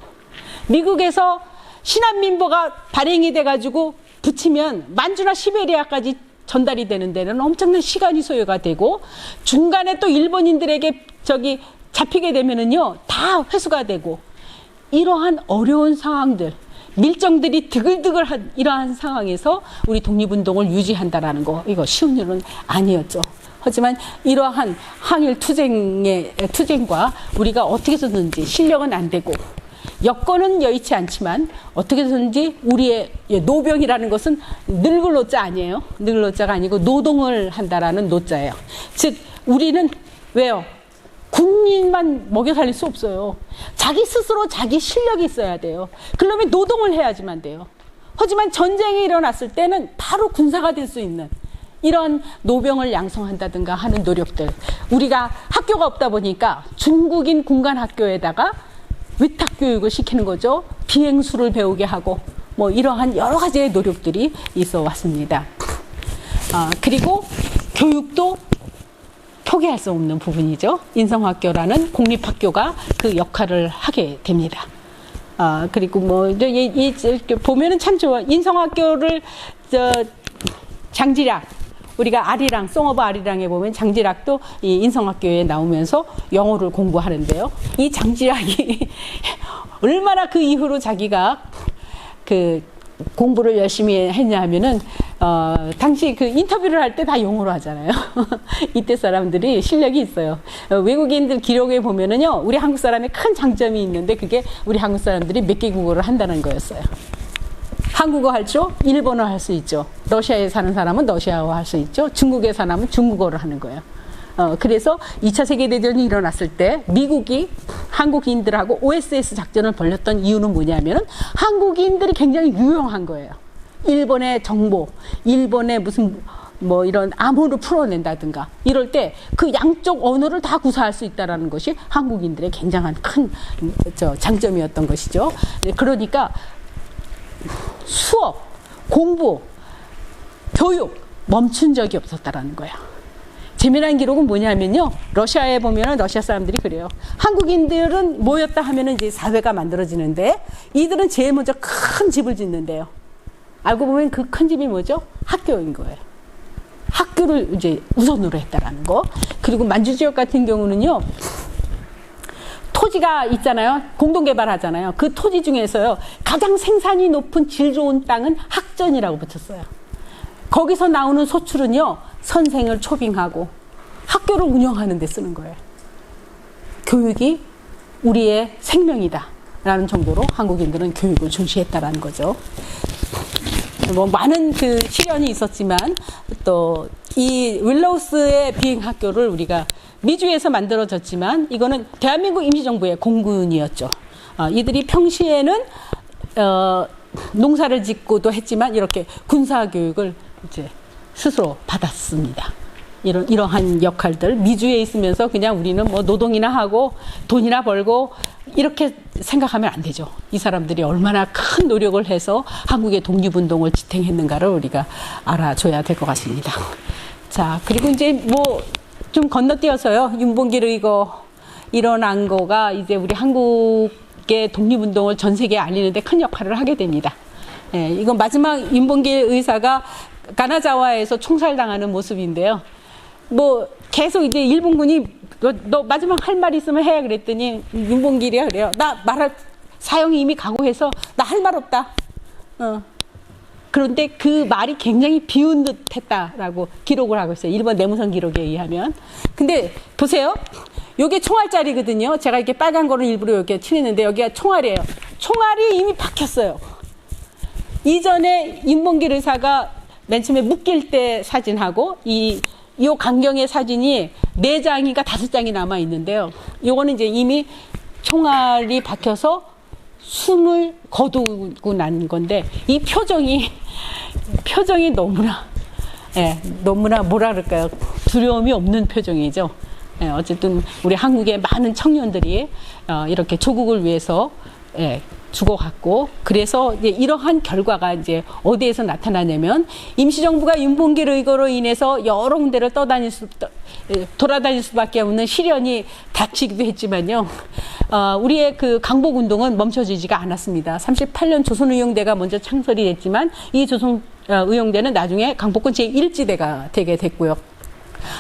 미국에서 신한민보가 발행이 돼가지고 붙이면 만주나 시베리아까지 전달이 되는 데는 엄청난 시간이 소요가 되고, 중간에 또 일본인들에게 잡히게 되면은요, 다 회수가 되고, 이러한 어려운 상황들, 밀정들이 드글드글한 이러한 상황에서 우리 독립운동을 유지한다라는 거, 이거 쉬운 일은 아니었죠. 하지만 이러한 항일 투쟁과 우리가 어떻게 해서든지 실력은 안 되고, 여건은 여의치 않지만 어떻게 해서든지 우리의 노병이라는 것은 늙을 노자 아니에요. 늙을 노자가 아니고 노동을 한다라는 노자예요. 즉 우리는 왜요? 국민만 먹여 살릴 수 없어요. 자기 스스로 자기 실력이 있어야 돼요. 그러면 노동을 해야지만 돼요. 하지만 전쟁이 일어났을 때는 바로 군사가 될 수 있는 이런 노병을 양성한다든가 하는 노력들. 우리가 학교가 없다 보니까 중국인 군간 학교에다가 위탁 교육을 시키는 거죠. 비행수를 배우게 하고 뭐 이러한 여러 가지의 노력들이 있어 왔습니다. 그리고 교육도 포기할 수 없는 부분이죠. 인성학교라는 공립학교가 그 역할을 하게 됩니다. 그리고 뭐 보면은 참 좋아. 인성학교를 장지락, 우리가 아리랑, 송 오브 아리랑에 보면 장지락도 이 인성학교에 나오면서 영어를 공부하는데요. 이 장지락이 얼마나 그 이후로 자기가 그 공부를 열심히 했냐 하면은, 당시 그 인터뷰를 할 때 다 영어로 하잖아요. 이때 사람들이 실력이 있어요. 외국인들 기록에 보면은요, 우리 한국 사람의 큰 장점이 있는데 그게 우리 한국 사람들이 몇 개 국어를 한다는 거였어요. 한국어 할 줄, 일본어 할 수 있죠. 러시아에 사는 사람은 러시아어 할 수 있죠. 중국에 사는 사람은 중국어를 하는 거예요. 그래서 2차 세계대전이 일어났을 때 미국이 한국인들하고 OSS 작전을 벌였던 이유는 뭐냐면은 한국인들이 굉장히 유용한 거예요. 일본의 정보, 일본의 무슨 뭐 이런 암호를 풀어낸다든가 이럴 때 그 양쪽 언어를 다 구사할 수 있다는 것이 한국인들의 굉장한 큰 장점이었던 것이죠. 그러니까 수업, 공부, 교육 멈춘 적이 없었다라는 거예요. 재미난 기록은 뭐냐면요. 러시아에 보면은 러시아 사람들이 그래요. 한국인들은 모였다 하면은 이제 사회가 만들어지는데 이들은 제일 먼저 큰 집을 짓는데요. 알고 보면 그 큰 집이 뭐죠? 학교인 거예요. 학교를 이제 우선으로 했다라는 거. 그리고 만주 지역 같은 경우는요. 토지가 있잖아요. 공동개발하잖아요. 그 토지 중에서요. 가장 생산이 높은 질 좋은 땅은 학전이라고 붙였어요. 거기서 나오는 소출은요. 선생을 초빙하고 학교를 운영하는 데 쓰는 거예요. 교육이 우리의 생명이다 라는 정도로 한국인들은 교육을 중시했다라는 거죠. 뭐 많은 그 시련이 있었지만 또 이 윌로우스의 비행학교를 우리가 미주에서 만들어졌지만 이거는 대한민국 임시정부의 공군이었죠. 이들이 평시에는 농사를 짓고도 했지만 이렇게 군사교육을 이제 스스로 받았습니다. 이러한 역할들 미주에 있으면서 그냥 우리는 뭐 노동이나 하고 돈이나 벌고 이렇게 생각하면 안 되죠. 이 사람들이 얼마나 큰 노력을 해서 한국의 독립운동을 지탱했는가를 우리가 알아줘야 될 것 같습니다. 자, 그리고 이제 뭐 좀 건너뛰어서요. 윤봉길 의거 일어난 거가 이제 우리 한국의 독립운동을 전 세계에 알리는데 큰 역할을 하게 됩니다. 예, 이건 마지막 윤봉길 의사가 가나자와에서 총살당하는 모습인데요. 뭐 계속 이제 일본군이 너 마지막 할 말 있으면 해 그랬더니 윤봉길이가 그래요. 나 말할 사형이 이미 각오해서 나 할 말 없다. 그런데 그 말이 굉장히 비운 듯 했다라고 기록을 하고 있어요. 일본 내무성 기록에 의하면. 근데 보세요. 요게 총알짜리거든요. 제가 이렇게 빨간 거를 일부러 이렇게 칠했는데 여기가 총알이에요. 총알이 이미 박혔어요. 이전에 윤봉길 의사가 맨 처음에 묶일 때 사진하고 이 강경의 사진이 4장인가 5장이 남아 있는데요. 요거는 이제 이미 총알이 박혀서 숨을 거두고 난 건데 이 표정이 너무나 너무나 뭐라 그럴까요? 두려움이 없는 표정이죠. 어쨌든 우리 한국의 많은 청년들이 이렇게 조국을 위해서 죽어갔고 그래서 이제 이러한 결과가 이제 어디에서 나타나냐면 임시정부가 윤봉길 의거로 인해서 여러 군데를 돌아다닐 수밖에 없는 시련이 닥치기도 했지만요. 우리의 그 강복운동은 멈춰지지가 않았습니다. 38년 조선의용대가 먼저 창설이 됐지만 이 조선의용대는 나중에 강복군 제1지대가 되게 됐고요.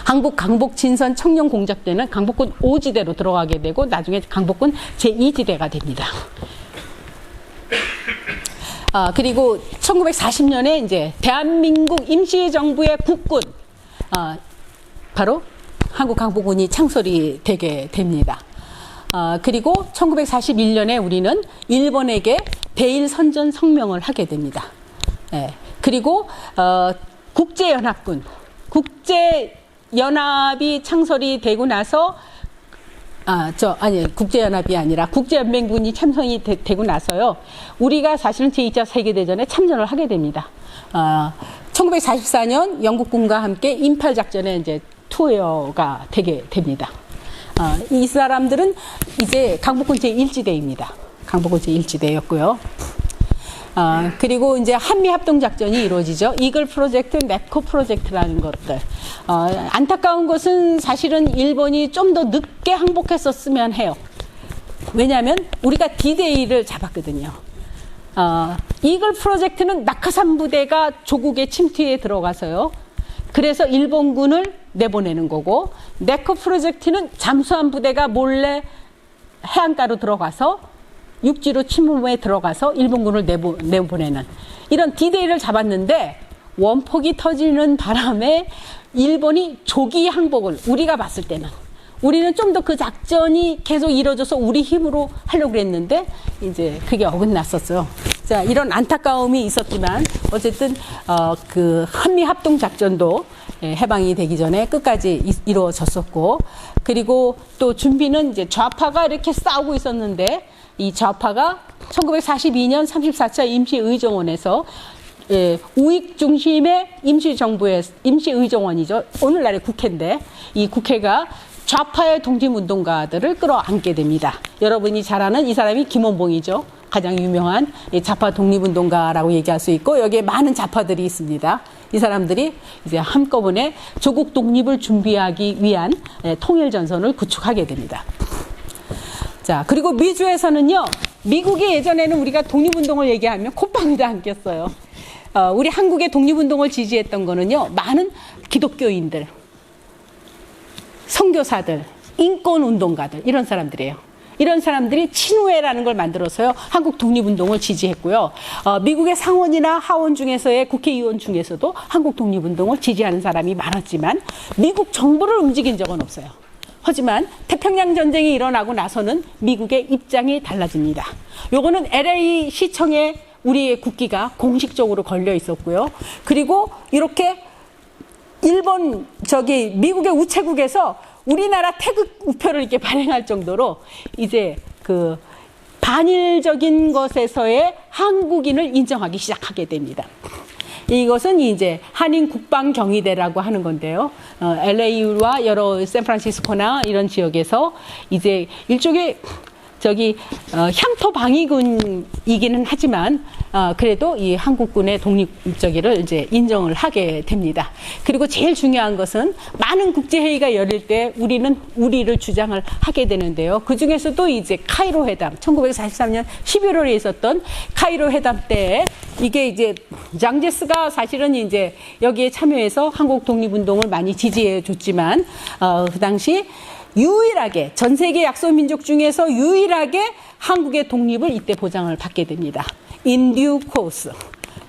한국 강복 진선 청년 공작 때는 강복군 5지대로 들어가게 되고 나중에 강복군 제2지대가 됩니다. 그리고 1940년에 이제 대한민국 임시정부의 국군, 바로 한국 강복군이 창설이 되게 됩니다. 그리고 1941년에 우리는 일본에게 대일 선전 성명을 하게 됩니다. 그리고 국제연합군, 국제연합이 창설이 되고 나서 국제연합이 아니라 국제연맹군이 참석이 되고 나서요. 우리가 사실은 제2차 세계대전에 참전을 하게 됩니다. 1944년 영국군과 함께 인팔작전에 이제 투여가 되게 됩니다. 이 사람들은 이제 강복군 제1지대입니다. 강복군 제1지대였고요. 그리고 이제 한미합동작전이 이루어지죠. 이글 프로젝트, 네코 프로젝트라는 것들. 안타까운 것은 사실은 일본이 좀 더 늦게 항복했었으면 해요. 왜냐하면 우리가 D-Day를 잡았거든요. 이글 프로젝트는 낙하산 부대가 조국의 침투에 들어가서요. 그래서 일본군을 내보내는 거고, 네코 프로젝트는 잠수함 부대가 몰래 해안가로 들어가서 육지로 침범에 들어가서 일본군을 내보내는 이런 D-Day를 잡았는데 원폭이 터지는 바람에 일본이 조기 항복을 우리가 봤을 때는 우리는 좀 더 그 작전이 계속 이루어져서 우리 힘으로 하려고 했는데 이제 그게 어긋났었어요. 자, 이런 안타까움이 있었지만 어쨌든 그 한미 합동 작전도 해방이 되기 전에 끝까지 이루어졌었고, 그리고 또 준비는 이제 좌파가 이렇게 싸우고 있었는데 이 좌파가 1942년 34차 임시의정원에서 우익 중심의 임시의정원이죠. 오늘날의 국회인데 이 국회가 좌파의 독립운동가들을 끌어안게 됩니다. 여러분이 잘 아는 이 사람이 김원봉이죠. 가장 유명한 좌파 독립운동가라고 얘기할 수 있고 여기에 많은 좌파들이 있습니다. 이 사람들이 이제 한꺼번에 조국 독립을 준비하기 위한 통일전선을 구축하게 됩니다. 자, 그리고 미주에서는요, 미국이 예전에는 우리가 독립운동을 얘기하면 콧방귀도 안 꼈어요. 우리 한국의 독립운동을 지지했던 거는요, 많은 기독교인들, 선교사들, 인권운동가들, 이런 사람들이에요. 이런 사람들이 친우회라는 걸 만들어서요, 한국 독립운동을 지지했고요. 미국의 상원이나 하원 중에서의 국회의원 중에서도 한국 독립운동을 지지하는 사람이 많았지만, 미국 정부를 움직인 적은 없어요. 하지만 태평양 전쟁이 일어나고 나서는 미국의 입장이 달라집니다. 요거는 LA 시청에 우리의 국기가 공식적으로 걸려 있었고요. 그리고 이렇게 미국의 우체국에서 우리나라 태극 우표를 이렇게 발행할 정도로 이제 그 반일적인 것에서의 한국인을 인정하기 시작하게 됩니다. 이것은 이제 한인 국방경위대라고 하는 건데요. LA와 여러 샌프란시스코나 이런 지역에서 이제 일종의 향토 방위군이기는 하지만 그래도 이 한국군의 독립적이를 이제 인정을 하게 됩니다. 그리고 제일 중요한 것은 많은 국제회의가 열릴 때 우리를 주장을 하게 되는데요. 그 중에서도 이제 카이로 회담, 1943년 11월에 있었던 카이로 회담 때 이게 이제 장제스가 사실은 이제 여기에 참여해서 한국 독립운동을 많이 지지해 줬지만 그 당시 유일하게 전 세계 약소민족 중에서 유일하게 한국의 독립을 이때 보장을 받게 됩니다. in due course.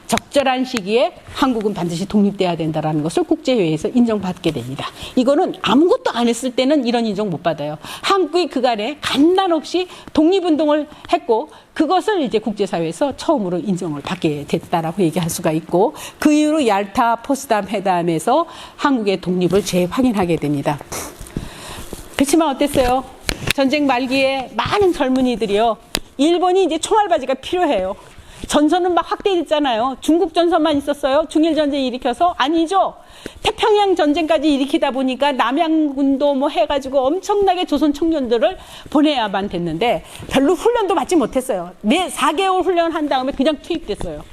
적절한 시기에 한국은 반드시 독립돼야 된다라는 것을 국제회의에서 인정받게 됩니다. 이거는 아무것도 안 했을 때는 이런 인정 못 받아요. 한국이 그간에 간난없이 독립운동을 했고 그것을 이제 국제사회에서 처음으로 인정을 받게 됐다라고 얘기할 수가 있고 그 이후로 얄타 포츠담 회담에서 한국의 독립을 재확인하게 됩니다. 그렇지만 어땠어요? 전쟁 말기에 많은 젊은이들이요. 일본이 이제 총알바지가 필요해요. 전선은 막 확대됐잖아요. 중국 전선만 있었어요. 중일 전쟁 일으켜서 아니죠. 태평양 전쟁까지 일으키다 보니까 남양군도 뭐 해가지고 엄청나게 조선 청년들을 보내야만 됐는데 별로 훈련도 받지 못했어요. 매 4개월 훈련한 다음에 그냥 투입됐어요.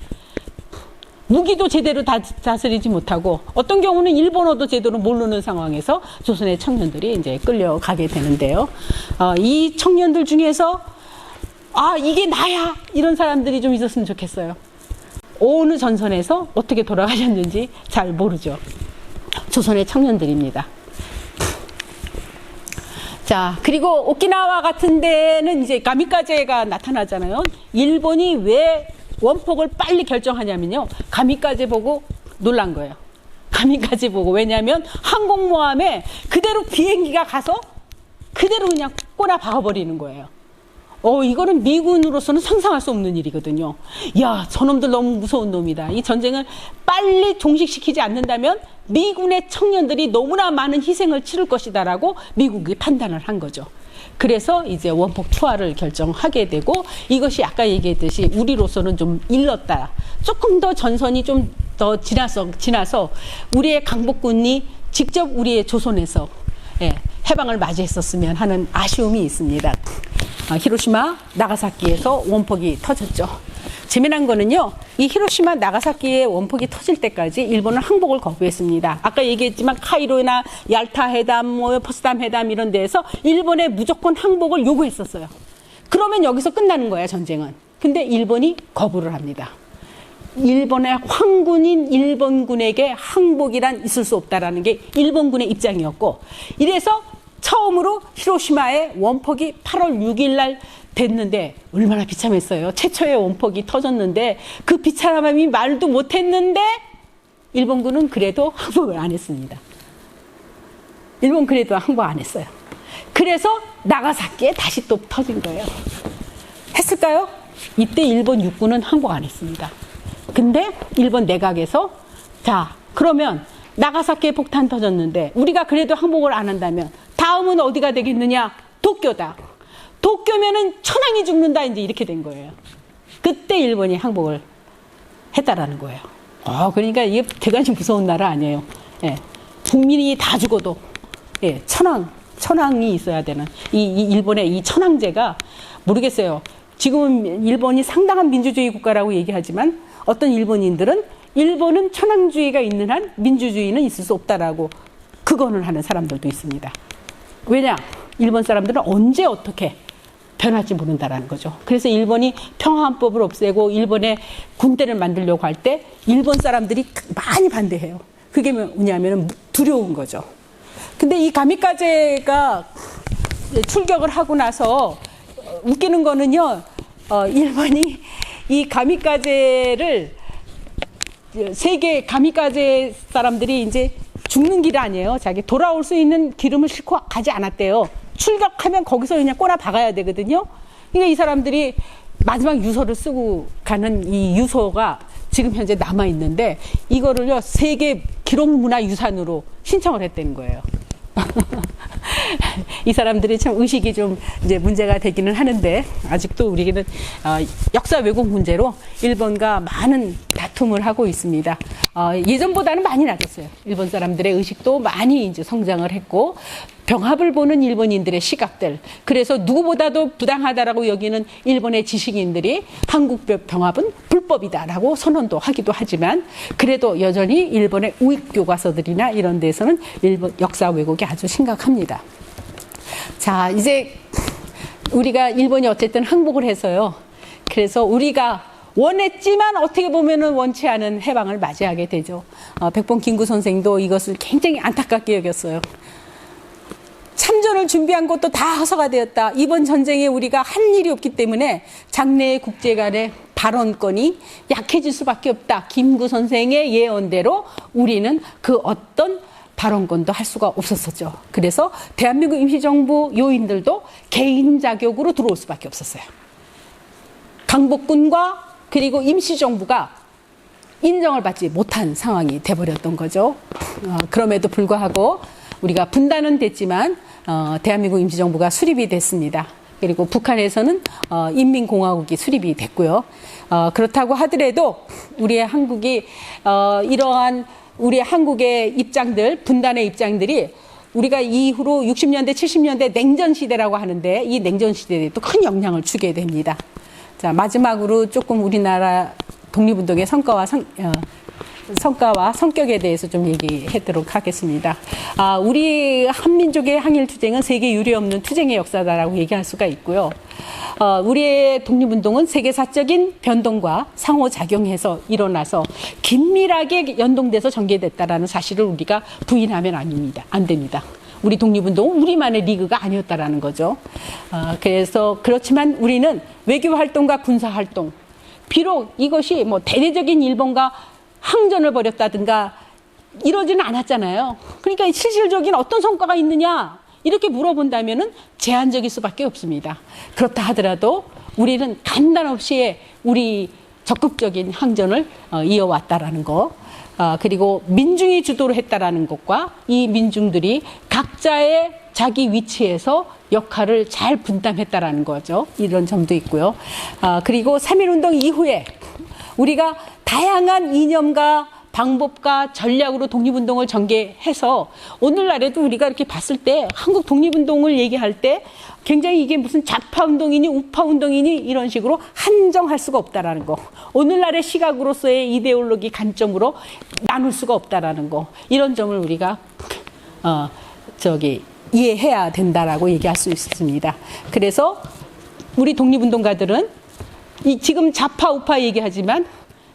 무기도 제대로 다스리지 못하고 어떤 경우는 일본어도 제대로 모르는 상황에서 조선의 청년들이 이제 끌려가게 되는데요. 이 청년들 중에서 이게 나야 이런 사람들이 좀 있었으면 좋겠어요. 어느 전선에서 어떻게 돌아가셨는지 잘 모르죠. 조선의 청년들입니다. 자, 그리고 오키나와 같은 데는 이제 가미카제가 나타나잖아요. 일본이 왜 원폭을 빨리 결정하냐면요. 가미카제 보고 놀란 거예요. 가미카제 보고. 왜냐하면 항공모함에 그대로 비행기가 가서 그대로 그냥 꼬나 박아버리는 거예요. 이거는 미군으로서는 상상할 수 없는 일이거든요. 야, 저놈들 너무 무서운 놈이다. 이 전쟁을 빨리 종식시키지 않는다면 미군의 청년들이 너무나 많은 희생을 치를 것이다라고 미국이 판단을 한 거죠. 그래서 이제 원폭 투하를 결정하게 되고 이것이 아까 얘기했듯이 우리로서는 좀 일렀다. 조금 더 전선이 좀 더 지나서 우리의 강복군이 직접 우리의 조선에서 해방을 맞이했었으면 하는 아쉬움이 있습니다. 히로시마, 나가사키에서 원폭이 터졌죠. 재미난 거는요, 이 히로시마, 나가사키의 원폭이 터질 때까지 일본은 항복을 거부했습니다. 아까 얘기했지만 카이로나 얄타 회담, 포츠담 회담 이런 데에서 일본에 무조건 항복을 요구했었어요. 그러면 여기서 끝나는 거야, 전쟁은. 근데 일본이 거부를 합니다. 일본의 황군인 일본군에게 항복이란 있을 수 없다라는 게 일본군의 입장이었고, 이래서 처음으로 히로시마의 원폭이 8월 6일 날 됐는데 얼마나 비참했어요. 최초의 원폭이 터졌는데 그 비참함이 말도 못했는데 일본군은 그래도 항복을 안 했습니다. 일본 그래도 항복 안 했어요. 그래서 나가사키에 다시 또 터진 거예요. 했을까요? 이때 일본 육군은 항복 안 했습니다. 근데 일본 내각에서 자, 그러면 나가사키에 폭탄 터졌는데 우리가 그래도 항복을 안 한다면 다음은 어디가 되겠느냐? 도쿄다. 도쿄면은 천황이 죽는다. 이제 이렇게 된 거예요. 그때 일본이 항복을 했다라는 거예요. 그러니까 이게 대단히 무서운 나라 아니에요. 국민이 다 죽어도 천황이 있어야 되는 이 일본의 이 천황제가 모르겠어요. 지금은 일본이 상당한 민주주의 국가라고 얘기하지만 어떤 일본인들은 일본은 천황주의가 있는 한 민주주의는 있을 수 없다라고 극언을 하는 사람들도 있습니다. 왜냐? 일본 사람들은 언제 어떻게 변할지 모른다라는 거죠. 그래서 일본이 평화헌법을 없애고 일본의 군대를 만들려고 할 때 일본 사람들이 많이 반대해요. 그게 뭐냐면 두려운 거죠. 근데 이 가미카제가 출격을 하고 나서 웃기는 거는요. 일본이 이 가미카제를 세계 가미카제 사람들이 이제 죽는 길 아니에요. 자기 돌아올 수 있는 기름을 싣고 가지 않았대요. 출격하면 거기서 그냥 꼬나 박아야 되거든요. 그러니까 이 사람들이 마지막 유서를 쓰고 가는 이 유서가 지금 현재 남아 있는데 이거를요 세계 기록문화유산으로 신청을 했다는 거예요. 이 사람들이 참 의식이 좀 이제 문제가 되기는 하는데 아직도 우리는 역사 왜곡 문제로 일본과 많은 다툼을 하고 있습니다. 예전보다는 많이 나겠어요. 일본 사람들의 의식도 많이 이제 성장을 했고 병합을 보는 일본인들의 시각들, 그래서 누구보다도 부당하다라고 여기는 일본의 지식인들이 한국 병합은 불법이다라고 선언도 하기도 하지만 그래도 여전히 일본의 우익 교과서들이나 이런 데서는 일본 역사 왜곡이 아주 심각합니다. 자, 이제 우리가 일본이 어쨌든 항복을 해서요. 그래서 우리가 원했지만 어떻게 보면은 원치 않은 해방을 맞이하게 되죠. 백본 김구 선생도 이것을 굉장히 안타깝게 여겼어요. 참전을 준비한 것도 다 허사가 되었다. 이번 전쟁에 우리가 할 일이 없기 때문에 장래 국제 간의 발언권이 약해질 수밖에 없다. 김구 선생의 예언대로 우리는 그 어떤 발언권도 할 수가 없었었죠. 그래서 대한민국 임시정부 요인들도 개인 자격으로 들어올 수밖에 없었어요. 강복군과 그리고 임시정부가 인정을 받지 못한 상황이 돼버렸던 거죠. 그럼에도 불구하고 우리가 분단은 됐지만 대한민국 임시정부가 수립이 됐습니다. 그리고 북한에서는 인민공화국이 수립이 됐고요. 그렇다고 하더라도 우리의 한국이 이러한 우리 한국의 입장들, 분단의 입장들이 우리가 이후로 60년대, 70년대 냉전 시대라고 하는데 이 냉전 시대에 또 큰 영향을 주게 됩니다. 자, 마지막으로 조금 우리나라 독립운동의 성과와 성격에 대해서 좀 얘기하도록 하겠습니다. 우리 한민족의 항일투쟁은 세계 유례없는 투쟁의 역사다라고 얘기할 수가 있고요. 우리의 독립운동은 세계사적인 변동과 상호작용해서 일어나서 긴밀하게 연동돼서 전개됐다라는 사실을 우리가 부인하면 안 됩니다. 우리 독립운동은 우리만의 리그가 아니었다라는 거죠. 그래서 그렇지만 우리는 외교활동과 군사활동, 비록 이것이 뭐 대대적인 일본과 항전을 벌였다든가 이러지는 않았잖아요. 그러니까 실질적인 어떤 성과가 있느냐 이렇게 물어본다면은 제한적일 수밖에 없습니다. 그렇다 하더라도 우리는 간단없이 우리 적극적인 항전을 이어왔다라는 거, 그리고 민중이 주도를 했다라는 것과 이 민중들이 각자의 자기 위치에서 역할을 잘 분담했다라는 거죠. 이런 점도 있고요. 그리고 3.1운동 이후에 우리가 다양한 이념과 방법과 전략으로 독립운동을 전개해서 오늘날에도 우리가 이렇게 봤을 때 한국 독립운동을 얘기할 때 굉장히 이게 무슨 좌파운동이니 우파운동이니 이런 식으로 한정할 수가 없다라는 거. 오늘날의 시각으로서의 이데올로기 관점으로 나눌 수가 없다라는 거. 이런 점을 우리가 이해해야 된다라고 얘기할 수 있습니다. 그래서 우리 독립운동가들은 지금 좌파 우파 얘기하지만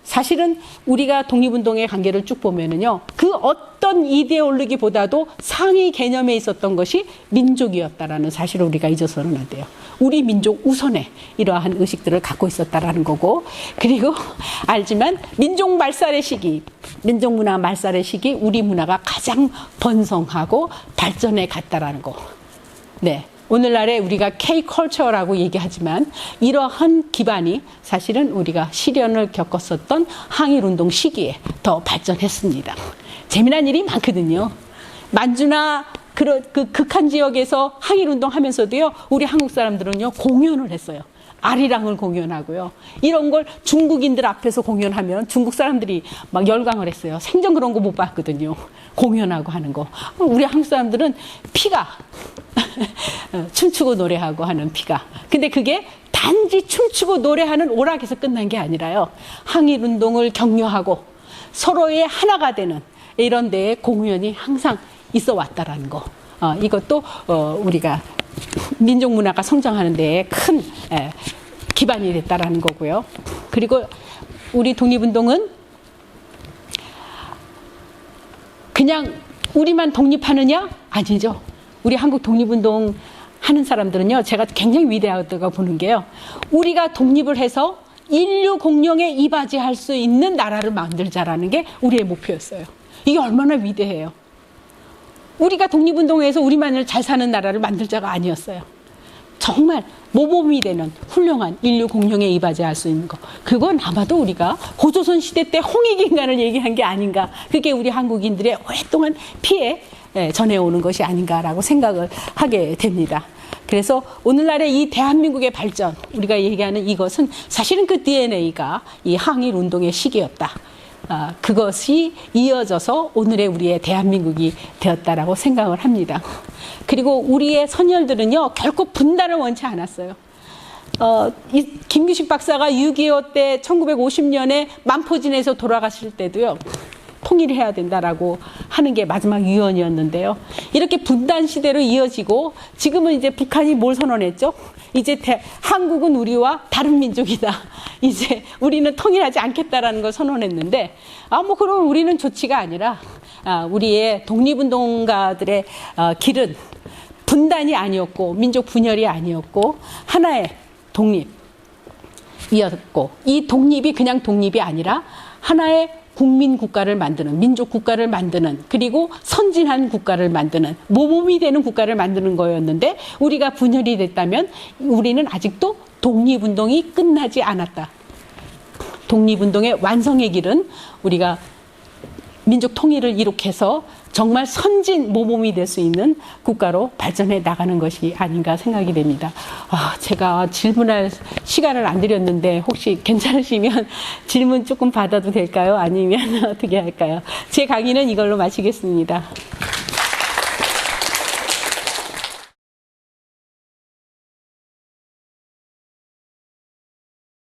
사실은 우리가 독립운동의 관계를 쭉 보면은요, 그 어떤 이데올로기보다도 상위 개념에 있었던 것이 민족이었다라는 사실을 우리가 잊어서는 안 돼요. 우리 민족 우선에 이러한 의식들을 갖고 있었다라는 거고, 그리고 알지만 민족 말살의 시기, 민족 문화 말살의 시기, 우리 문화가 가장 번성하고 발전해 갔다라는 거. 네. 오늘날에 우리가 K컬처라고 얘기하지만 이러한 기반이 사실은 우리가 시련을 겪었었던 항일운동 시기에 더 발전했습니다. 재미난 일이 많거든요. 만주나 그 극한 지역에서 항일운동 하면서도요, 우리 한국 사람들은요, 공연을 했어요. 아리랑을 공연하고요. 이런 걸 중국인들 앞에서 공연하면 중국 사람들이 막 열광을 했어요. 생전 그런 거 못 봤거든요. 공연하고 하는 거. 우리 한국 사람들은 피가 춤추고 노래하고 하는 피가. 근데 그게 단지 춤추고 노래하는 오락에서 끝난 게 아니라요. 항일운동을 격려하고 서로의 하나가 되는 이런 데에 공연이 항상 있어 왔다라는 거. 이것도 우리가 민족 문화가 성장하는 데에 큰 기반이 됐다라는 거고요. 그리고 우리 독립운동은 그냥 우리만 독립하느냐? 아니죠. 우리 한국 독립운동 하는 사람들은요, 제가 굉장히 위대하다고 보는 게요, 우리가 독립을 해서 인류 공룡에 이바지할 수 있는 나라를 만들자라는 게 우리의 목표였어요. 이게 얼마나 위대해요. 우리가 독립운동에서 우리만을 잘 사는 나라를 만들자가 아니었어요. 정말 모범이 되는 훌륭한 인류 공룡에 이바지할 수 있는 거. 그건 아마도 우리가 고조선 시대 때 홍익인간을 얘기한 게 아닌가. 그게 우리 한국인들의 오랫동안 피해 전해오는 것이 아닌가라고 생각을 하게 됩니다. 그래서 오늘날의 이 대한민국의 발전, 우리가 얘기하는 이것은 사실은 그 DNA가 이 항일운동의 시기였다. 그것이 이어져서 오늘의 우리의 대한민국이 되었다라고 생각을 합니다. 그리고 우리의 선열들은요, 결코 분단을 원치 않았어요. 김규식 박사가 6.25 때 1950년에 만포진에서 돌아가실 때도요, 통일해야 된다라고 하는 게 마지막 유언이었는데요. 이렇게 분단 시대로 이어지고 지금은 이제 북한이 뭘 선언했죠? 이제 한국은 우리와 다른 민족이다. 이제 우리는 통일하지 않겠다라는 걸 선언했는데, 그럼 우리는 조치가 아니라 우리의 독립운동가들의 길은 분단이 아니었고 민족 분열이 아니었고 하나의 독립이었고 이 독립이 그냥 독립이 아니라 하나의 국민 국가를 만드는 민족 국가를 만드는 그리고 선진한 국가를 만드는 모범이 되는 국가를 만드는 거였는데 우리가 분열이 됐다면 우리는 아직도 독립운동이 끝나지 않았다. 독립운동의 완성의 길은 우리가 민족 통일을 이룩해서 정말 선진 모범이 될 수 있는 국가로 발전해 나가는 것이 아닌가 생각이 됩니다. 제가 질문할 시간을 안 드렸는데 혹시 괜찮으시면 질문 조금 받아도 될까요? 아니면 어떻게 할까요? 제 강의는 이걸로 마치겠습니다.